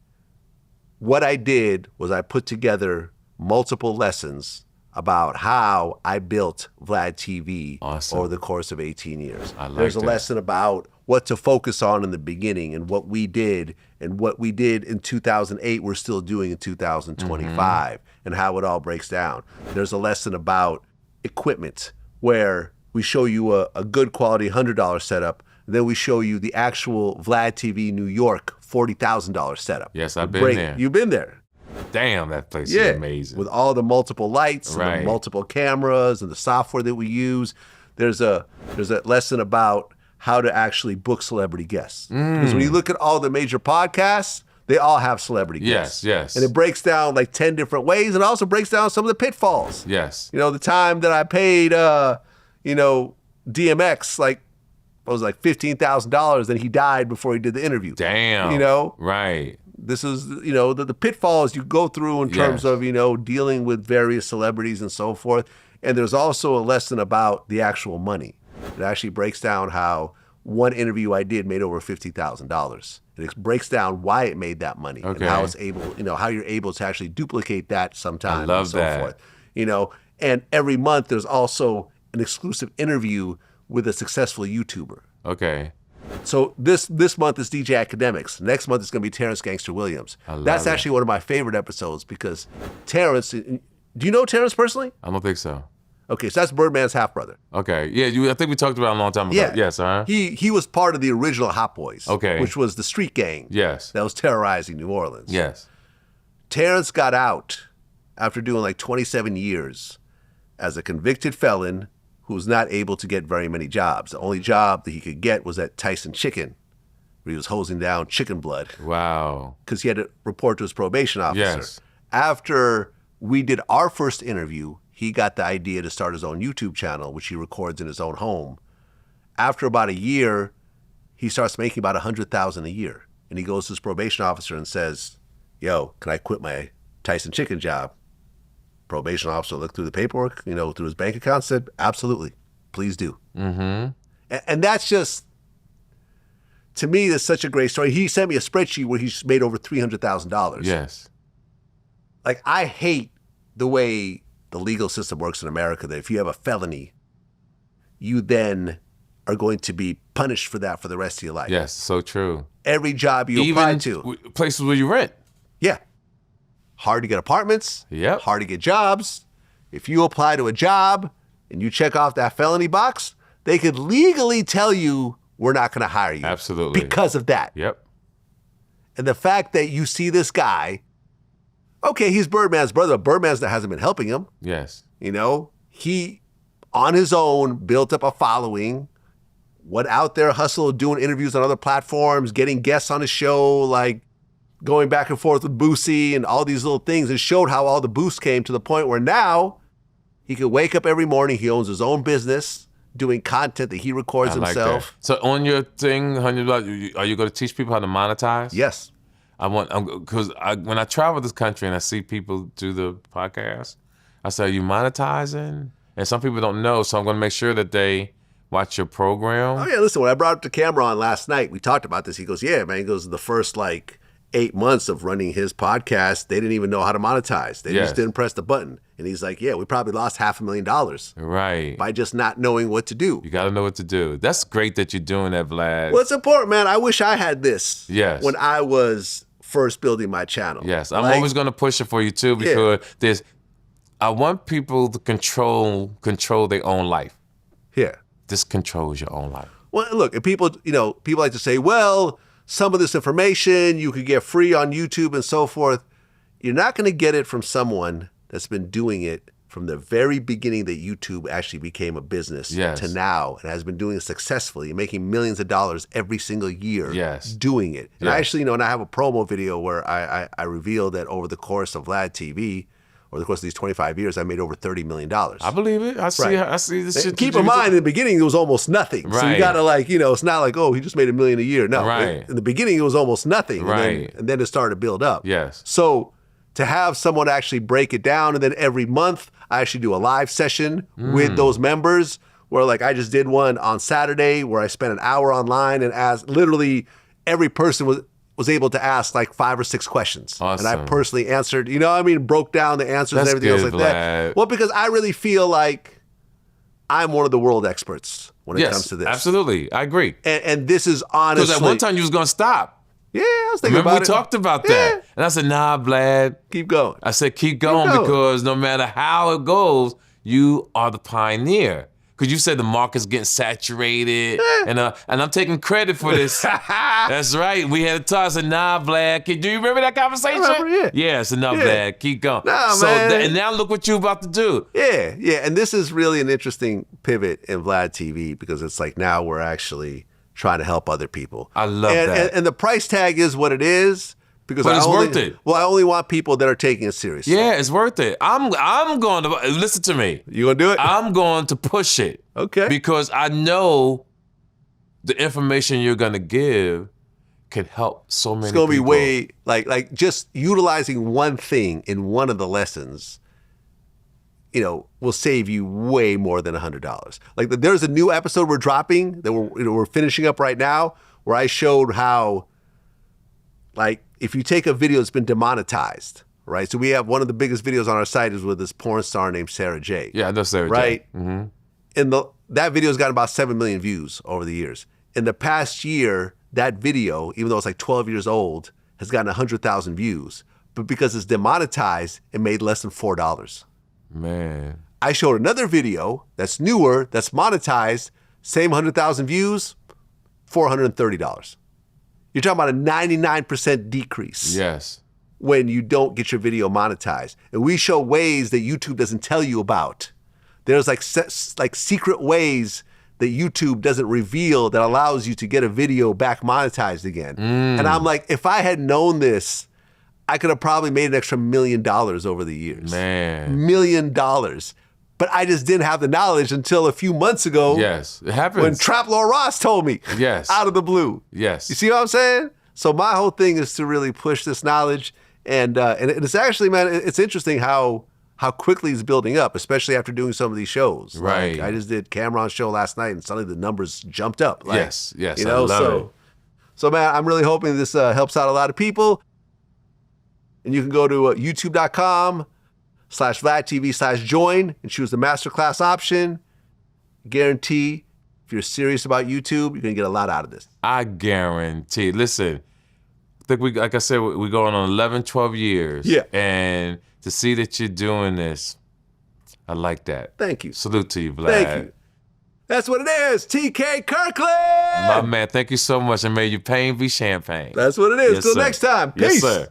what I did was I put together multiple lessons about how I built VladTV over the course of 18 years. There's a lesson about what to focus on in the beginning and what we did in 2008 we're still doing in 2025 and how it all breaks down. There's a lesson about equipment where we show you a good quality $100 setup, then we show you the actual VladTV New York $40,000 setup. Yes, I've been there. You've been there. Damn, that place is amazing. With all the multiple lights and the multiple cameras and the software that we use. There's a lesson about how to actually book celebrity guests. Because when you look at all the major podcasts, they all have celebrity guests. Yes. And it breaks down like 10 different ways, and it also breaks down some of the pitfalls. Yes. The time that I paid DMX like $15,000, then he died before he did the interview. Damn. Right. This is, the pitfalls you go through in terms of, dealing with various celebrities and so forth. And there's also a lesson about the actual money. It actually breaks down how one interview I did made over $50,000. It breaks down why it made that money and how it's able, how you're able to actually duplicate that sometimes and so forth. And every month there's also an exclusive interview with a successful YouTuber. Okay. So this month is DJ Academics. Next month is going to be Terrence Gangster Williams. That's actually one of my favorite episodes because Terrence, do you know Terrence personally? I don't think so. Okay, so that's Birdman's half brother. Okay, yeah, I think we talked about it a long time ago. Yeah. Yes, He was part of the original Hot Boys. Okay. Which was the street gang. Yes. That was terrorizing New Orleans. Yes. Terrence got out after doing like 27 years as a convicted felon who was not able to get very many jobs. The only job that he could get was at Tyson Chicken, where he was hosing down chicken blood. Wow. Because he had to report to his probation officer. Yes. After we did our first interview, he got the idea to start his own YouTube channel, which he records in his own home. After about a year, he starts making about $100,000 a year. And he goes to his probation officer and says, yo, can I quit my Tyson Chicken job? Probation officer looked through the paperwork, through his bank account, said, absolutely, please do. And that's just, to me, that's such a great story. He sent me a spreadsheet where he's made over $300,000. Yes. Like, I hate the way the legal system works in America, that if you have a felony, you then are going to be punished for that for the rest of your life. Yes, so true. Every job you apply to. Places where you rent. Yeah. Hard to get apartments. Yep. Hard to get jobs. If you apply to a job and you check off that felony box, they could legally tell you, we're not going to hire you. Absolutely. Because of that. Yep. And the fact that you see this guy, okay, he's Birdman's brother. Birdman's that hasn't been helping him. Yes. He, on his own, built up a following, went out there, hustled, doing interviews on other platforms, getting guests on his show, like going back and forth with Boosie and all these little things, and showed how all the boosts came to the point where now he could wake up every morning, he owns his own business, doing content that he records himself. That. So on your thing, are you going to teach people how to monetize? Yes. Because when I travel this country and I see people do the podcast, I say, are you monetizing? And some people don't know, so I'm going to make sure that watch your program. Oh yeah, listen, when I brought up to Cameron last night, we talked about this. He goes, yeah, man. He goes, the first like 8 months of running his podcast, they didn't even know how to monetize. They just didn't press the button. And he's like, yeah, we probably lost $500,000. Right. By just not knowing what to do. You got to know what to do. That's great that you're doing that, Vlad. Well, it's important, man. I wish I had this Yes. when I was first building my channel. Yes, I'm always going to push it for you too because I want people to control their own life. Yeah. This controls your own life. Well, look, and people like to say, well, some of this information you could get free on YouTube and so forth. You're not going to get it from someone that's been doing it from the very beginning that YouTube actually became a business to now, and has been doing it successfully, making millions of dollars every single year doing it. And I actually, and I have a promo video where I revealed that over the course of VladTV, over the course of these 25 years, I made over $30 million. I believe it. I see this shit. Keep in mind, in the beginning, it was almost nothing. So you got to it's not like, oh, he just made $1 million a year. No, in the beginning, it was almost nothing. Right. And then it started to build up. Yes. So to have someone actually break it down, and then every month, I actually do a live session with those members where like I just did one on Saturday where I spent an hour online and asked literally every person was able to ask like 5 or 6 questions. Awesome. And I personally answered, broke down the answers and everything else like that. Well, because I really feel like I'm one of the world experts when it comes to this. Absolutely. I agree. And this is honestly. Because at one time you was going to stop. Yeah, I was thinking Remember about we talked about that. And I said, nah, Vlad. Keep going. I said, keep going because no matter how it goes, you are the pioneer. Because you said the market's getting saturated, and I'm taking credit for this. That's right. We had a talk. I said, nah, Vlad. Do you remember that conversation? I remember, yeah. So no, Vlad, keep going. Nah, man. And now look what you're about to do. Yeah. And this is really an interesting pivot in VladTV because it's like now we're actually trying to help other people. I love that. And the price tag is what it is. Because it's worth it. Well, I only want people that are taking it seriously. Yeah, it's worth it. I'm going to listen to me. You gonna do it? I'm going to push it. Okay. Because I know the information you're gonna give can help so many people. It's gonna be way like just utilizing one thing in one of the lessons, will save you way more than $100. Like there's a new episode we're dropping that we're finishing up right now where I showed how if you take a video that's been demonetized, right? So we have one of the biggest videos on our site is with this porn star named Sarah J. Yeah, I know Sarah J. Right? Mm-hmm. And that video's got about 7 million views over the years. In the past year, that video, even though it's like 12 years old, has gotten 100,000 views. But because it's demonetized, it made less than $4. Man. I showed another video that's newer, that's monetized, same 100,000 views, $430. You're talking about a 99% decrease. Yes. When you don't get your video monetized. And we show ways that YouTube doesn't tell you about. There's like secret ways that YouTube doesn't reveal that allows you to get a video back monetized again. And I'm like, if I had known this, I could have probably made an extra $1 million over the years. Man. $1 million. But I just didn't have the knowledge until a few months ago. Yes, it happens. When Trap Lord Ross told me. Yes. Out of the blue. Yes. You see what I'm saying? So my whole thing is to really push this knowledge. And it's actually, man, it's interesting how quickly it's building up, especially after doing some of these shows. Right. Like, I just did Cameron's show last night and suddenly the numbers jumped up. Yes. I love it. So man, I'm really hoping this helps out a lot of people. And you can go to youtube.com/VladTV/join and choose the Masterclass option. Guarantee if you're serious about YouTube, you're going to get a lot out of this. I guarantee. Listen, I think like I said, we're going on 11, 12 years. Yeah. And to see that you're doing this, I like that. Thank you. Salute to you, Vlad. Thank you. That's what it is. TK Kirkland. My man, thank you so much. And may your pain be champagne. That's what it is. Yes, Till sir. next time. Peace. Yes, sir.